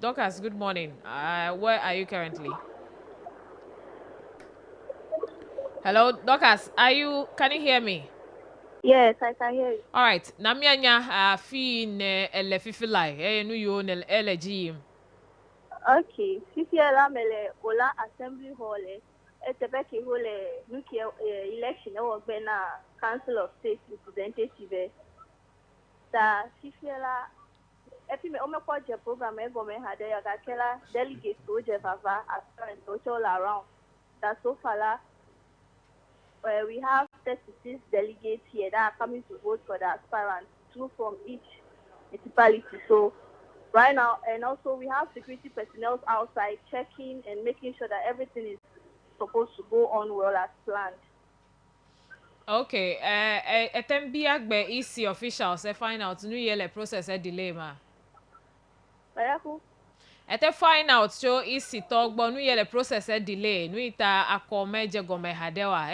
Dorcas, good morning. Where are you currently? Hello, Dorcas. Can you hear me? Yes, I can hear you. All right. Namianya fi ne elefifilai New York LGM. Okay. Fifi mele Ola Assembly Hall. Etebeki hole nuki election o gbena Council of State representative. Ta fifi la epi me omeko je program e go me hade ya gakela delegates o je vava aspirants all around. That so far we have 36 delegates here that are coming to vote for the aspirants, 2 from each municipality. So right now, and also we have security personnel outside checking and making sure that everything is supposed to go on well as planned. Okay. Etembi agbe EC officials find out New Year process delay ma. Find out so EC talk but New Year process delay. Nu ita akome je gome hadewa.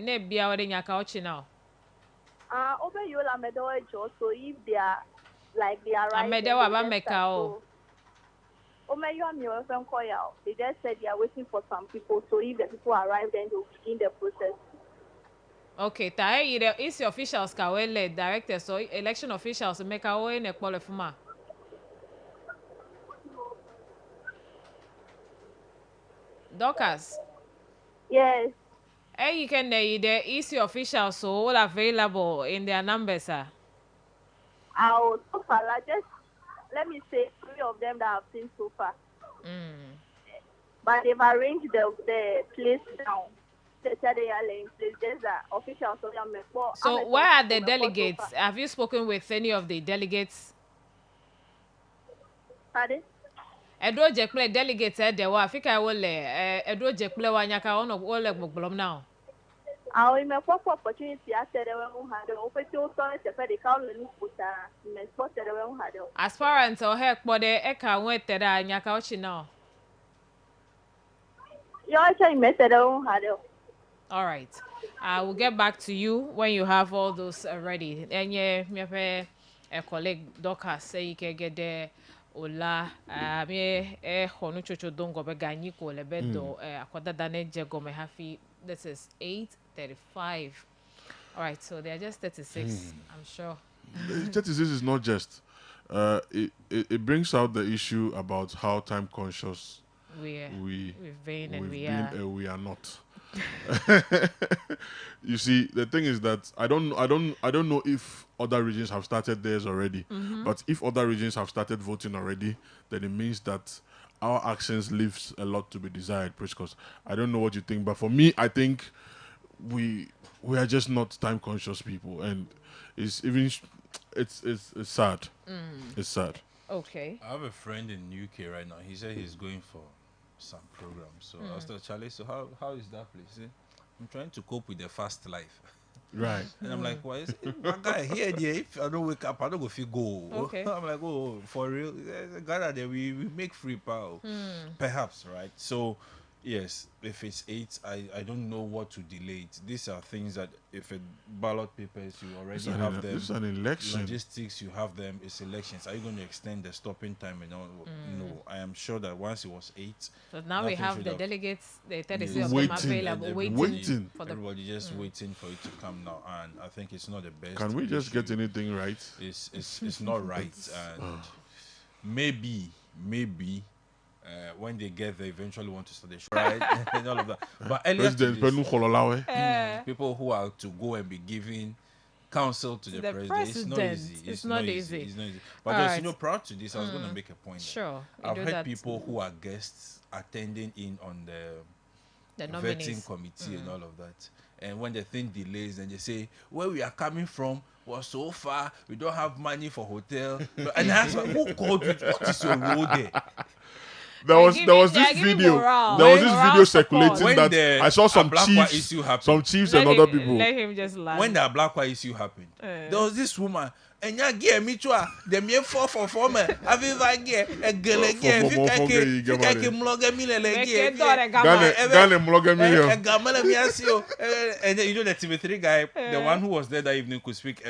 Ne bia wade nyaka ochi now. Over yola medawa jo, so if they are like they are right. Amedawa ba meka o. They just said they are waiting for some people, so if the people arrive, then they will begin the process. Okay, the EC officials kawele directors so election officials make a way ne qualify. Dorcas. Yes. You can the EC officials so all available in their numbers, sir. So far, just let me say 3 of them that I've seen so far. But they've arranged the place down. So where are the delegates? Have you spoken with any of the delegates? Pardon? Edo Jekple delegates there were Africa will Edo Jekple Wanyaka on of all of now. I will make opportunity after the one who had the open to the council as far as our heck, but the Eka went there and Yakauchi now. You're saying method on had. All right. I will get back to you when you have all those ready. And yeah, me a colleague Dorcas say you can get there. Ola me honu chocho dongo be ganyi ko le bedo akoda dane jego me hafi. This is 8:35. All right, so they are just 36. I'm sure. 36 is not just. It brings out the issue about how time conscious we are not. You see, the thing is that I don't know if other regions have started theirs already. But if other regions have started voting already, then it means that our actions leaves a lot to be desired, Priscus. I don't know what you think, but for me, I think we are just not time conscious people, and it's sad. It's sad. Okay. I have a friend in UK right now. He said he's going for some program. So I was telling Charlie, so how is that place? I'm trying to cope with the fast life. Right. And I'm like, why is one guy here there? If I don't wake up, I don't go feel go. Okay. I'm like, oh, for real? Ghana there we make free power. Perhaps, right? So Yes, if it's 8, I don't know what to delay it. These are things that if a ballot papers you already have them. This is an election. Logistics you have them. It's elections. Are you going to extend the stopping time and all? No, I am sure that once it was 8. So now we have the delegates, the 36 of them Waiting. available, waiting for the. Everybody just waiting for it to come now, and I think it's not the best. Can we just get anything right? It's not right, and maybe when they get there, eventually want to start the show, right? And all of that. But earlier to this, people who are to go and be giving counsel to the president, it's not easy. It's not easy. It's not easy. But just, you know, prior to this, I was going to make a point. Sure. I've heard people who are guests attending in on the vetting committee and all of that. And when the thing delays, then they say, where we are coming from was so far, we don't have money for hotel. And I asked, who called you? What is your role there? There was this video circulating that I saw some chiefs and other people. Let him just laugh. When the Ablakwa issue happened, there was this woman. And ya get me too. The me 4 man. Have you ever get a girl again? Fika mloga mile legi. Gane mloga mile. A gamala mi asio. And you know the TV3 guy, the one who was there that evening could speak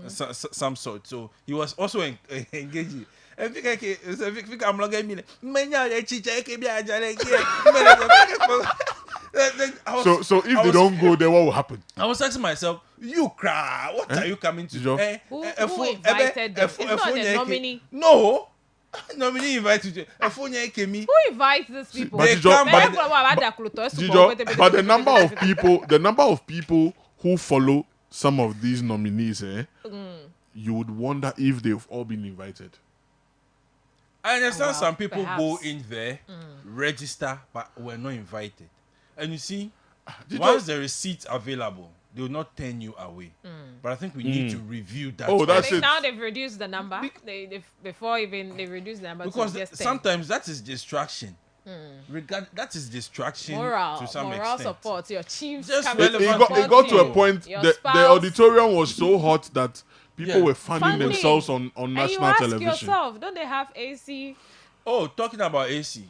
some sort. So he was also engaging. And fika mloga mile. Menya le chicha ke bi ajale So if they don't go, then what will happen? I was asking myself, you cry, what are you coming to do? Who invited them? It's not the nominee. No. Nominee invited you. Who invites these people? But the number of people who follow some of these nominees, you would wonder if they've all been invited. I understand some people go in there, register, but were not invited. And you see, once there is seats available, they will not turn you away. But I think we need to review that. Oh, that's it. Now they've reduced the number. Before even they reduced the number. Because sometimes that is distraction. That is distraction to some extent. Moral support. Your chiefs. It got to a point. The auditorium was so hot that people were fanning themselves on national television. And you ask yourself, don't they have AC? Oh, talking about AC.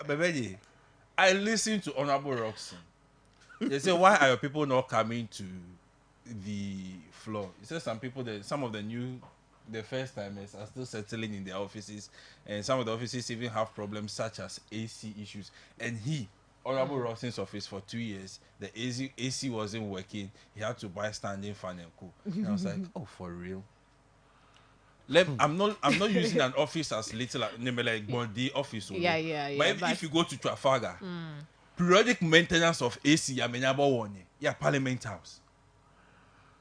Baby, I listened to Honorable Roxon. They say, why are your people not coming to the floor? He said some of the first timers are still settling in their offices, and some of the offices even have problems such as AC issues. And Honorable Roxon's office for 2 years, the AC wasn't working. He had to buy standing fan and cool. And I was like, oh, for real? I'm not using an office as little like Bondi office. Yeah. But if you go to Trafalgar, periodic maintenance of AC, Parliament House.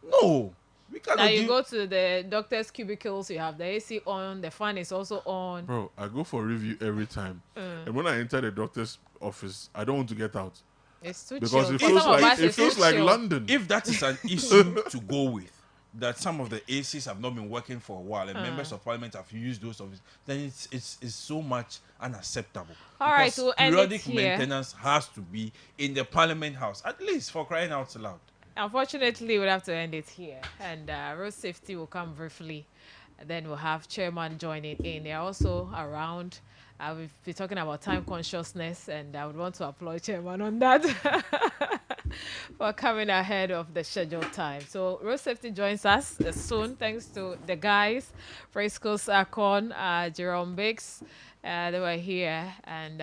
No, we cannot. Now you go to the doctor's cubicles, you have the AC on, the fan is also on. Bro, I go for review every time, and when I enter the doctor's office, I don't want to get out. It's too because chill. it feels like London. If that is an issue to go with, that some of the ACs have not been working for a while and members of parliament have used those offices, then it's so much unacceptable. All right, so periodic maintenance has to be in the Parliament House, at least, for crying out loud. Unfortunately, we'll have to end it here. And road safety will come briefly. Then we'll have chairman joining in. They're also around. We'll be talking about time consciousness, and I would want to applaud chairman on that for coming ahead of the scheduled time. So road safety joins us soon, thanks to the guys, Fresco Sakon, Jerome Biggs. They were here, and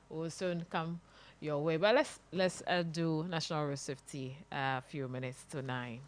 we'll soon come your way. But let's do National Road Safety a few minutes to 9.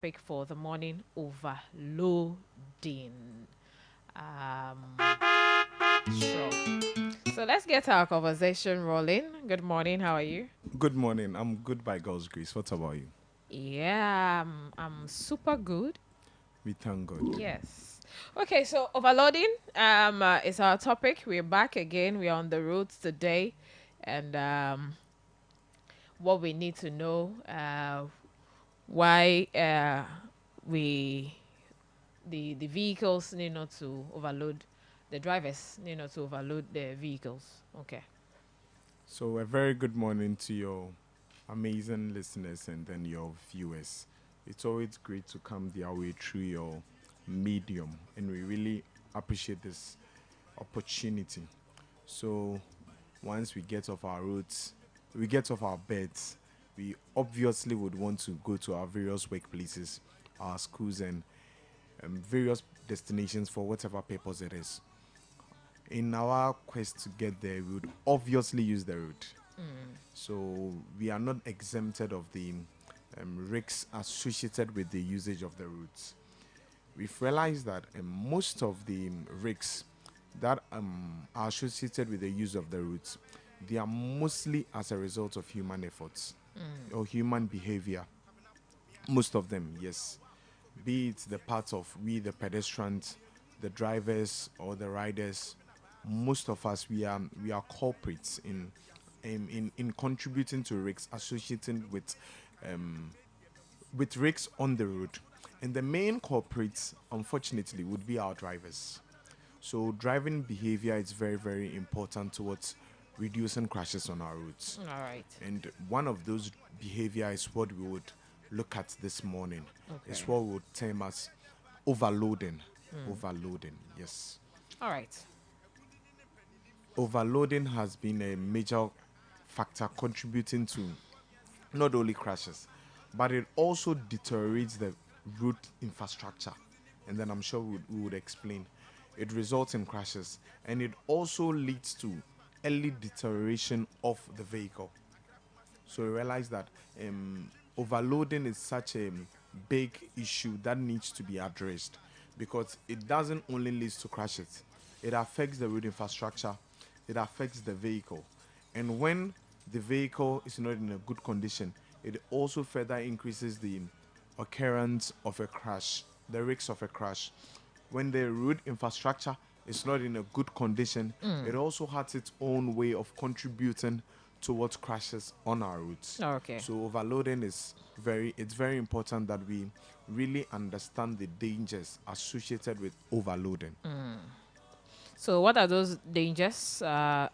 Pick for the morning, overloading. Sure. So let's get our conversation rolling. Good morning. How are you? Good morning. I'm good by God's grace. What about you? Yeah, I'm super good. We thank God. Yes. Okay, so overloading is our topic. We're back again. We're on the roads today, and what we need to know, why we the vehicles need not to overload, the drivers need not to overload their vehicles. Okay. So a very good morning to your amazing listeners and then your viewers. It's always great to come their way through your medium, and we really appreciate this opportunity. So once we get off our roads, we get off our beds, we obviously would want to go to our various workplaces, our schools, and various destinations for whatever purpose it is. In our quest to get there, we would obviously use the road. So we are not exempted of the risks associated with the usage of the roads. We've realized that most of the risks that are associated with the use of the roads, they are mostly as a result of human efforts or human behavior. Most of them, yes. Be it the part of we, the pedestrians, the drivers, or the riders. Most of us, we are culprits in contributing to risks associated with risks on the road. And the main culprits, unfortunately, would be our drivers. So driving behavior is very, very important towards reducing crashes on our roads. All right. And one of those behavior is what we would look at this morning. Okay. It's what we would term as overloading. Overloading, yes. All right. Overloading has been a major factor contributing to not only crashes, but it also deteriorates the road infrastructure. And then I'm sure we would explain. It results in crashes, and it also leads to early deterioration of the vehicle. So we realize that overloading is such a big issue that needs to be addressed, because it doesn't only lead to crashes, it affects the road infrastructure, it affects the vehicle. And when the vehicle is not in a good condition, it also further increases the occurrence of a crash, the risks of a crash. When the road infrastructure is not in a good condition, it also has its own way of contributing towards crashes on our roads. Okay. So overloading is it's very important that we really understand the dangers associated with overloading. So what are those dangers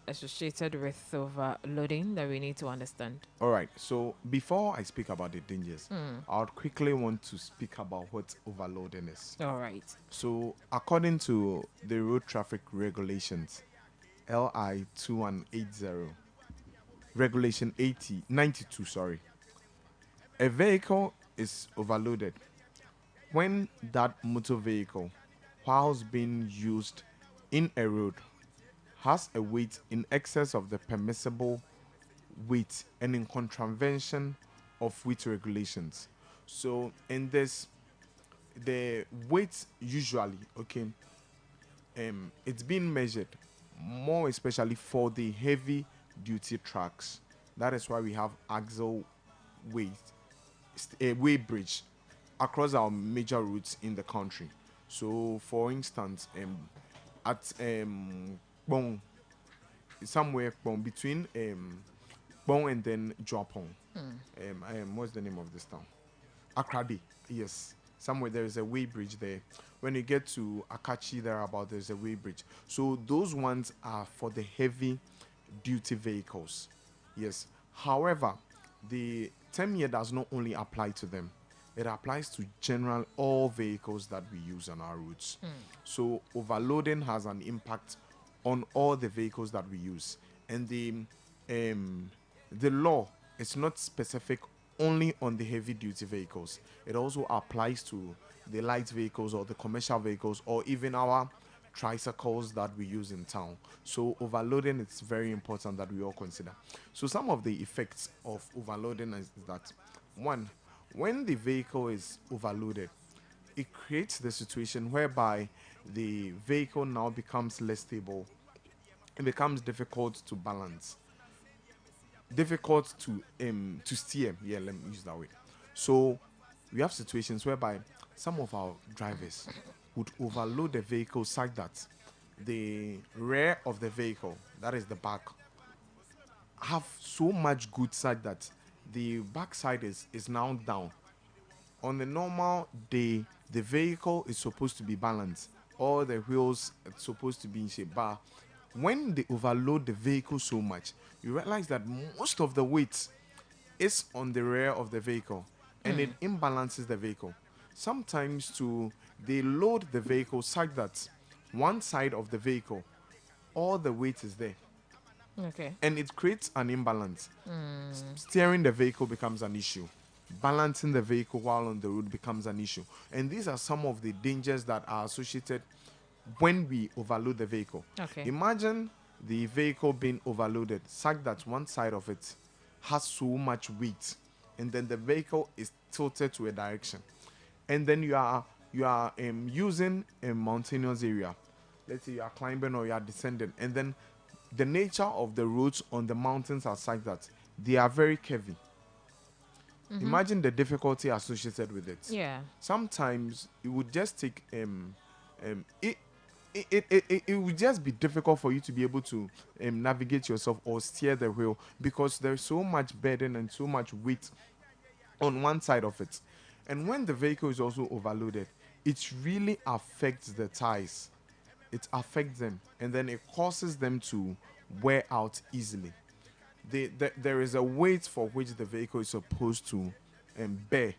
associated with overloading that we need to understand? All right. So before I speak about the dangers, I would quickly want to speak about what overloading is. All right. So according to the road traffic regulations, LI 2180, regulation 92, sorry. A vehicle is overloaded when that motor vehicle, whilst being used in a road, has a weight in excess of the permissible weight and in contravention of weight regulations. So in this, the weight usually, it's been measured more especially for the heavy duty trucks. That is why we have axle weight, weight bridge across our major routes in the country. So for instance, at Bong, somewhere between Bong and then Jopong. What's the name of this town? Akradi, yes. Somewhere there is a weight bridge there. When you get to Akachi, there's a weight bridge. So those ones are for the heavy duty vehicles. Yes. However, the term here does not only apply to them. It applies to general all vehicles that we use on our roads. So overloading has an impact on all the vehicles that we use. And the law is not specific only on the heavy duty vehicles. It also applies to the light vehicles or the commercial vehicles or even our tricycles that we use in town. So overloading is very important that we all consider. So some of the effects of overloading is that, one, when the vehicle is overloaded, it creates the situation whereby the vehicle now becomes less stable. It becomes difficult to balance, difficult to steer. Yeah, let me use that way. So we have situations whereby some of our drivers would overload the vehicle such that the rear of the vehicle, that is the back, have so much goods such that the backside is now down. On a normal day, the vehicle is supposed to be balanced. All the wheels are supposed to be in shape. But when they overload the vehicle so much, you realize that most of the weight is on the rear of the vehicle, and it imbalances the vehicle. Sometimes they load the vehicle such that one side of the vehicle, all the weight is there. Okay. And it creates an imbalance. Steering the vehicle becomes an issue. Balancing the vehicle while on the road becomes an issue. And these are some of the dangers that are associated when we overload the vehicle. Okay. Imagine the vehicle being overloaded such that one side of it has so much weight, and then the vehicle is tilted to a direction. And then you are using a mountainous area. Let's say you are climbing or you are descending, and then the nature of the roads on the mountains are such that they are very curvy. Imagine the difficulty associated with it. Yeah. Sometimes it would just take it would just be difficult for you to be able to navigate yourself or steer the wheel, because there's so much burden and so much weight on one side of it. And when the vehicle is also overloaded, it really affects the tires. It affects them, and then it causes them to wear out easily. There is a weight for which the vehicle is supposed to bear.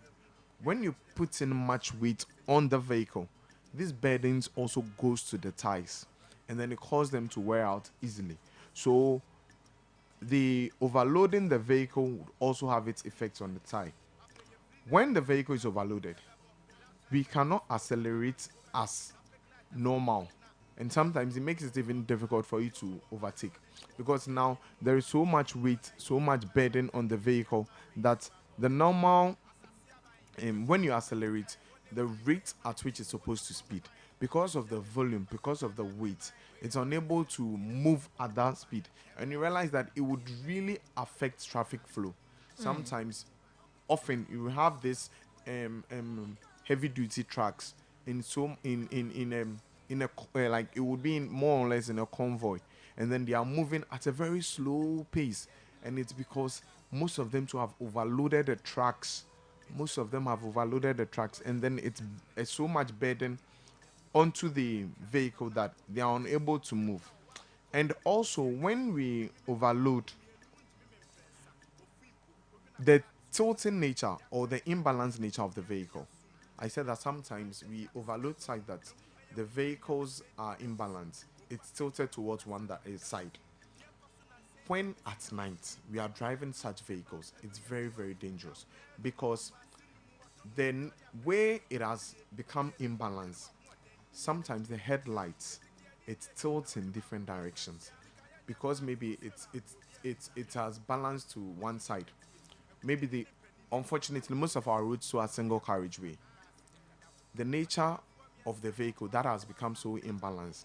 When you put in much weight on the vehicle, these burdens also goes to the tires, and then it causes them to wear out easily. So the overloading the vehicle would also have its effects on the tire. When the vehicle is overloaded, we cannot accelerate as normal, and sometimes it makes it even difficult for you to overtake, because now there is so much weight, so much burden on the vehicle that the normal when you accelerate, the rate at which it's supposed to speed, because of the volume, because of the weight, it's unable to move at that speed, and you realize that it would really affect traffic flow. Sometimes, often you will have this heavy duty trucks in a like it would be in more or less in a convoy, and then they are moving at a very slow pace, and it's because most of them to have overloaded the trucks. Most of them have overloaded the trucks, and then it's so much burden onto the vehicle that they are unable to move. And also, when we overload, the tilting nature or the imbalanced nature of the vehicle, I said that sometimes we overload such that the vehicles are imbalanced. It's tilted towards one side. When at night we are driving such vehicles, it's very, very dangerous, because the way it has become imbalanced, sometimes the headlights, it tilts in different directions, because maybe it has balanced to one side. Maybe unfortunately most of our roads are single carriageway. The nature of the vehicle that has become so imbalanced,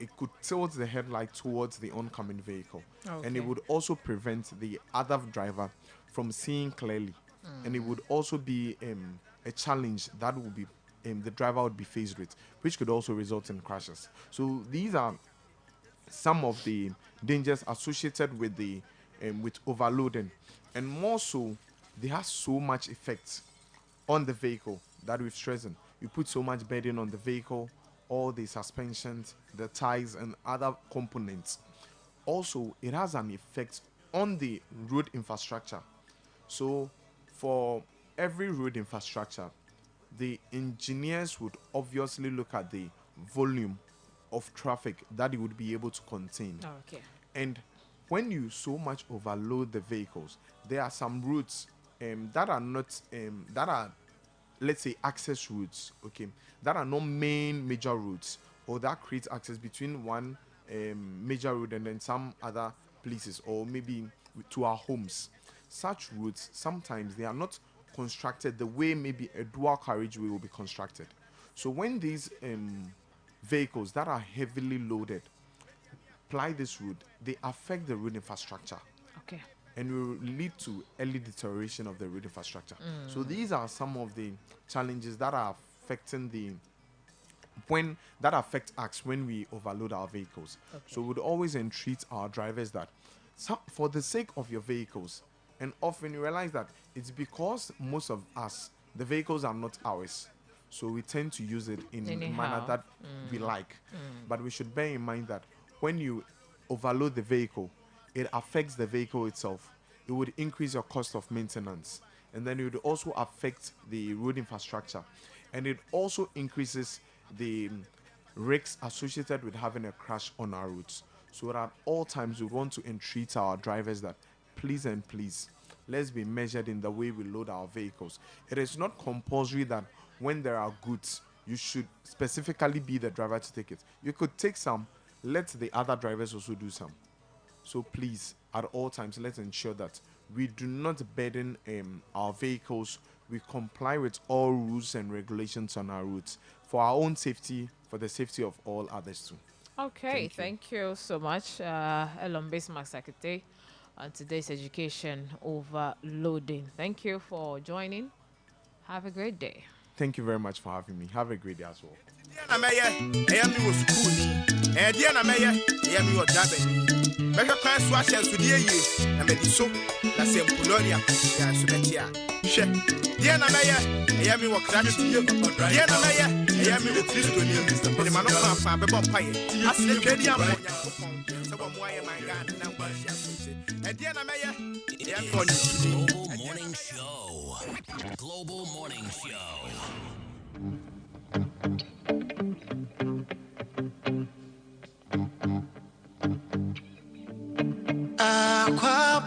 it could tilt the headlight towards the oncoming vehicle, and it would also prevent the other driver from seeing clearly, and it would also be a challenge that would be the driver would be faced with, which could also result in crashes. So these are some of the dangers associated with with overloading, and more so, they have so much effect on the vehicle that we've stressed. You put so much burden on the vehicle, all the suspensions, the tires, and other components. Also, it has an effect on the road infrastructure. So, for every road infrastructure, the engineers would obviously look at the volume of traffic that it would be able to contain. Okay. And when you so much overload the vehicles, there are some routes that are not that are, let's say, access routes, okay, that are not major routes, or that create access between one major road and then some other places, or maybe to our homes. Such routes, sometimes they are not constructed the way maybe a dual carriageway will be constructed. So when these vehicles that are heavily loaded ply this road, they affect the road infrastructure. Okay. And will lead to early deterioration of the road infrastructure. So these are some of the challenges that are affecting that affect us when we overload our vehicles. So we'd always entreat our drivers that for the sake of your vehicles, and often you realize that it's because most of us, the vehicles are not ours. So we tend to use it in a manner that we like. But we should bear in mind that when you overload the vehicle, it affects the vehicle itself. It would increase your cost of maintenance. And then it would also affect the road infrastructure. And it also increases the risks associated with having a crash on our roads. So at all times, we want to entreat our drivers that please and please, let's be measured in the way we load our vehicles. It is not compulsory that when there are goods, you should specifically be the driver to take it. You could take some, let the other drivers also do some. So please, at all times, let's ensure that we do not burden our vehicles. We comply with all rules and regulations on our routes for our own safety, for the safety of all others too. Okay, thank you so much, Elon Bismarck Secretary, on today's education overloading. Thank you for joining. Have a great day. Thank you very much for having me. Have a great day as well. Mehwa kwan so ahye nsodie yie na medi so na se mpolonia ya so betia hwe die na meye eya mi wo Christ die na meye eya mi wo Kristo ni ma no kwa fa bebo paye asle twedi am Nyankopon se bo mo aye man God na ngwa hia so die na meye eya mi wo Global Morning Show. Global Morning Show. Aqua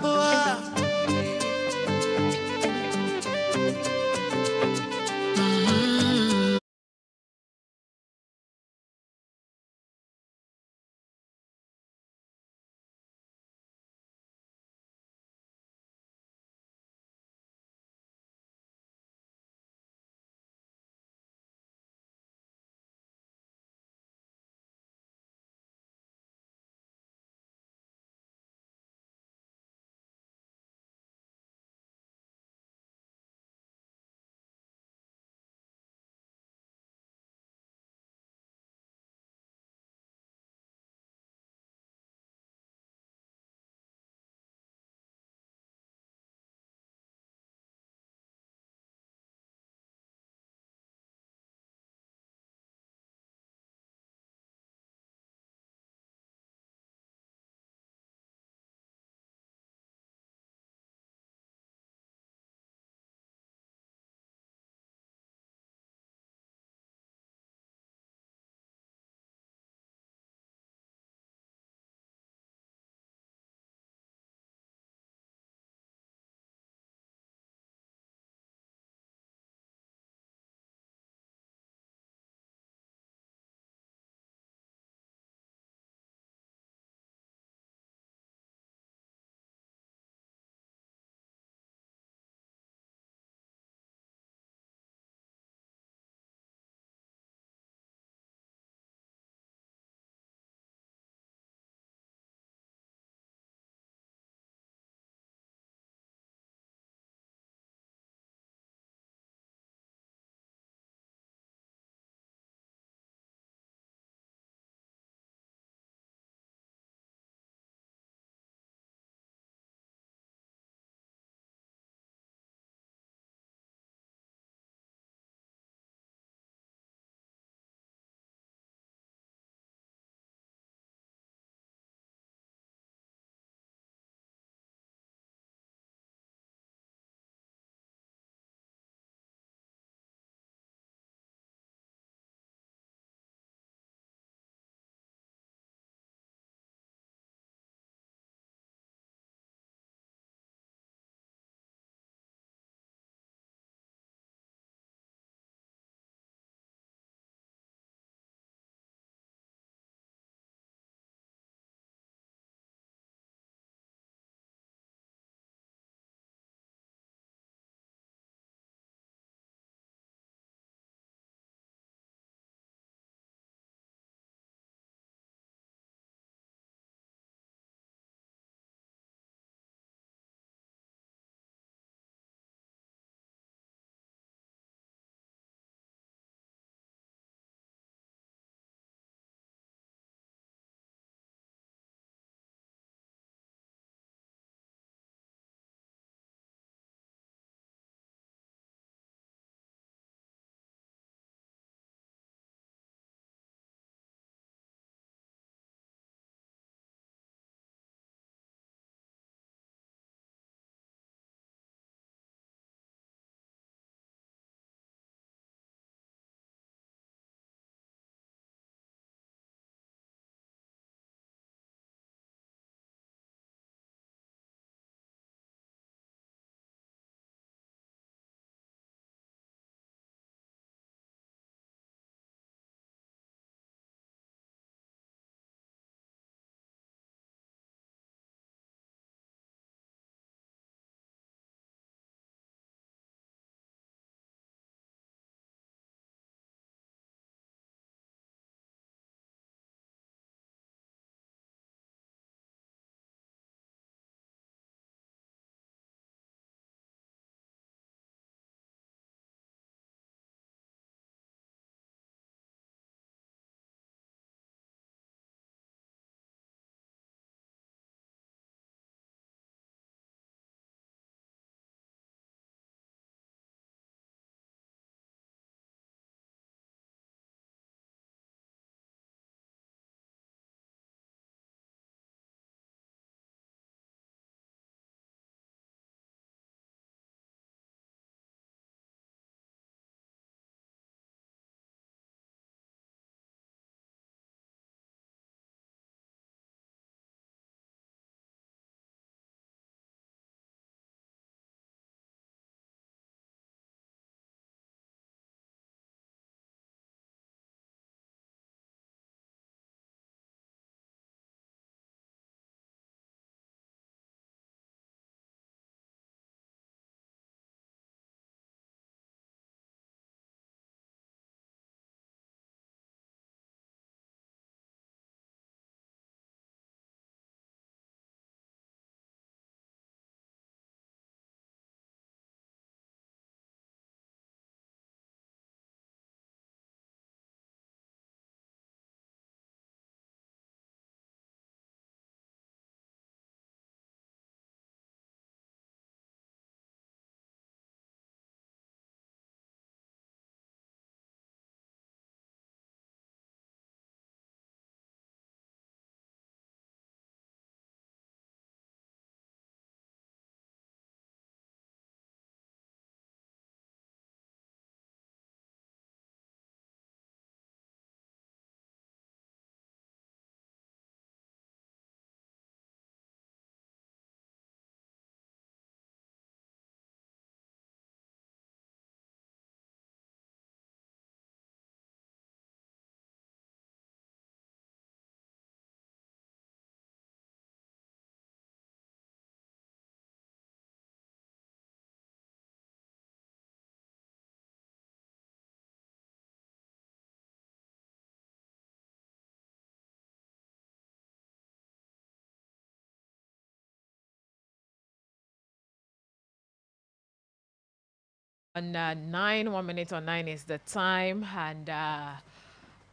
1 minute on 9 is the time, and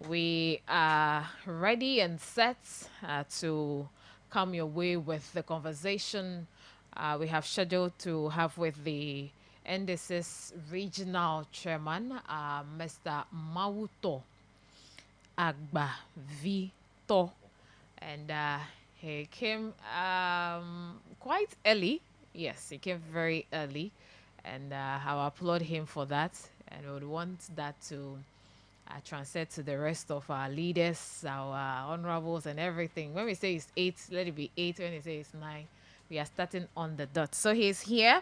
we are ready and set to come your way with the conversation we have scheduled to have with the NDC's regional chairman, Mr. Mawuto Agbavito, and he came quite early. Yes, he came very early, and I applaud him for that, and we would want that to transfer to the rest of our leaders, our honorables, and everything. When we say it's 8, let it be 8. When we say it's 9, we are starting on the dot. So he's here,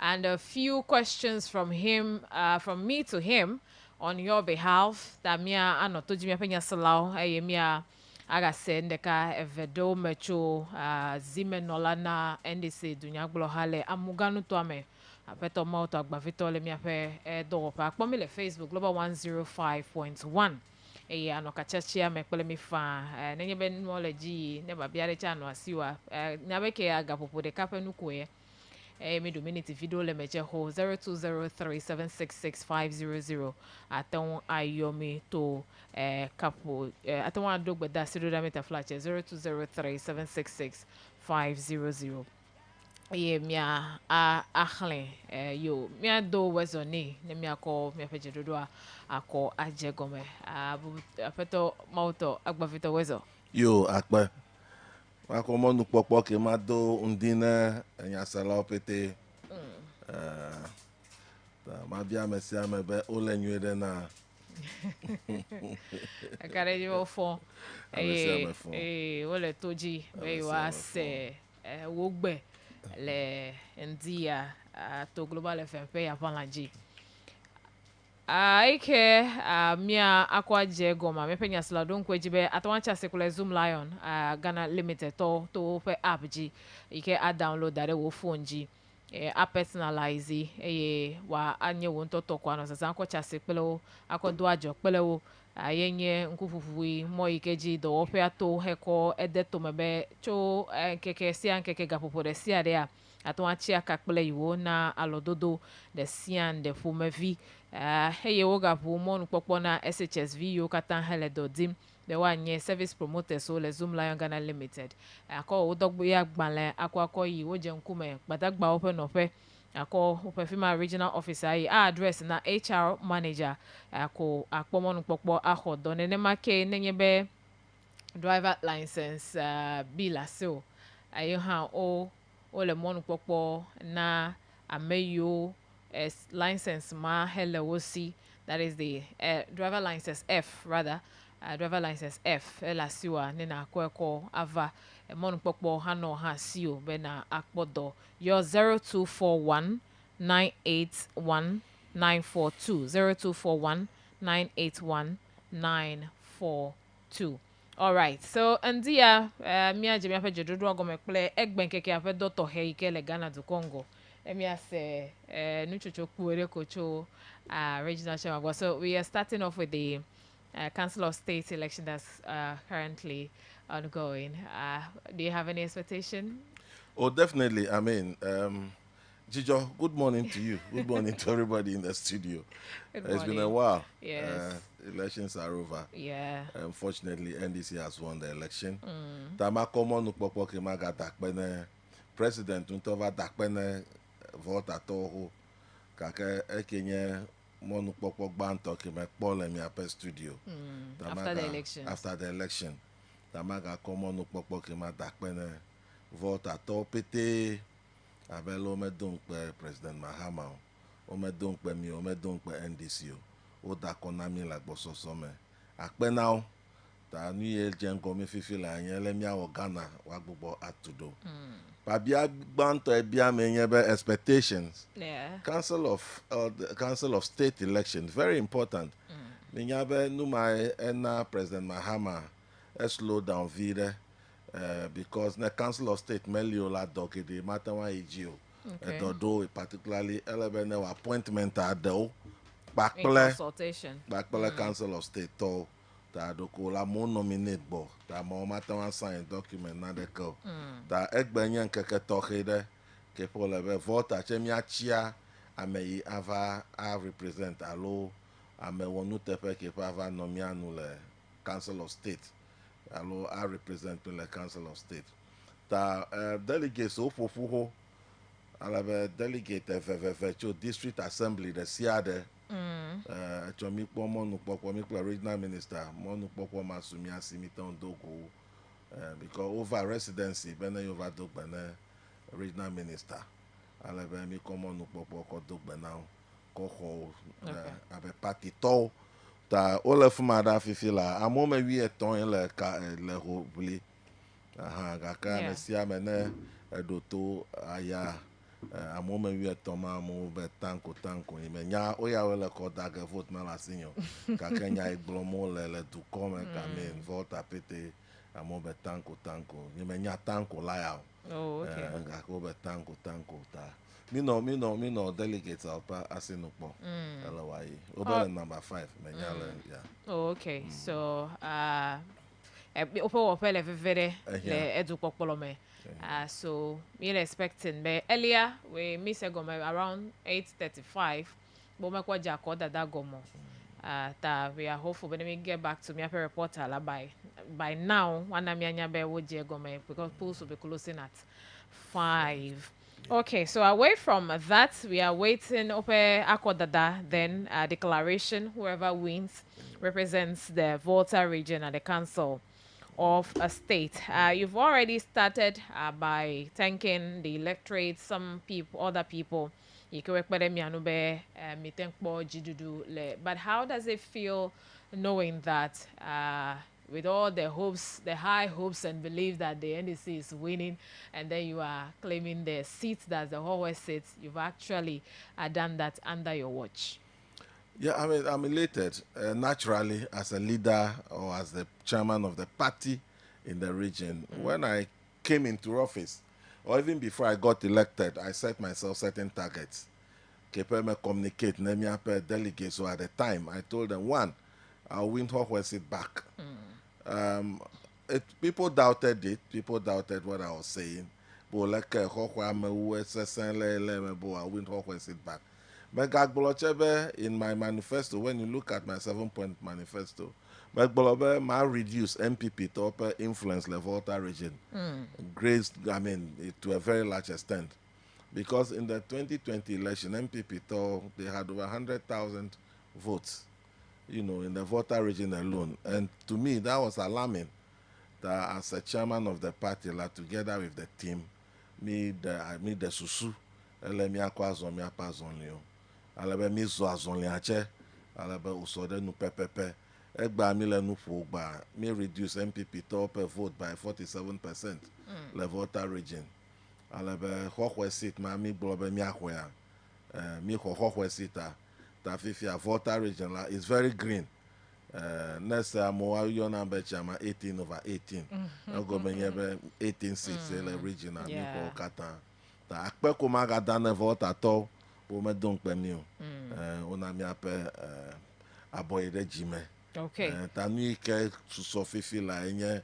and a few questions from him, from me to him, on your behalf. Tamia anoto jimi apenya salau ayemia aga sendeka evedo mecho zimenola na NDC dunyaglo hale amuganu toame apeto mauto agbavito le miape do pa akpomi le Facebook Global 105.1 anokachachia mekpele mi fa nenye ben moleji ne babiare cha no asiwa nyabeke aga popo de kape nukoye me dominate video le meche ho 0203766500 aton ayomi to kapo aton adogbe da sido da meta flache 0203766500 mia akhle yo mia do wezoni ne mia ko mia peje dodo ako ajegome apeto mauto agbavito wezo yo akpa wako monu popo ke mado undina enya sala opete ma bia mesi amebe ole nyuede na akare yo fo ole toji we was wogbe le ndia to Global FMP ya panlaji ike mia akwa jego ma mepenya sladon kwejibe atwancha sekula Zoom Lion Ghana Limited to pe app ji ike a download dare wo phone ji a personalize wa anye wo ntoto kwa no sasa akwa chase pele akodo ajo pele wo ayenye nkufufuwi mo ikeji do ope ato heko edeto mebe cho keke sia keke gapopo de sia de atwanchi akakpele iwo na alododo de sian de fumevi heye woga bu mon popo na SHSV yo katan hele do dim de wanye service promoter so le Zoom Lion Ghana Limited akọ odogbo ya gbanle akọ yi wo je nkume gbadagba open ope akọ Opefima regional officer yi address na HR manager akọ akpomonu popo ahodo nene make nenyebe driver license bila so ayo ha o le monu popo na ameyo license ma hele wosi, that is the driver license F rather, driver license F la siwa nena kweko ava monu popo hano ha siyo bena akpodo your 0241 981 942 0241 981 942. All right, so andia mia jemi ape jododo agomekple egben keke ape doto heike le Ghana du Congo. Emia se nuchocho kuere kocho regional chairman. So we are starting off with the Council of State election that's currently ongoing. Do you have any expectation? Oh, definitely. I mean, Jijo, good morning to you. Good morning to everybody in the studio. It's been a while. Yes. Elections are over. Yeah. Unfortunately, NDC has won the election. Tama komo nukpopo kimaga dakbene president untova dakbene vote atoho kake ekenye mo nukpopo gbanto kime pole mi ape studio. After the election. After the election. Tamaga komo nukpopo kima dakbene vote ato pete abelo ome dunkpe President Mahama ome dunkpe mi ome dunkpe NDC o dakona mi la gboso some akpenao ta nu ye jengo mi fifi la yen le mi awo Ghana wa gbogbo atudo babia gbanto ebia me yen be expectations. Yeah. Council of State election very important. Mi nyabe nu mai ena President Mahama slow down vire because the Council of State meliola dokede matawa ejio dodo particularly elebene appointment ado consultation backpele Council of State to ta doko la mo nominate bo ta mo matawa sign document na de ko ta egbenye nkeke tohede ke pour le vote achemia chia ame ava a represent alo ame wonu teƒe ke ƒe ava nɔ mía nu le Council of State alo a represent le Council of State ta delegates woƒoƒu ho alebe delegate eveveve tso district assembly ɖe sia ɖe etsɔ mi kpɔ mɔnukpɔkpɔ mi kple regional minister mɔnukpɔkpɔ ma su mia si mi tɔ do go because over residency be ne yova do gbe ne regional minister alebe mi kɔ mɔnukpɔkpɔ kɔ do gbe na wo kɔ xɔ abe party tɔwo ta wole fi ma ɖa fifi la amewo me 13 ye le ho ʋli gake ame sia me ne eɖo to aya amewo me 13 ma amewo be tanko yi me nya woyawo le kɔ da ge vote ma le asi nyo gake nya yi gblɔm wole le dukɔ me kame vote apete amewo be tanko yi me nya tanko la ya o gake wo be tanko ta mi nɔ delegate alpa asi no kpɔ ele wa yi wo be le number 5 me nya le ya okay so ope wɔƒe le veve ɖe le edukpɔkpɔ me. So we're expecting but earlier we miss a gomo around 8:35 but me kwa jako that gomo we are hopeful when we get back to me reporter la by now wana mi anya be wo je gomo because polls will be closing at 5. Okay, so away from that we are waiting ope akodada then declaration whoever wins represents the Volta region at the council of a state. You've already started by thanking the electorate, some people, other people. But how does it feel knowing that with all the hopes, the high hopes and belief that the NDC is winning, and then you are claiming the seats that's the Hallway seats, you've actually done that under your watch? Yeah, I mean, I'm elated. Naturally, as a leader or as the chairman of the party in the region, when I came into office, or even before I got elected, I set myself certain targets. Kepe communicate, name delegates. So at the time, I told them, one, I'll win Hawkeye seat back. People doubted it. People doubted what I was saying. But like Hawkeye, I'll win Hawkeye seat back. In my manifesto, when you look at my 7-point manifesto, my reduce MPP to upper influence the Volta region. Grazed, to a very large extent. Because in the 2020 election, MPP thought they had over 100,000 votes, in the Volta region alone. And to me, that was alarming that as a chairman of the party, together with the team, me the susu, alebe mi zo azonliache alebe usode nu pepepe egba mi le nu fo gba mi reduce MPP top vote by 47% le Volta region alebe Hawkeye seat ma mi blobe mi akwea mi Hawkeye seat ta fifia Volta region la is very green next mo ayo na be chama 18/18 go benye be 18 seats le region na mi ko kata ta akpe ko ma ga dan Volta to me don't pay me. On a mis à boire de jime. Okay. Ta nuit que sous fifi la enye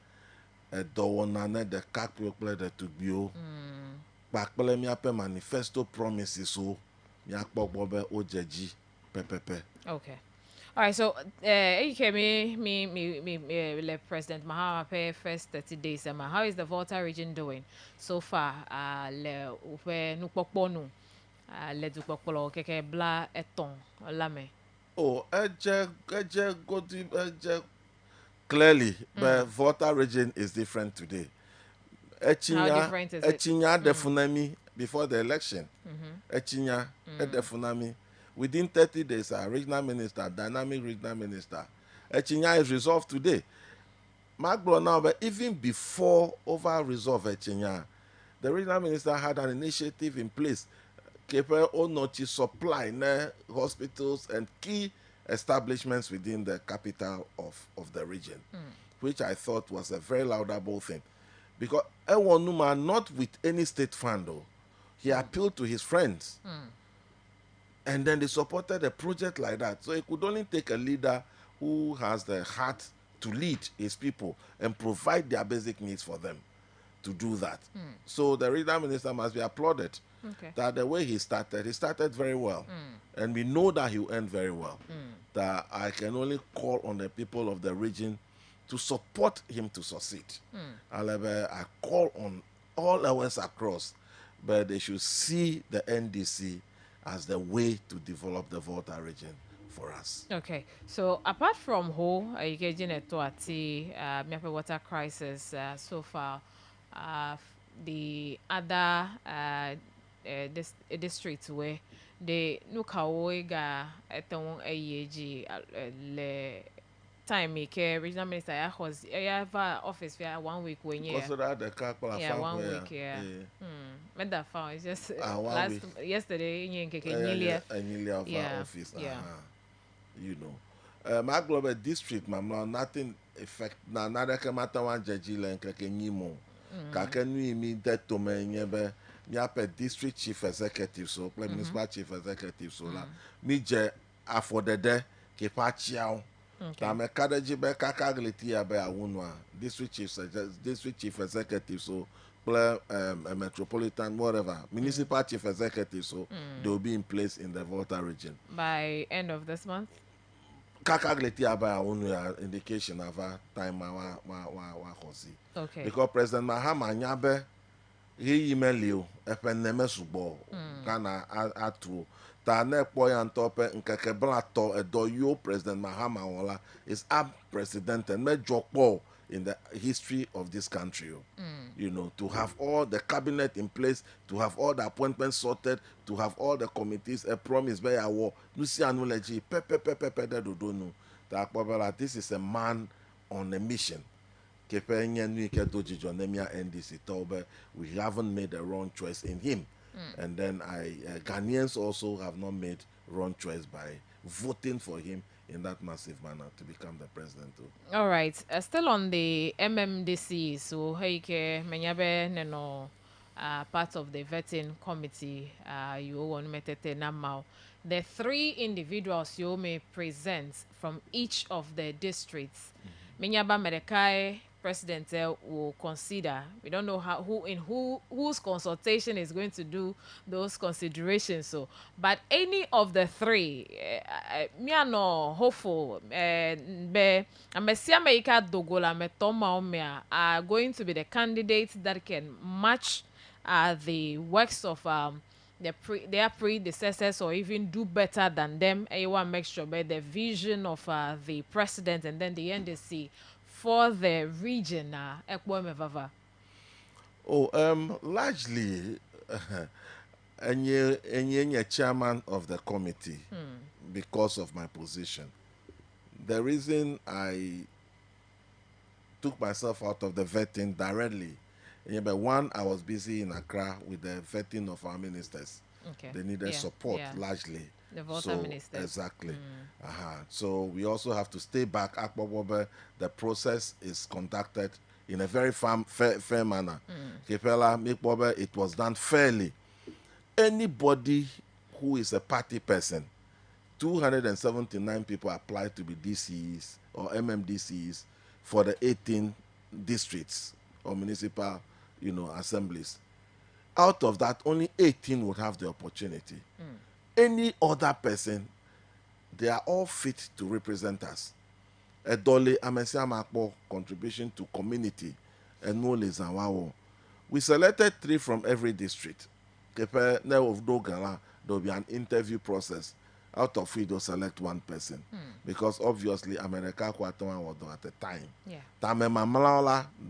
doonane de kakple de tubio. Bakple mi ape manifesto promises so mi akpogbobe ojeji pepepe. Okay. All right, so me President Mahama pay first 30 days. How is the Volta region doing so far? Le upe nukpokponu. Clearly, the Volta region is different today. How different is it? Echinya defunami before the election. Echinya defunami. Within 30 days, our regional minister, dynamic regional minister, Echinya is resolved today. Magbo now, but even before over resolve Echinya, the regional minister had an initiative in place to supply hospitals and key establishments within the capital of the region, which I thought was a very laudable thing. Because Ewanuma, not with any state fund, though, he appealed to his friends. And then they supported a project like that. So it could only take a leader who has the heart to lead his people and provide their basic needs for them to do that. So the regional minister must be applauded Okay. That the way he started very well. And we know that he will end very well. That I can only call on the people of the region to support him to succeed. However, I call on all ours across, but they should see the NDC as the way to develop the Volta region for us. Okay, so apart from who engaging a Miape water crisis so far, the other districts where they look how we got at AEG le time regional minister I was office for 1 week when you Consider the Kakula yeah 1 week made that found it's just yesterday in Kenya office you know my global district mamma nothing effect na nada kamata wan jejile nkeke nyimo ka kenu mi that to me nyebe mi district chief executive so municipal chief executive so la mi je afodede ke pa chiao ta me kadeji be kakagliti ya be awunwa district chief executive so metropolitan whatever municipal chief executive so they will be in place in the Volta region by end of this month. Kakagleti aba unu indication of time wa hosi. Okay. Because President Mahama nyabe he email epeneme subo kana atu ta na ekpo ya ntope nkeke blato edo yo President Mahama wala is president and major po in the history of this country. You know, to have all the cabinet in place, to have all the appointments sorted, to have all the committees, a promise by our war. This is a man on a mission. We haven't made a wrong choice in him. And then Ghanaians also have not made wrong choice by voting for him in that massive manner to become the president too. All right, still on the MMDC, so Heike Menyabe Neno, part of the vetting committee, you want metete now. The 3 individuals you may present from each of the districts. Menyaba Medekai president will consider. We don't know whose consultation is going to do those considerations. So, but any of the 3, me no hopeful. Be Amesia Meika Dogola Metoma Omea are going to be the candidates that can match the works of their predecessors or even do better than them. I want to make sure by the vision of the president and then the NDC for the region. Largely, and chairman of the committee because of my position. The reason I took myself out of the vetting directly, one, I was busy in Accra with the vetting of our ministers. Okay. They needed support largely. The Volta ministers. Exactly. So we also have to stay back. The process is conducted in a very fair manner. It was done fairly. Anybody who is a party person, 279 people applied to be DCs or MMDCs for the 18 districts or municipal, assemblies. Out of that, only 18 would have the opportunity. Any other person, they are all fit to represent us. Edole Amesiamakpo contribution to community and no Lezawawo. We selected 3 from every district. There will be an interview process. Out of it, they'll select 1 person. Because obviously, America was at the time.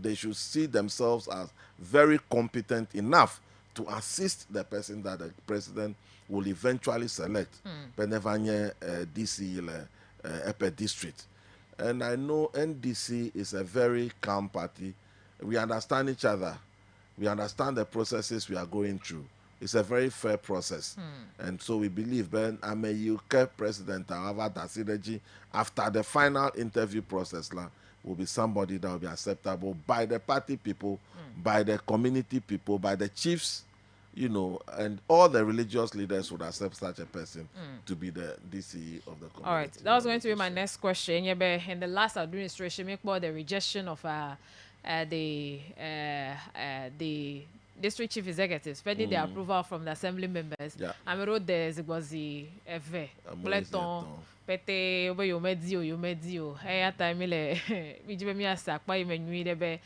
They should see themselves as very competent enough to assist the person that the president will eventually select. Penevanye DC Epe district. And I know NDC is a very calm party. We understand each other. We understand the processes we are going through. It's a very fair process. And so we believe Ben Ameyuke President after the final interview process will be somebody that will be acceptable by the party people, by the community people, by the chiefs, and all the religious leaders would accept such a person to be the DCE of the community. All right, that was going to be my next question. In the last administration, make more the rejection of the district chief executives, pending the approval from the assembly members. Yeah. I mean, road there is Eve, Pleton, Pete, Obe Yomedio, Hey, time, Mijimi Asakpa, Imenuidebe,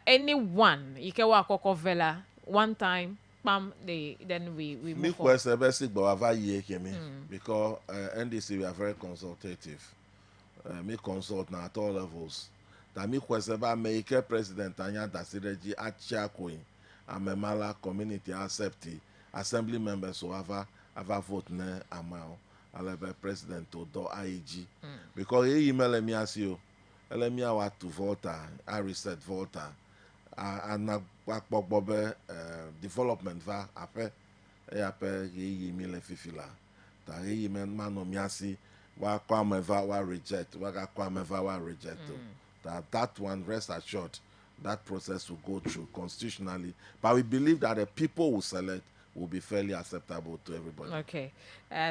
anyone, Ikewa Kokovela, one time, Pam, then we Me move on. question basic, but I've because NDC we are very consultative. Me consult now at all levels. That me question about make president Anya Dasireji Achiakoin and Memala community accept assembly members who have vote ne amount. I'll have president to do IEG. Because he email me as you, let me out to vote, I reset voter. And development va après et après il me le fifila ta il me mano miasi wa kwame va wa reject wa kwame va wa reject that one rest assured that process will go through constitutionally, but we believe that the people who select will be fairly acceptable to everybody. Okay.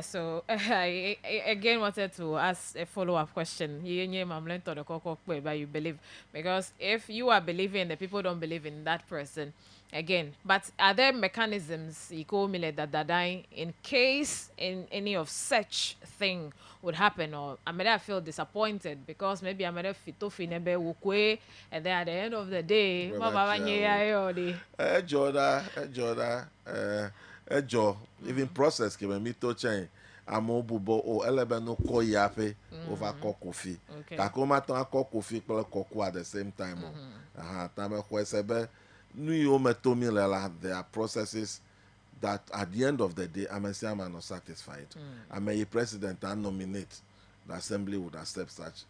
So I again wanted to ask a follow-up question. But you believe, because if you are believing, the people don't believe in that person, again. But are there mechanisms that in case in any of such thing would happen, or I may feel disappointed because maybe I may have fito and then at the end of the day, even process ke me to change amobubo o elebe no ko yape over kofi ka ko ma tan kofi pele koku at the same time ta me ko sebe nu yo metomi la there are processes that at the end of the day I'm not satisfied. I'm a president and nominate the assembly would accept such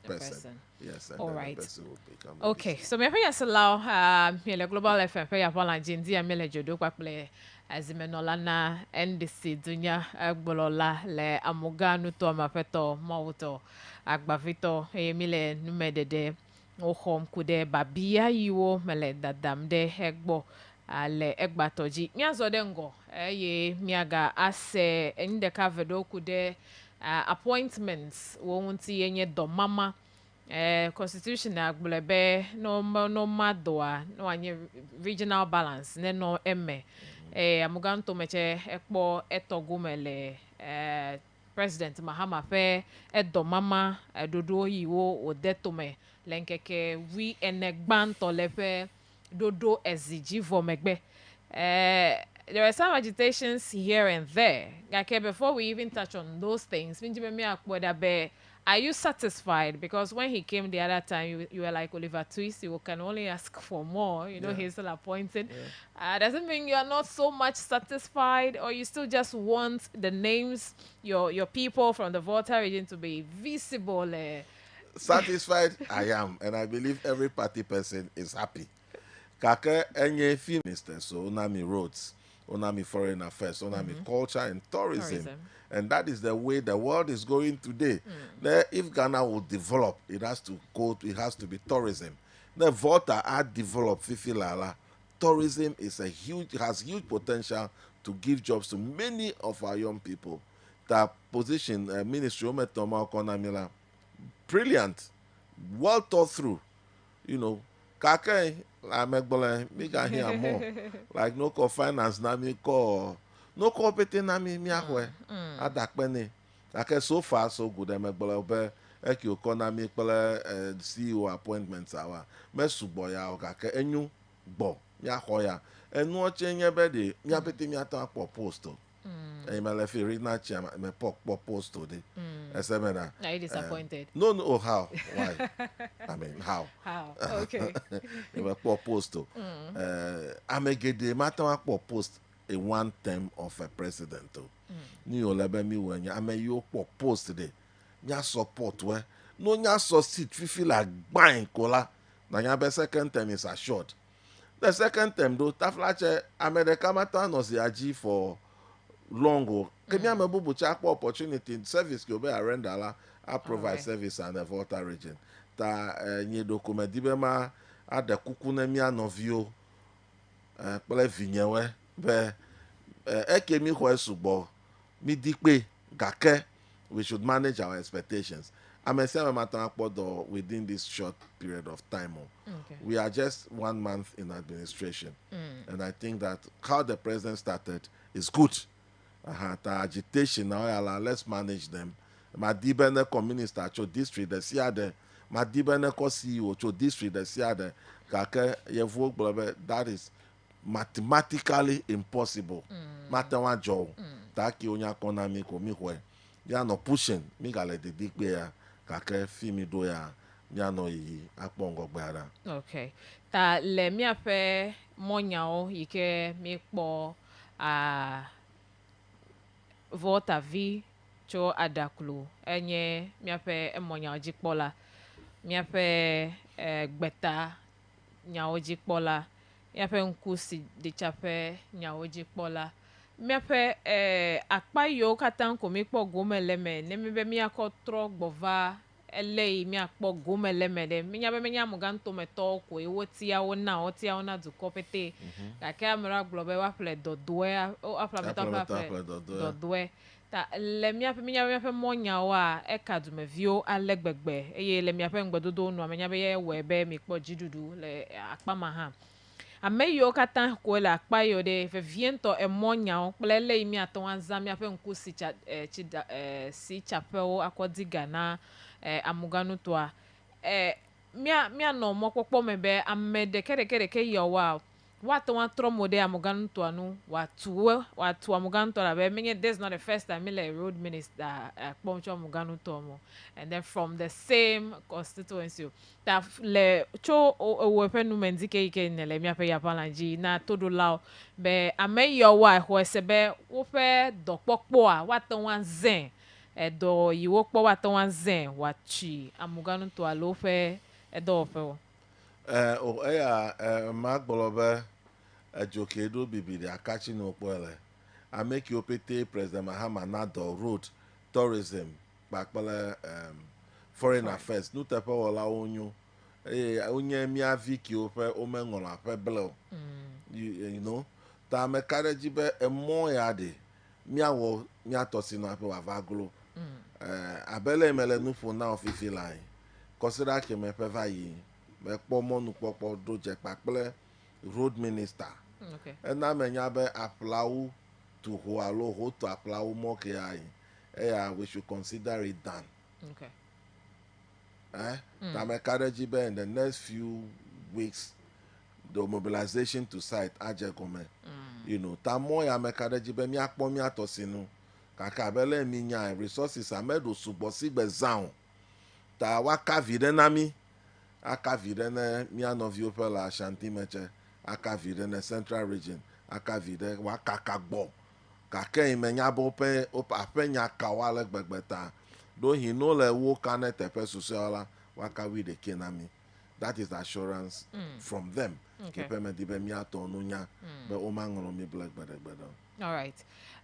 person. Yes, and all then right. the person will become Okay, so me pay allow me global FM pay upon Jindia me jodo kwa play azimenola na NDC dunya agbolola le amuga nuto mapeto mawuto agbavito emile numedede ohom kude babia yiwo mele dadamde egbo ale egbatoji miazo dengo ye miaga ase ndeka vedo kude appointments wonti yenye domama constitution agblebe no madoa no anye regional balance ne no emme amuganto meche ekpo etogumele president Mahama fe edomama dodo yiwo odetome lenkeke wi enegbanto lefe dodo eziji vomegbe. There are some agitations here and there. Okay, before we even touch on those things, are you satisfied? Because when he came the other time, you were like Oliver Twist, you can only ask for more. You know, he's still appointed. Does it mean you are not so much satisfied, or you still just want the names, your people from the voter region to be visible? Satisfied, I am, and I believe every party person is happy. Kake enye film minister, so onami roads, onami foreign affairs, onami culture and tourism. And that is the way the world is going today. Now, if Ghana will develop, it has to be tourism. The voter are developed Fifilala. Tourism has huge potential to give jobs to many of our young people. That position, Ministry Ometoma Konamila, brilliant, well thought through. You know, Kake, I me can hear more. Like no call finance na me call no call pete na me ahwe. Adakpene. Kake so far so good. I megbole eki economy pele CEO appointments awa. Me suboya o kake enyu bo ya hoya. Enu oche nye bede nya pete mi atan po post. And my left regional chairman, my post today. Are you disappointed? No, how? Why? I mean, how? How? Okay. My post. I'm a get the matter post a one term of a president. New lebe me when I'm a you post today. Nya support where no nya succeed. Feel like buying cola. Now your second term is assured. The second term though, Taflache America matter no CIG for longo. Kenya mebubu chakwa opportunity service ko be arenda I provide service and a voter region. Ta nye document dibema ada kukuna mi anovio pele vinyewe be ekemi ho esubo mi dikpe gake we should manage our expectations. I'm saying within this short period of time. Okay. We are just 1 month in administration. And I think that how the president started is good. The agitation now, let's manage them. Madibene minister cho district the siade. Madibene CEO cho district the siade. Kake yevu blobe, that is mathematically impossible. Matewa jo. Taki onya kona mi ko mi hwe. Ya no pushing mi gale de dikbe ya kake fimi do ya ya no yi akpongo gbara. Okay. Ta le mi ape monyao yike mi po vota vi cho adaklu enye mi ape monyao jikpola mi ape gbeta nyao jikpola mi ape nkusi de chape nyao jikpola mi ape akpa yo katan ko mi po gomeleme ne mi be mi akotro gbova ele mi akpo gomeleme de mi nyabe mi nyamugan to meto ko e wotia ona du kopete ka ke amra globe wa ple dodoe o afla meta ple dodoe ta le mi ape monya wa e kadu me vio alegbegbe eye le mi ape ngbedodo nu amenya be ye we be mi po jidudu le akpa ma ha ameyo katan ko la akpa yo de fe viento e monya o ple le mi aton anza mi ape nku si chapel akodiga na amuganu toa mia no mokpokpo mebe amede kere ke yowa watu wan tromo de amuganu toa nu watu amuganu toa be menye this is not the first time le road minister kpomcho amuganu toa mo and then from the same constituency ta le cho owo penu mendike ike nele mi ape yapalanji na todo lao be ameyowa ho sebe wo fe dokpokpo a watu wan zen edo yiwo kpo wa ton zen wa chi amuganu to alofe edo fe o magbolobe ejokedo bibiri akachi no pole I make you pete President Mahama Nado road tourism bakpala foreign affairs no tepe wala onyu onye mi aviki ofe omengola pe blo you know ta me kareji be emo ya de mi awo mi atosi no ape wa vaglo abele mele nufu na ofifi line consider ke me peva yi me pomo nu popo do je paple road minister okay and na me nya be aplau to ho alo ho to aplau mo ke ai we should consider it done okay na me carriage be in the next few weeks the mobilization to site ajekome you know ta mo ya me carriage be mi apo mi atosi nu kaka bele mi nya resources amedo subo sigbe zan ta waka vide na mi aka vide na mi anovio pela Ashanti meche aka vide na central region aka vide waka kagbo kaka imenya bo pe apenya kawale gbegbeta do he no le wo kanet tepe sociala waka wi de kenami that is the assurance from them okay kepe me dibe mi atonu nya be o mangoro mi black gbedegbedo. All right.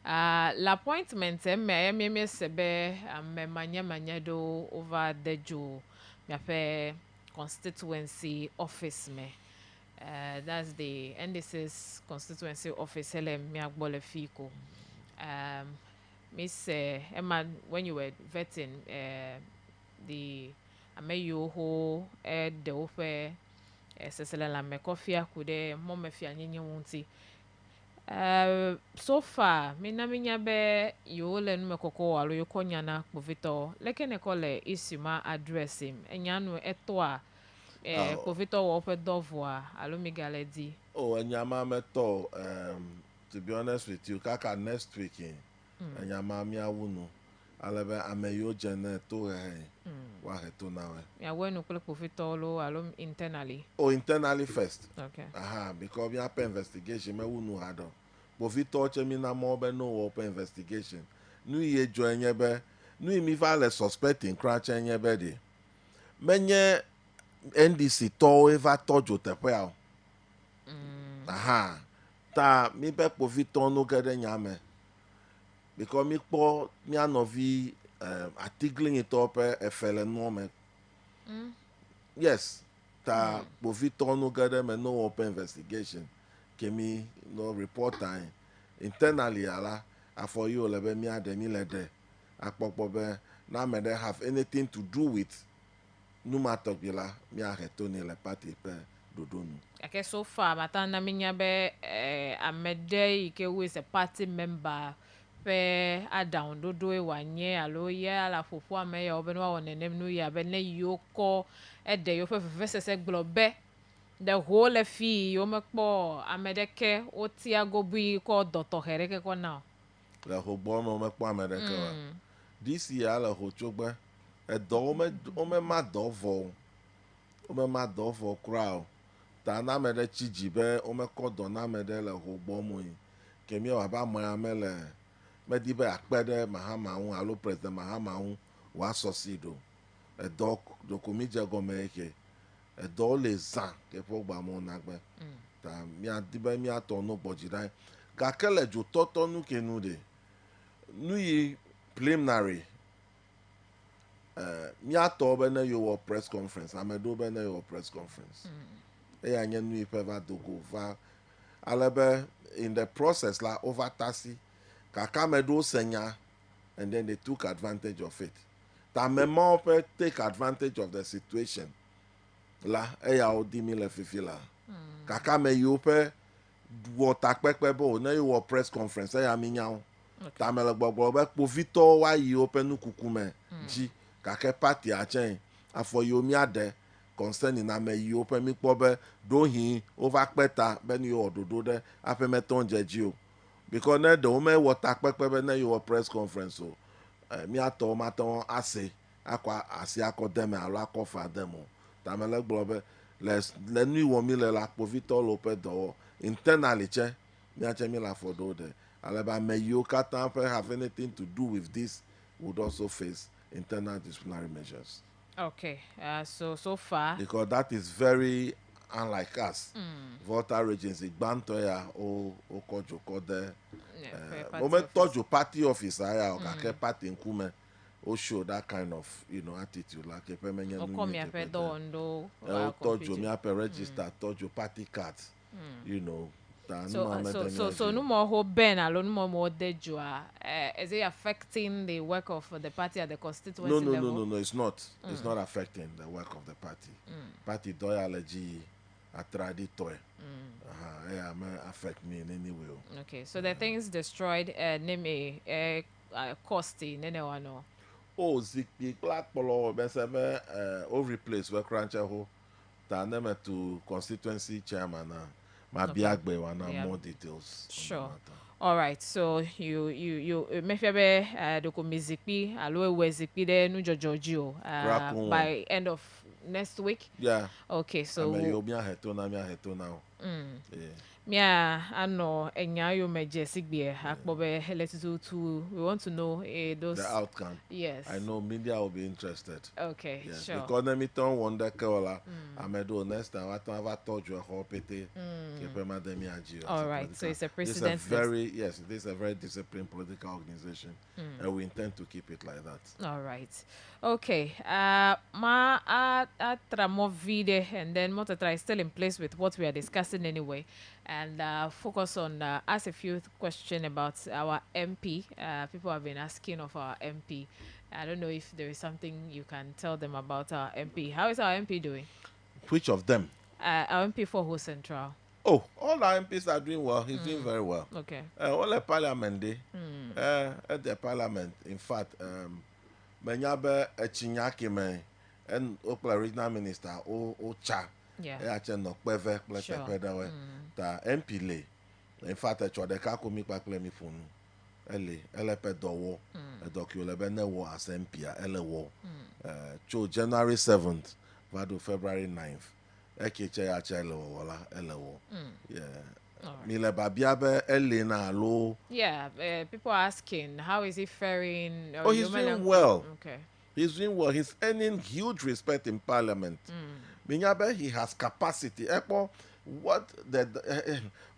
L'appointment me sebe manya do over the jo me ape constituency office me. That's the NDC's constituency office hele me agbole fiko. Miss Emma, when you were vetting the ameyo ho the ofe sesele la me coffee akude mo me fi anyenye wonti. So far mina minya be yo le no mekoko alo yo konya na povito leke ne kole isima address him enya no eto a povito wo pe dovoa alo migaledi enyama meto to be honest with you kaka next week enyama mi awunu alebe ameyo jene to wa heto nawe ya wenu kule povito lo alo internally internally first okay because we have investigation me wunu hado povito chemi na mo be no open investigation nu ye jo enyebe nu mi va le suspecting crash enyebe de menye NDC to eva tojo tepe a ta mi pe povito no gede nyame because mi po mi anovi articling it up efele no me yes ta povito no gede me no open investigation kemi no report time internally ala afọ yi olebe mi ade mi lede akpọkpọ be na me they have anything to do with numatogila mi ahetoni le party pe dodonu. Okay, so far, matana minyabe amede ike who is a party member pe adown dodo e wanye alo ye ala fufu ameya obenwa wonenem nu ya be ne yoko ede yo fe se globe the whole fee yo mekpo amedeke otiago bui ko doto hereke ko now Le ho bo mo mekpo amedeke wa. This year le ho chogbe edo o me ma do vo. O me ma do vo crowd. Ta na me de chiji be o me ko do na me de le ho bo mo yi. Kemi wa ba mo amele me di be akpede Mahama hu alo president Mahama hu wa succeed o. Edo do komi je go me ke. Edo le zan ke po gba mo na gbe. Ta mi a di be mi ato no boji dai. Ga kele jo toto nu ke nu de. Nu yi preliminary mi ato be na yo press conference amedo be na yo press conference e ya nye nu ipe va dogo va alebe in the process la over tasi kaka medo senya and then they took advantage of it ta memo pe take advantage of the situation la e ya odi mi le fifi la kaka me yo pe wo takpepe bo na yo press conference e ya mi nyawo ta me le gbogbo be po vito wa yi open nu kukume ji kake party a chen afọ yomi ade concerning na me yi open mi kpo be do hin over peta be ni ododo de apemeton jeji o because na do me water pepe be na your press conference o mi ato ma ton ase akwa ase akodeme alo akofa demo ta me le gbo be le nu wo mi le la po Victor Lopez do internally che mi a che mi la for do de aleba me you can't have anything to do with this would also face internal disciplinary measures. Okay, so far because that is very unlike us. Voter agency Bantoya o kojo kode. Moment tojo party officer ya o kake party nkume o show that kind of attitude like pemenya nu. Okomi apedo ondo. Tojo mi ape register tojo party card. So no more hope Ben alone no more dejua. Is it affecting the work of the party at the constituency level? No, it's not. It's not affecting the work of the party. Party doya leji atradi toy. Yeah, may affect me in any way. Okay, so the things destroyed name costy nene wano. Oh, zikpi black polo beseme o replace we crancha ho. Ta name to constituency chairman more details. Sure. All right. So you mefebe doko mizikpi alo wezikpi de nu jojo by end of next week. Yeah. Okay. So me yo mi aheto now. Mia ano enya yo meje sigbie akpobe to we want to know those the outcome. Yes. I know media will be interested. Okay, yes, sure. Because me ton wonder kola amedo next time what have told you how pete all right, so it's a precedent. This is a very disciplined political organization and we intend to keep it like that. All right. Okay. Ma atramovide and then Motatra is still in place with what we are discussing anyway. And focus on ask a few questions about our MP. People have been asking of our MP. I don't know if there is something you can tell them about our MP. How is our MP doing? Which of them? Our MP for Ho Central. Oh, all our MPs are doing well. He's doing very well. Okay. All the parliament at the parliament, in fact, Menyabe Chinyaki me and Okla regional minister Ocha. Yeah. Sure. Ta MP le. In fact, I tried to call me back let me phone. Ele pe dowo. Docu le be ne wo as MP ele wo. January 7th, vado February 9th. Ekeche ya chele wala ele wo. Yeah. Mile babiabe ele na lo. Yeah, people are asking how is he faring? Oh, he's doing well. Okay. He's doing well. He's earning huge respect in parliament. Minyabe, he has capacity. What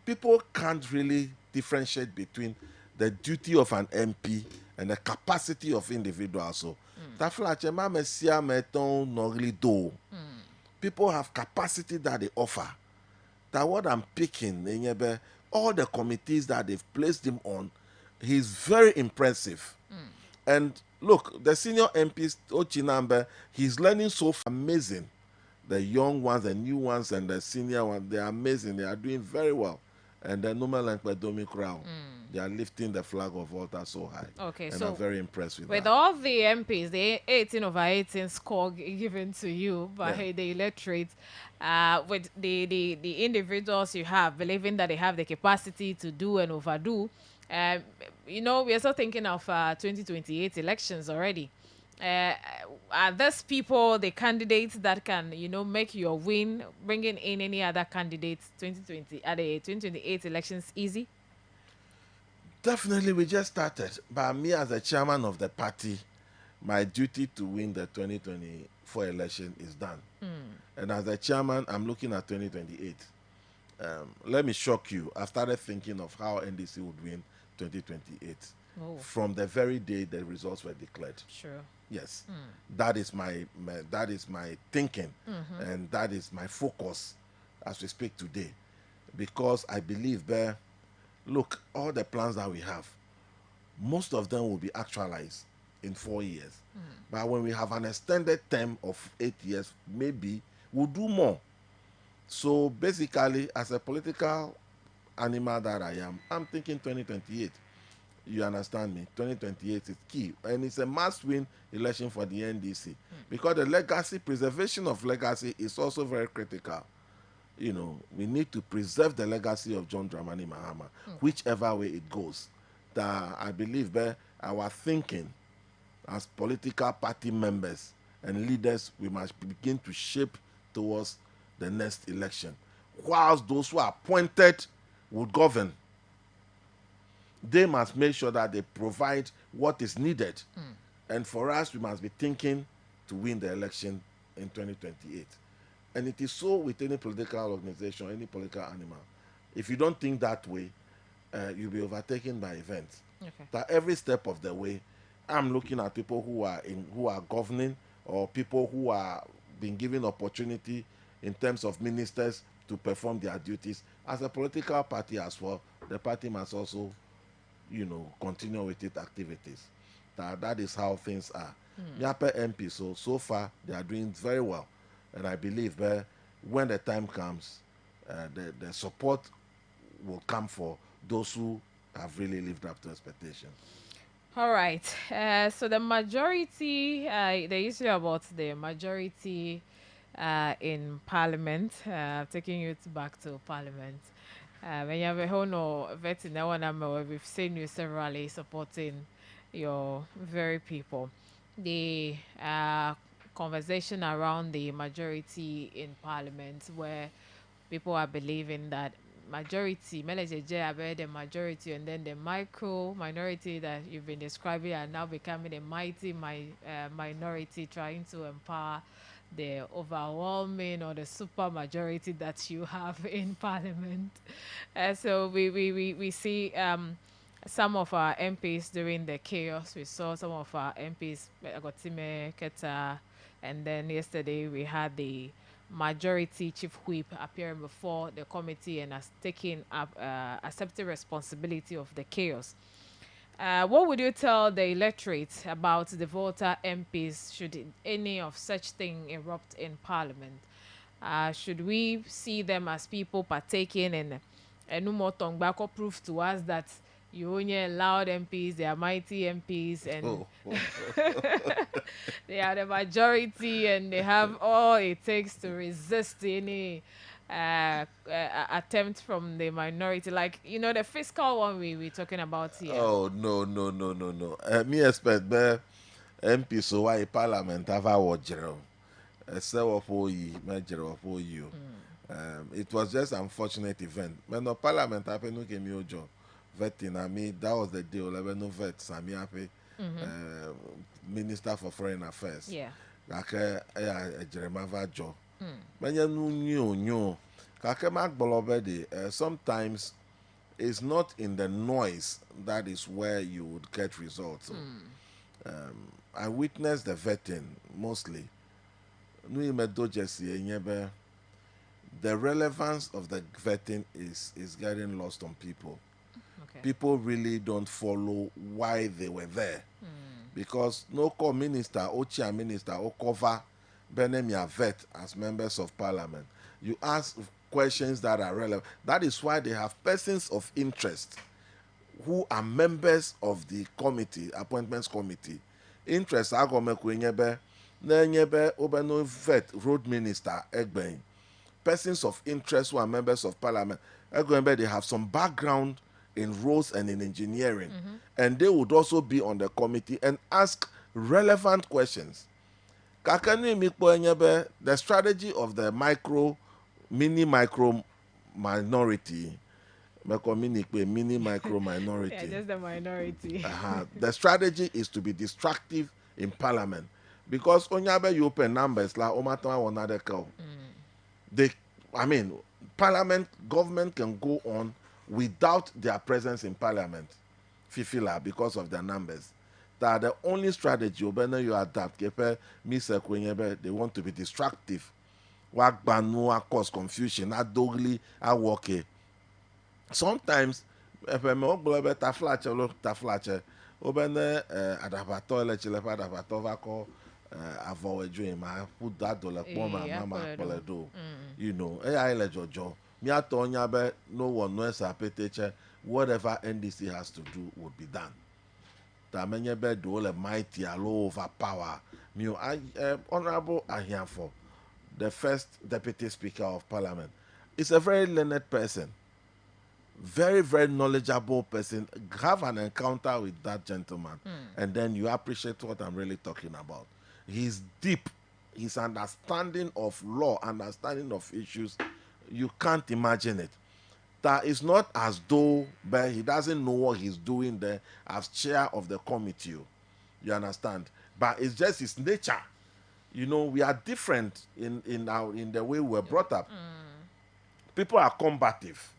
people can't really differentiate between the duty of an MP and the capacity of individuals. So, people have capacity that they offer. That what I'm picking, all the committees that they've placed him on, he's very impressive. And look, the senior MPs, Ochinambe, he's learning so amazing. The young ones, the new ones, and the senior ones, they are amazing. They are doing very well. And the Numa Lankwedomi crowd, they are lifting the flag of Volta so high. Okay, and so I'm very impressed with with that. all the MPs, the 18 over 18 score given to you by the electorate, with the individuals you have, believing that they have the capacity to do and overdo, you know, we are still thinking of 2028 elections already. Are these people the candidates that can, you know, make your win, bringing in any other candidates 2020 at the 2028 elections easy? Definitely, we just started. But me, as the chairman of the party, my duty to win the 2024 election is done. And as the chairman, I'm looking at 2028. Let me shock you. I started thinking of how NDC would win 2028 from the very day the results were declared. Sure. Yes, that is my thinking, and that is my focus as we speak today, because I believe there. Look, all the plans that we have, most of them will be actualized in 4 years. But when we have an extended term of 8 years, maybe we'll do more. So basically, as a political animal that I am, I'm thinking 2028. You understand me? 2028 is key. And it's a must-win election for the NDC. Because the legacy, preservation of legacy is also very critical. You know, we need to preserve the legacy of John Dramani Mahama, whichever way it goes. That I believe our thinking as political party members and leaders, we must begin to shape towards the next election. Whilst those who are appointed will govern, they must make sure that they provide what is needed. And for us, we must be thinking to win the election in 2028. And it is so with any political organization, any political animal. If you don't think that way, you'll be overtaken by events. Okay. That every step of the way, I'm looking at people who are governing, or people who are being given opportunity in terms of ministers to perform their duties. As a political party as well, the party must also, you know, continue with its activities. That is how things are. Nyape MP, so far they are doing very well. And I believe when the time comes, the support will come for those who have really lived up to expectations. All right. So the majority, the issue about the majority in Parliament, taking you back to Parliament. When you have a whole vetting, we've seen you severally supporting your very people. The conversation around the majority in Parliament, where people are believing that majority, the majority, and then the minority that you've been describing are now becoming a mighty minority, trying to empower the overwhelming or the super majority that you have in Parliament. So we see some of our MPs during the chaos. We saw some of our MPs, Agotime, Keta, and then yesterday we had the majority chief whip appearing before the committee and has taken up accepted responsibility of the chaos. What would you tell the electorate about the voter MPs should any of such thing erupt in Parliament? Should we see them as people partaking in Numotongbako proof to us that you only allowed MPs, they are mighty MPs, and they are the majority, and they have all it takes to resist any attempt from the minority, like, you know, the fiscal one we're talking about here. Oh, no. Me expect MP so why Parliament have a wajero. It was just an unfortunate event. When the Parliament happened, came your job. Vetting, I mean, that was the deal. I no vet, Sami Ape, Minister for Foreign Affairs. Yeah. Like Jeremiah Joe. When you knew, sometimes it's not in the noise that is where you would get results. I witnessed the vetting mostly. The relevance of the vetting is getting lost on people. Okay. People really don't follow why they were there. because no call minister, Ochia minister, or cover Benemia vet as members of parliament. You ask questions that are relevant. That is why they have persons of interest who are members of the committee, appointments committee. Interest agomekwenyebe, nenyebe obeno vet road minister egben. Persons of interest who are members of parliament, egben they have some background in roads and in engineering, and they would also be on the committee and ask relevant questions. Kakani mikpo enyebe, the strategy of the mini micro minority. Mini micro minority. Yeah, just the minority. The strategy is to be destructive in parliament, because onyabe you open numbers like Omatama Wanadeko. Parliament government can go on without their presence in parliament. Fifila because of their numbers. That the only strategy obene you adapt. Kepe Mr. Kwenyebe, they want to be destructive. Wak banu cause confusion. Adogli awoke. Sometimes, if I'm not taflache, obene adabato elechelepa adabato vako avoid dream. I put that dollar mama poledo. You know, ele jojo. Miato nyabe no one knows apeteche. Whatever NDC has to do would be done. Tamenyebe do all mighty allow over power. Honorable Ahianfo, the first deputy speaker of parliament, is a very learned person. Very, very knowledgeable person. Have an encounter with that gentleman, and then you appreciate what I'm really talking about. He's deep. His understanding of law, understanding of issues, you can't imagine it. That is not as though but he doesn't know what he's doing there as chair of the committee. You understand? But it's just his nature. You know, we are different in the way we're brought up. People are combative.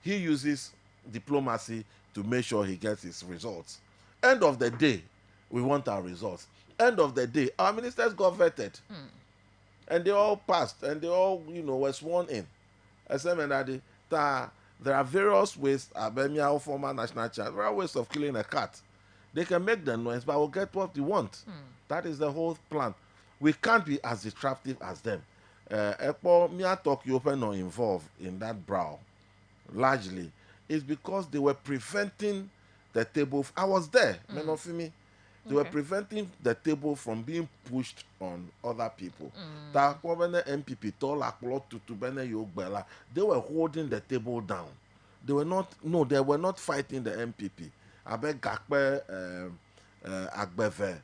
He uses diplomacy to make sure he gets his results. End of the day, we want our results. End of the day, our ministers got vetted. And they all passed, and they all, were sworn in. There are various ways, Abemia, former national champ, there are ways of killing a cat. They can make the noise, but we'll get what we want. That is the whole plan. We can't be as disruptive as them. Mia talk you open or involved in that brow, largely, is because they were preventing the table. I was there, men of me. They were preventing the table from being pushed on other people. MPP, they were holding the table down. They were not fighting the MPP. I beg Gakpe Agbeve,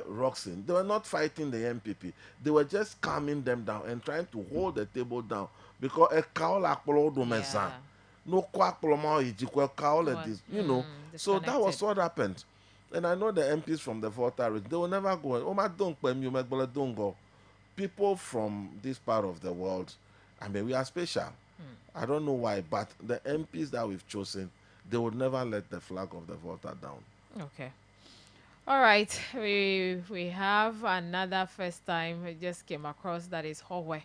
Roxin. They were not fighting the MPP. They were just calming them down and trying to hold the table down because a cow no so that was what happened. And I know the MPs from the Volta, they will never go. People from this part of the world, we are special. I don't know why, but the MPs that we've chosen, they would never let the flag of the Volta down. Okay. All right. We have another first time we just came across, that is Hohwe.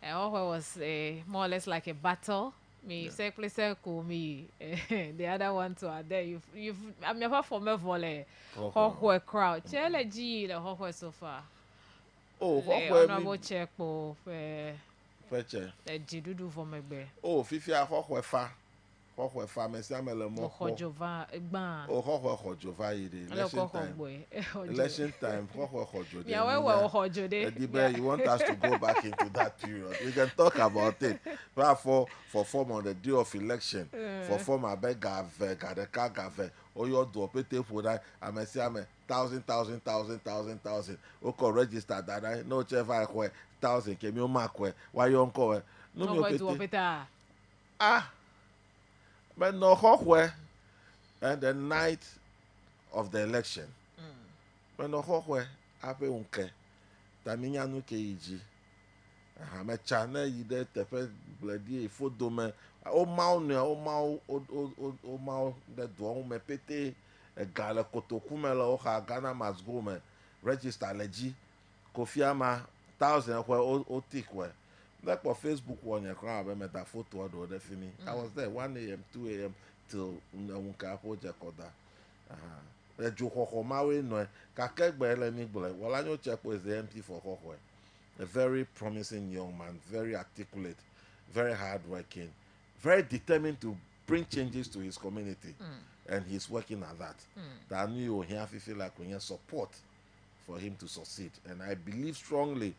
Hohwe was more or less like a battle. Me say please call me the other one to are there. I'm never from a volley Hohwe crowd. Chele G the Hohwe so far. Oh, honorable check for Peche. The Jidudu for me be. Oh, Fifia Hohwe fa. Hohwe fa me siamele mo. Hojova egban. Oh, Hohwe Hojova yide. Election time. Hohwe Hojo. Yeah, where Hojo de. You want us to go back into that period? We can talk about it. But for form on the day of election, for form I beg gave, gadeka gave, or your do pete for that. I may say 1,000. Okay, register that I no chef I 1,000. Came your mark why you uncle? No me but no Hohwe and the night of the election. But no Hohwe ape unke. Taminya nuke iji. Me chane yide tepe bledi fodo me. O mau de do me pete e gale kotoku me la o ha Ghana must go me register leji. Kofi ama 1,000 o tik we. Like for Facebook one you can have met that photo or the fini. I was there 1 a.m., 2 a.m. till Unkapo Jakoda. le dzoxɔxɔ mawoe nɔe gake gbe le mi gblɔe Wɔlanyo Tsepo is the MP for Xɔxɔe, a very promising young man, very articulate, very hardworking, very determined to bring changes to his community, and he's working at that. That you here feel like we have support for him to succeed, and I believe strongly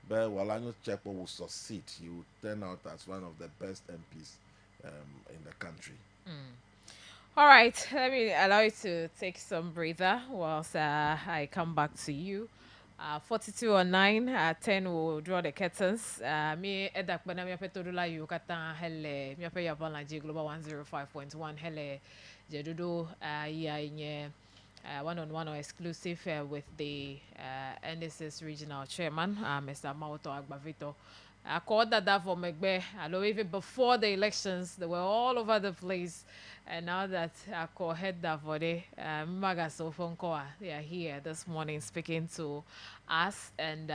that Wɔlanyo Tsepo will succeed. He will turn out as one of the best MPs in the country. All right, let me allow you to take some breather whilst I come back to you. 4209 10 will draw the curtains. Me edak bana mi apetodula yu kata hele mi ape yabala J Global 105.1 hele jedudo ya inye one-on-one or exclusive with the NDC's regional chairman, Mr. Mauto Agbavito. I called that for Megbe. I know even before the elections, they were all over the place. And now that I call head that for the Magaso Fonkoa, they are here this morning speaking to us. And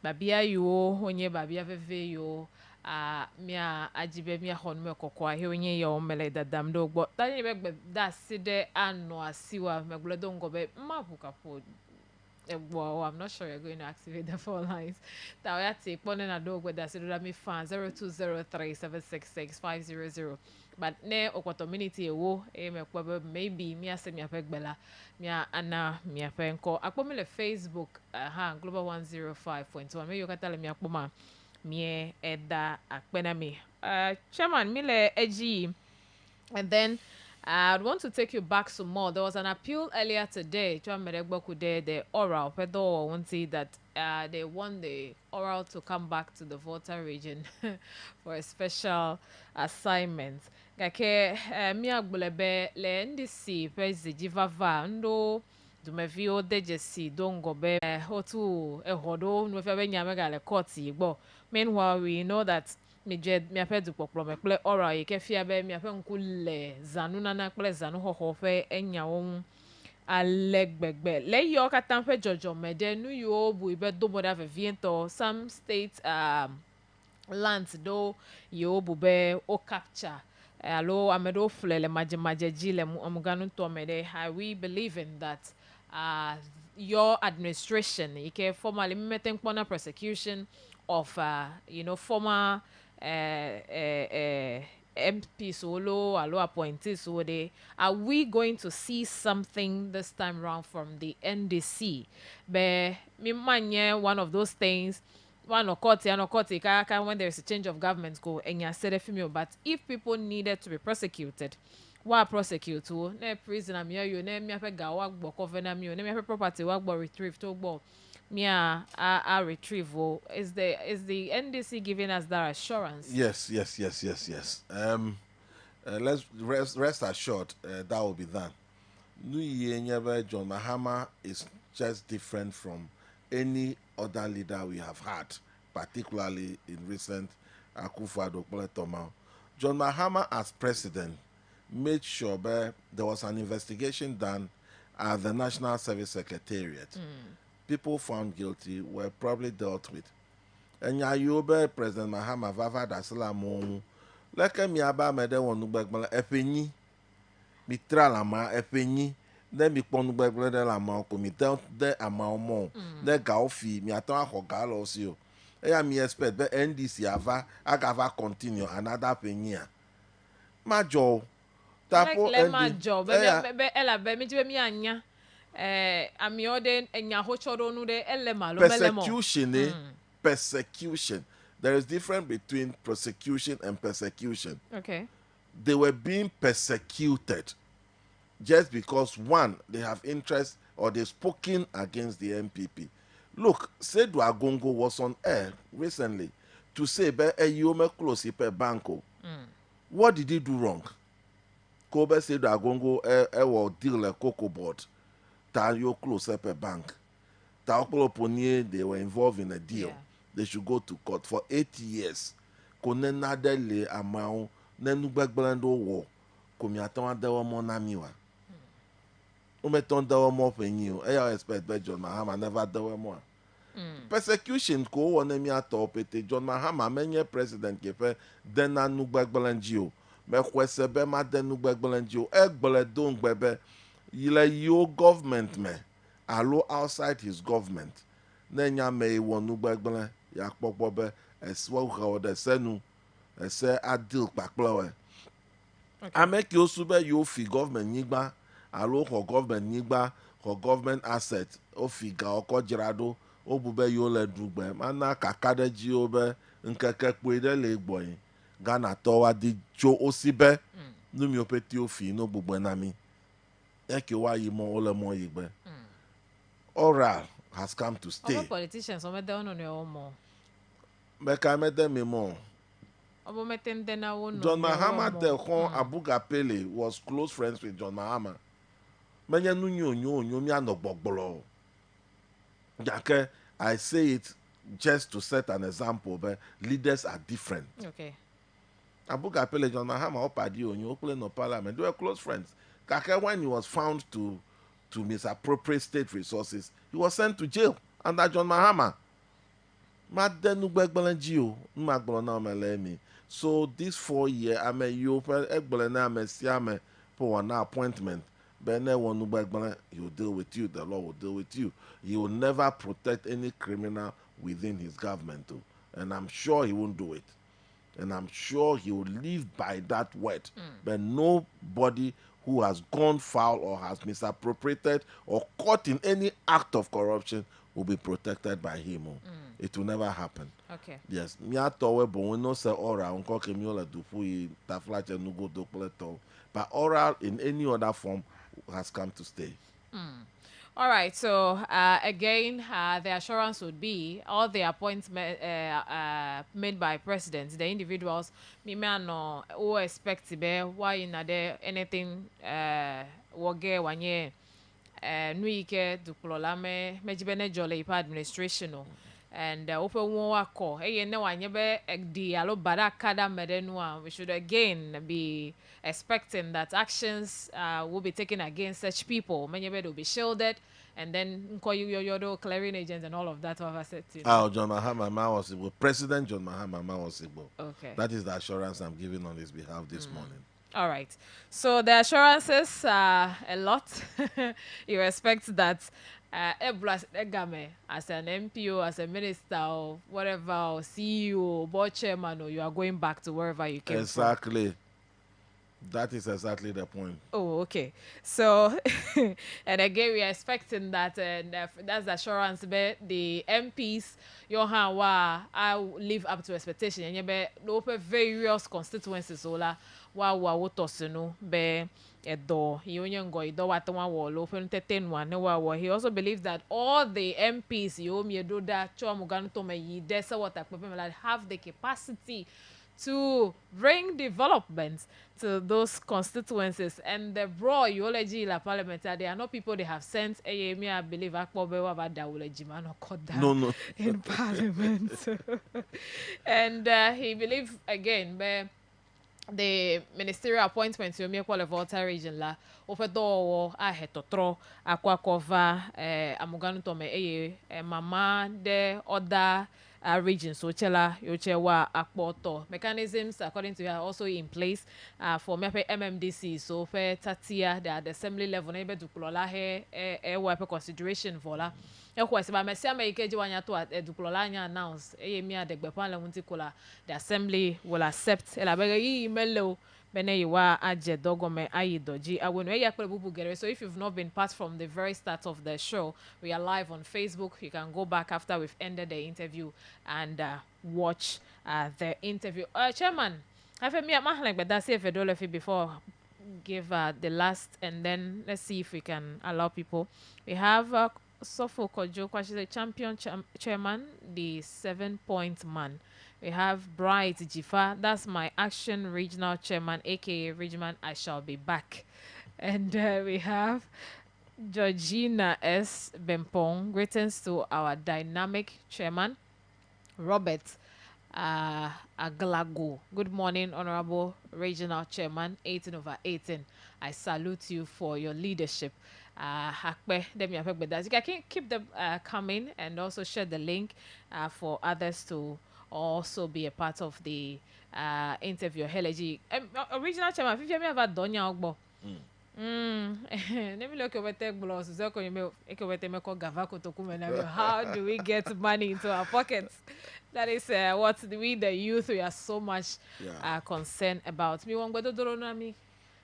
Babia you, Honye Babia Veve you, Mia Ajibe Mia Honme Kokwa, Honye Yo Mele da Damdo, but that Side and no Asiwa Megledongo Be Mabuka Pod. Well, I'm not sure you're going to activate the phone lines. That we have to put in a dog with us. It would be fan 0203-766-500. But ne okwa community wo maybe me ase me apek bela me ana me apenko akpo me Facebook Global 105.1 me yokata le me akpo me eda akpena me chairman me le eji. And then I'd want to take you back some more. There was an appeal earlier today. The oral, Pedro wanted that they want the oral to come back to the Volta region for a special assignment. Gake miya gbulebe le NDC pezi jivava ndo dumevio dejesi dongo be otu ehodo nwefebe nyamega le court igbo. Meanwhile, we know that mi apɛ du kpɔkplɔ me kple ɔra yi ke fia be mi apɛ ŋku le zanu nana kple zanu xɔxɔ ƒe enyawo ŋu ale gbegbe le yiwo katã ƒe dzɔdzɔme ɖe nu yiwo bui be domo ɖa vevietɔ some state lands ɖo yiwo bu be o capture alo ame ɖewo ƒle le madzemadze dzi le amuganutɔ me ɖe. We believe in that your administration yi ke formally mete ŋkpɔna prosecution of former MP solo alo appointees so they are we going to see something this time round from the NDC? But me manye one of those things when there's a change of government go but if people needed to be prosecuted, why prosecute to ne prison am you ne me ape ga work bo cover na me ne me property work bo retrieve to bo a retrieval. Is the NDC giving us that assurance? Yes. Let's rest assured that will be done. John Mahama is just different from any other leader we have had, particularly in recent Akufo-Addo Tomao. John Mahama as president made sure there was an investigation done at the National Service Secretariat. People found guilty were probably dealt with. And Yayobe President Mahama Vava Dasila Mon Leke Miaba Mede Wonubegmala Epeni Mitralama Epeni then mi ponu gbegble de la ma ko mi de amaumo de gaofi mi atan akogalo si o e mi expect be NDC agava continue another penia majo tapo le majo be ela be mi je mi anya amiode enya hochoro nu de ele malo melemo persecution. There is difference between prosecution and persecution. Okay. They were being persecuted just because, one, they have interest or they've spoken against the MPP. Look, Seydou Agongo was on air recently to say, "Eyome close ipe banko." What did he do wrong? Kobe Seydou Agongo will deal a cocoa board. Ta yo close ipe bank. Ta Okoloponie, they were involved in a deal. Yeah. They should go to court for 8 years. Konena dele amao nenu gbegblendo wo komiaton adewo mo na miwa. Umeton dewo mo penyo. I expect that John Mahama never dewo mo. Persecution ko wona mi atopete John Mahama menye president kepe dena nu gbegblendjo. Me kwese be ma denu gbegblendjo. Egbele don gbebe yile yo government me alo outside his government nenya me wonu gbegbele ya kpokpo be eswo ho de senu ese adil pakplowe ameki osube yo fi government nyigba alo ho government nyigba ho government asset o fi ga oko jirado o bube yo le dugbe mana kakade ji obe nkeke pe de le gboyin Ghana to wa di jo osibe numi opeti o fi no gbogbo na mi eke wa yi mo ole mo yigbe oral has come to stay Omo politicians o mede ono ne omo meka mede me mo omo metende na wono John Mahama Telkon Abuga Pele was close friends with John Mahama menye nu nyo mi anogbogbolo jake I say it just to set an example but leaders are different. Okay. Abuga Pele John Mahama opadi onyo okule no parliament they were close friends. Kake when he was found to misappropriate state resources he was sent to jail under John Mahama. Madenu gbegbelenji magbolo na omelemi. So this 4 year ame yo egbele na ame siame for one appointment. Bene wonu gbegbele he will deal with you, the law will deal with you. He will never protect any criminal within his government too. And I'm sure he won't do it. And I'm sure he will live by that word. But nobody who has gone foul or has misappropriated or caught in any act of corruption will be protected by him. It will never happen. Okay. Yes. No say oral but oral in any other form has come to stay. All right, so again, the assurance would be all the appointments made by presidents, the individuals, me no who expect to be why in there anything wage wanye nuike duplola me mejibene jole ipa administration no and open one wako hey ne wanye be di alo baraka da medenwa. We should again be expecting that actions will be taken against such people. Many will be shielded, and then your clearing agents and all of that. John Mahama was President John Mahama was okay. That is the assurance I'm giving on his behalf this morning. All right. So the assurances are a lot. You expect that as an MPO, as a minister, or whatever, or CEO, board chairman, or you are going back to wherever you came from. Exactly. That is exactly the point. Oh, okay. So, and again, we are expecting that, and that's the assurance. But the MPs, I live up to expectation. And you be open various constituencies, ola wa wotosino be edo. Union go edo watwa wall open 1 wa. He also believes that all the MPs do that chomugano to me desa what have the capacity to bring development to those constituencies. And the broad eulogy la parliament, they are not people they have sent. I believe no. in parliament. And he believes again, the ministerial appointments you make all of Volta region la ofedo ahetotro akwakova amuganu tome mama de other regions so chela yochewa akpoto mechanisms according to her also in place for MMDC so for tatia the assembly level na to kulola he consideration for la ekwa ba mesia ikeji wanya to edukulola anya announce mi adegbepan la wunti kola the assembly will accept elabege yi imelo bene yiwa aje dogome ayidoji awonu eyakpe bubu gere. So if you've not been part from the very start of the show, we are live on Facebook. You can go back after we've ended the interview and watch the interview. Chairman, have me at Mahlang, but that's if I before give the last, and then let's see if we can allow people. We have Sofo Kojo, she's a champion chairman, the 7-point man. We have Bright Jifa, that's my Action Regional Chairman, aka Regionman, I shall be back. And we have Georgina S. Bempong, greetings to our dynamic chairman, Robert Aglago. Good morning, Honorable Regional Chairman, 18/18. I salute you for your leadership. You can keep them coming and also share the link for others to also be a part of the interview. Heleji, original chairman, if you ever done your ogbo. Let me look over tech blogs. How do we get money into our pockets? That is what we, the youth, we are so much concerned about.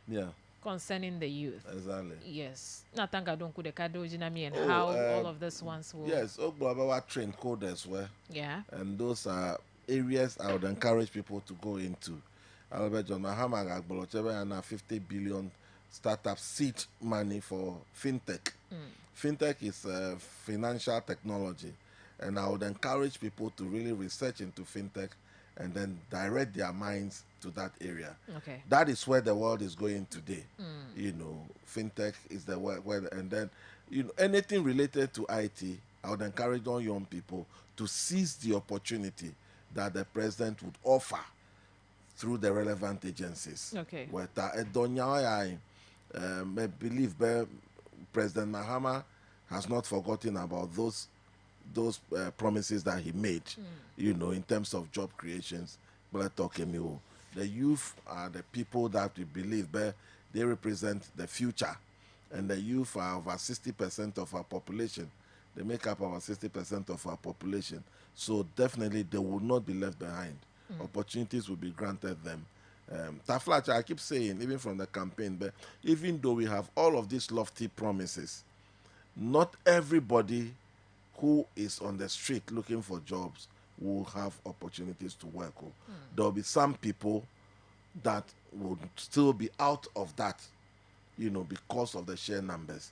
Yeah. Concerning the youth. Exactly. Yes. Natanga don't the kadojinami and how all of this ones will. Yes, our train code as well. Yeah. And those are areas I would encourage people to go into. Albert John Mahama and 50 billion startup seed money for fintech. Fintech is financial technology, and I would encourage people to really research into fintech and then direct their minds to that area. Okay. That is where the world is going today. You know, fintech is the where, and then anything related to IT, I would encourage all young people to seize the opportunity that the president would offer through the relevant agencies. Okay. I believe President Mahama has not forgotten about those promises that he made, in terms of job creations. The youth are the people that we believe they represent the future, and the youth are over 60% of our population. They make up over 60% of our population. So definitely they will not be left behind. Opportunities will be granted them. Taflacha, I keep saying, even from the campaign, but even though we have all of these lofty promises, not everybody who is on the street looking for jobs will have opportunities to work. There will be some people that will still be out of that, because of the sheer numbers.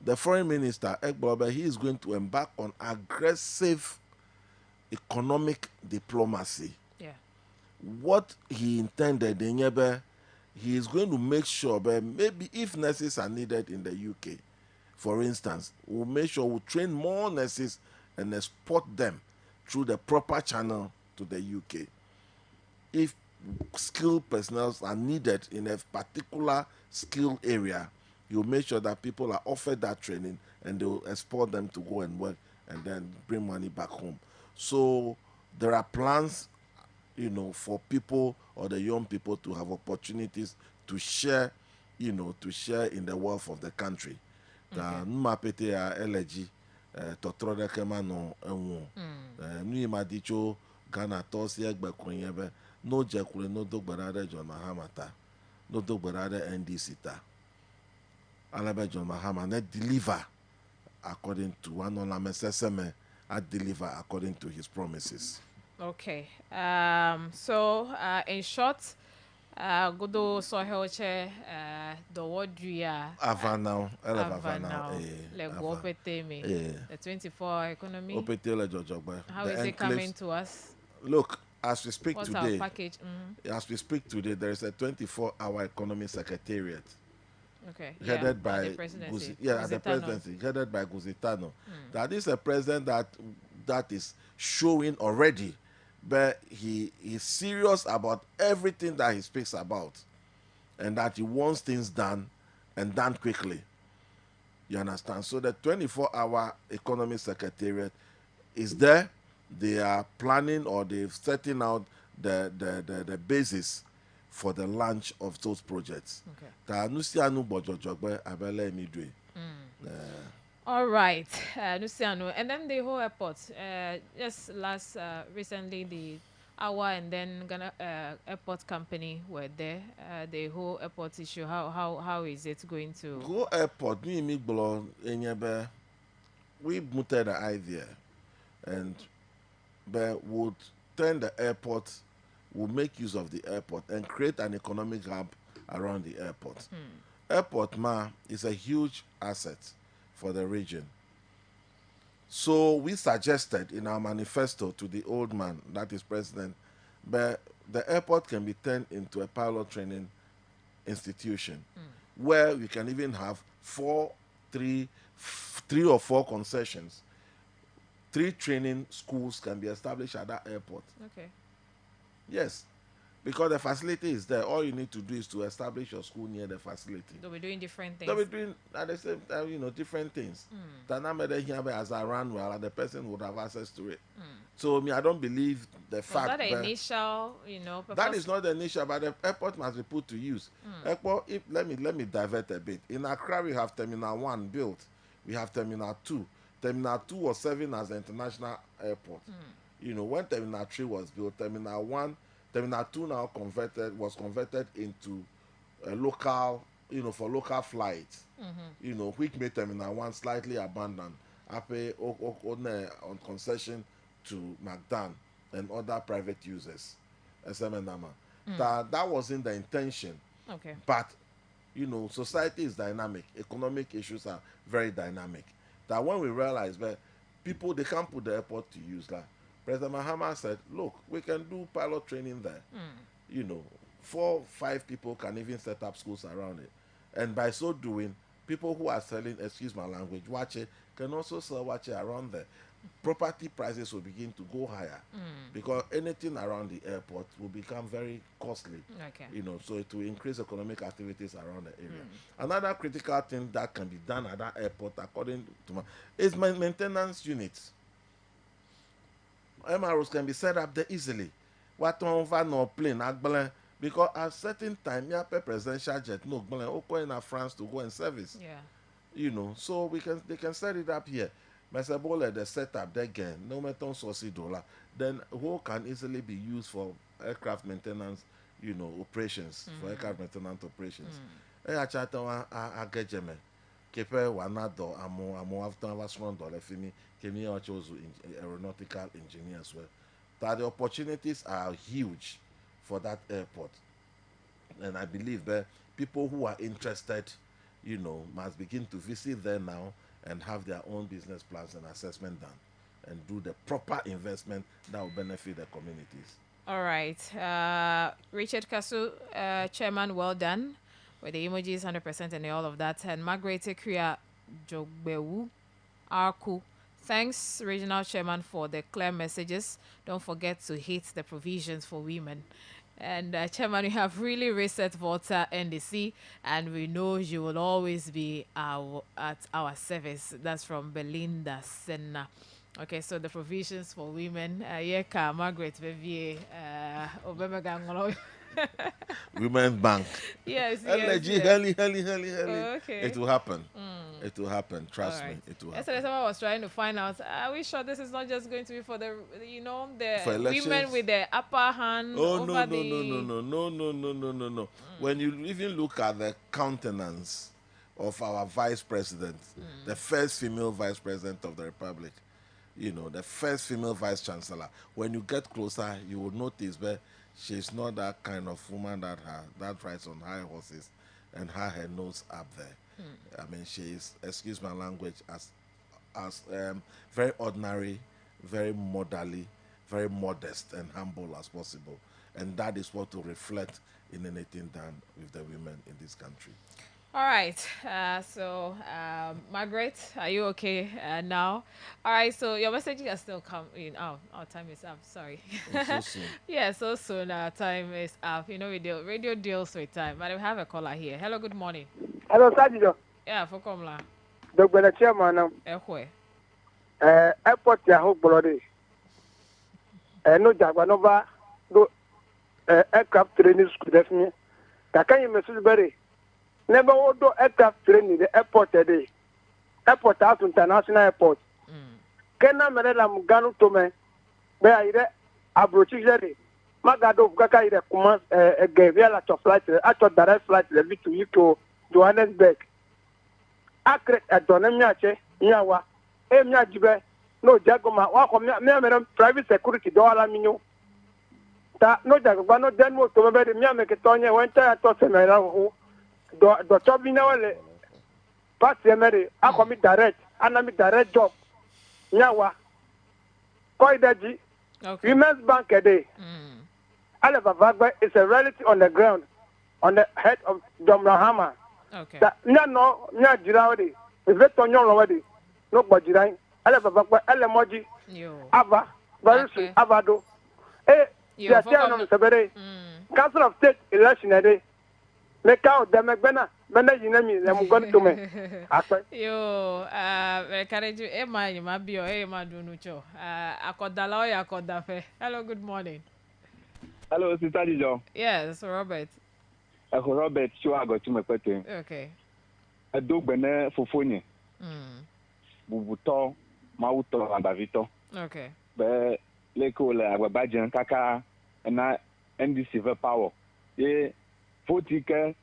The foreign minister, Ekbalobe, he is going to embark on aggressive economic diplomacy. Yeah. What he intended in Yebe, he is going to make sure that maybe if nurses are needed in the UK, for instance, we'll make sure we train more nurses and export them through the proper channel to the UK. If skilled personnel are needed in a particular skill area, you'll make sure that people are offered that training and they'll export them to go and work and then bring money back home. So there are plans, for people or the young people to have opportunities to share, to share in the wealth of the country. Numapete a elegy totrode kema no enwo. Nu ma dicho Ghana tosi egbe kwenyebe no jekule no dogbarade John Mahama ta. No dogbarade NDC ta. Alabe John Mahama ne deliver according to one on la meseseme. I deliver according to his promises. Okay. So in short, Godo Sohelche, the word you are Avanao, the 24 economy. How is it coming to us? Look, as we speak What's today, our package? as we speak today, there is a 24-hour economy secretariat. Okay. Headed by the presidency. the presidency, headed by Guzitano. That is a president that is showing already, but he is serious about everything that he speaks about, and that he wants things done and done quickly. You understand? So the 24-hour economy secretariat is there. They are planning, or they're setting out the basis for the launch of those projects. All right, Luciano, and then the whole airport. Just recently, the Awa and then Ghana airport company were there. The whole airport issue. How is it going to? Go airport. We mooted the idea, and but would turn the airport. Will make use of the airport and create an economic hub around the airport. Airport is a huge asset for the region. So we suggested in our manifesto to the old man, that is president, but the airport can be turned into a pilot training institution where we can even have three or four concessions. 3 training schools can be established at that airport. Okay. Yes. because the facility is there. All you need to do is to establish your school near the facility. They'll be doing different things. They'll be doing at the same time, different things. As I ran well, the person would have access to it. So I don't believe the fact that the initial, that is not the initial, but the airport must be put to use. Airport, let me divert a bit. In Accra, we have Terminal 1 built. We have Terminal 2. Terminal 2 was serving as the international airport. When Terminal 3 was built, Terminal 2 now was converted into a local, for local flights. Which made Terminal 1 slightly abandoned. On concession to McDan and other private users. That wasn't the intention. Okay. But society is dynamic. Economic issues are very dynamic. That when we realize that people, they can't put the airport to use, like President Mahama said, look, we can do pilot training there. 4-5 people can even set up schools around it. And by so doing, people who are selling, excuse my language, wache, can also sell wache around there. Property prices will begin to go higher because anything around the airport will become very costly. Okay. So it will increase economic activities around the area. Another critical thing that can be done at that airport, according to is maintenance units. MROs can be set up there easily. What on no plane, because at certain time, you have a presidential jet, no, going to France to go in service. Yeah. So they can set it up here. Mesabole, the setup again, no matter $60, then who can easily be used for aircraft maintenance, operations, for aircraft maintenance operations. I chat on a gejeme. Kepe wanado amo after was run dollar fini, Kemi chose aeronautical engineers well. That the opportunities are huge for that airport. And I believe that people who are interested, must begin to visit there now and have their own business plans and assessment done and do the proper investment that will benefit the communities. All right. Richard Kasu, Chairman, well done with the emojis 100% and all of that. And Margaret Ekria Jogbewu Arku. Thanks, Regional Chairman, for the clear messages. Don't forget to hit the provisions for women. And Chairman, you have really reset Volta NDC, and we know you will always be at our service. That's from Belinda Senna. Okay, so the provisions for women. Yeka Margaret Bevier, Women's Bank. Yes. Heli. Okay. It will happen. It will happen. Trust me. It will happen. Yesterday, someone was trying to find out. Are we sure this is not just going to be for the, for women with the upper hand? Oh no. When you even look at the countenance of our vice president, the first female vice president of the republic, the first female vice chancellor, when you get closer, you will notice that she's not that kind of woman that rides on high horses and has her nose up there. I mean, she is, excuse my language, as very ordinary, very motherly, very modest and humble as possible. And that is what will reflect in anything done with the women in this country. All right. So, Margaret, are you okay now? All right. So your message has still come in. Oh, our time is up. Sorry. So soon. Yeah, so soon. Our time is up. Radio deals with time. But we have a caller here. Hello. Good morning. Hello, Sajido. Yeah, for Komla. Dr. Chairman. Airport ya hook bloody. No Jagwanova. No aircraft training school. Definitely. Can you message Berry? Never do aircraft training the airport today. Airport house international airport. Kena merela muganu tome. Be aire abrochijere. Magado kaka ire kuma gevia la flight ato direct flight le bitu to Johannesburg. Akre adonemyache nyawa. Mya jibe no jagoma wa ko mya private security do ala minyo. Ta no jagoma no denwo to be mya me ketonye wenta to semera ho. Do chobina wale pass yemere akomi direct anami direct job nyawa koidaji Women's Bank day Aleva Vagbe is a reality on the ground on the head of John Mahama. Okay. Nya jirawadi is veto nyolo wadi no gbajirai Aleva Vagbe elemoji ava very soon avado ya no sebere Council of State election ede. Me count them gbena. Mena yinami them going to me. Yo, encourage you. Emma, you might be or Emma Dunucho. Akodala or Akodafe. Hello, good morning. Hello, Sister Dijon. Yes, Robert. Robert, sure I got to my question. Okay. A dog bene fofoni. Bubuto, mauto, and bavito. Okay. Be leko le agbabajan kaka na NDC ve power. Ye 40 ke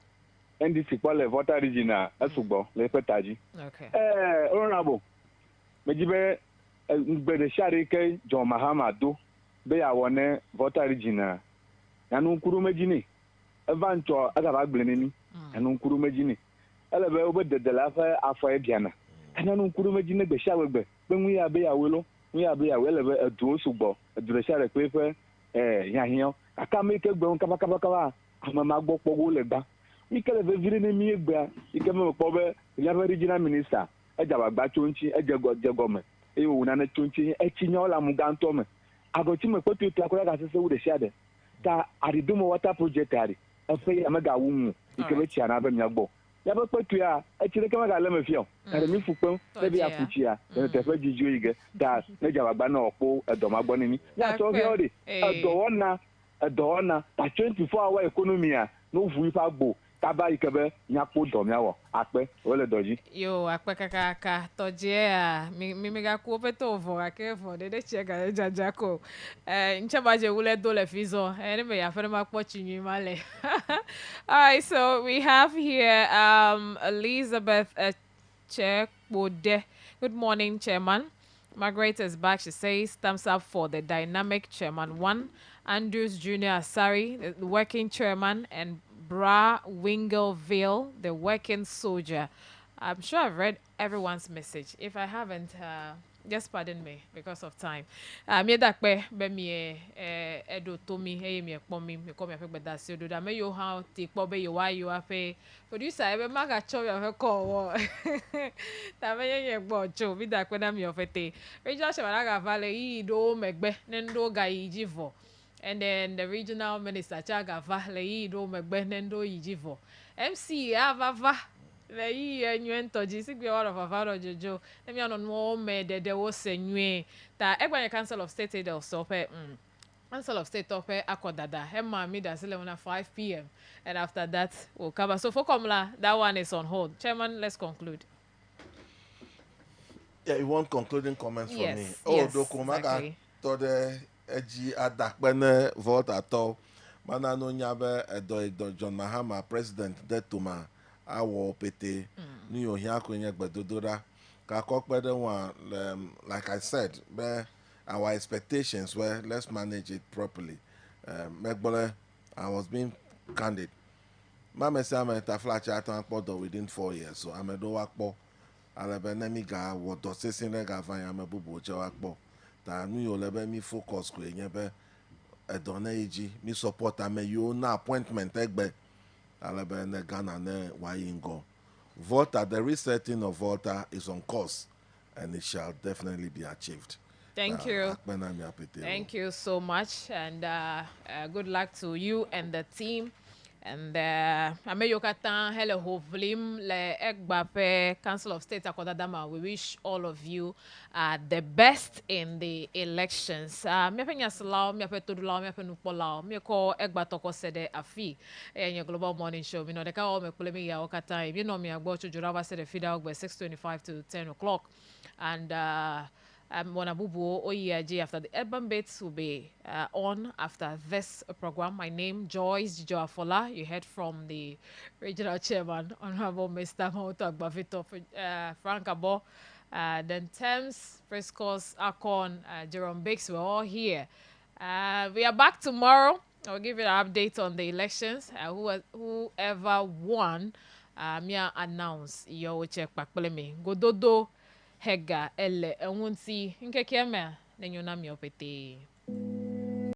NDC kwa le voter regional asugbo le petaji. Okay. Honorable. Mejibe ngbe share ke John Mahama do be ya wone voter regional. Yanu nkuru mejini. Evancho agaba gbeneni. Yanu nkuru mejini. Elebe obe dedela fa afọ ebiana. Yanu nkuru mejini gbe shawegbe. Be nwi ya be ya welo. Nwi ya be ya elebe edu osugbo. Edu share pe fe yahian. Aka meke gbe kaba amama gbo pogo le gba. Ikele ve vire ni mi egbe. Ike me po be ya regional minister. Ejaba gba chonchi ejego jegome. Eyo una na chonchi echinya ola mu ganto me. Agoti me ko tu akora ka sese wo de shade. Ta aridumo water project ari efe ya mega wumu ikebe chia na be miagbo ya be petu ya echire kema ga le mefio na mi fupon le bi afuchi ya te fe jiju ige da ne jawa gba na opo edomagbo ni ya so fi ode edona ta 24 hour economy a no fu ifa gbo taba ikebe nyapo domiawo ape ole doji yo ape kaka toje a mi ga ku opeto vo akefo de chega jajako ncheba je wule dole fizo ene me ya fere ma po chinyi male. All right, so we have here Elizabeth Chekbode. Good morning, Chairman. Margaret is back. She says thumbs up for the dynamic Chairman 1, Andrews Jr. Asari, the working chairman, and Bra Wingleville, the working soldier. I'm sure I've read everyone's message. If I haven't, just pardon me because of time. Me dakpe be me edo tomi hey me ekpo me come afek be dasio do da me yo how ti kpo be yo why you afe producer e be maga cho yo fe call wo ta me ye gbo cho mi dakpe na me ofete regional shebaraga vale yi do megbe nendo ga yijivo. And then the regional minister Chaga Vale yi do megbe nendo yijivo. MC avava le yi enwen toji sigbe all of avaro jojo emi anon mo me de wo senwe ta egbanye council of state del sope council of state tope akodada emma mi da sele una 5 p.m. and after that we'll cover. So for Komla, that one is on hold. Chairman, let's conclude. Yeah, you want concluding comments from me? Yes, Dokumaga to the eji adakbene vote at all. Mana no nyabe edo John Mahama president detuma awo pete ni ohia kwenye gbedodora ka kokpede one like I said our expectations were let's manage it properly. Megbole, I was being candid. Mama say I'm taflacha atanpodo within 4 years, so I'm a do wakpo alabenemiga wodo sesine ga vanya mebubu je wakpo ta nu yo lebe mi focus ko enyebe edone iji mi support ame yo na appointment egbe alabene Ghana ne wayingo. Volta, the resetting of Volta is on course and it shall definitely be achieved. Thank you. Thank you so much, and good luck to you and the team. And Ameyokatan Hele Hovlim Le Egbape Council of State Akodadama. We wish all of you the best in the elections. Miapenya Salau, Miapetudula, Miapenupolao, Miako Egbatoko Sede Afi, and your Global Morning Show. You know, the Kao Mekulemi Yaokata. You know me, I go to Jurava Sede Fida by 6:25 to 10 o'clock. And Monabubu Oyeaji after the urban bits will be on after this program. My name Joyce Joafola. You heard from the regional chairman, Honorable Mr. Mauto Agbavito, Frank Abo, then Thames, Prescos, Akon, Jerome Biggs. We're all here. We are back tomorrow. I'll give you an update on the elections. Whoever won, Mia announce your check back. Gododo Hega ele enwunti nkeke eme na nyona mi opete.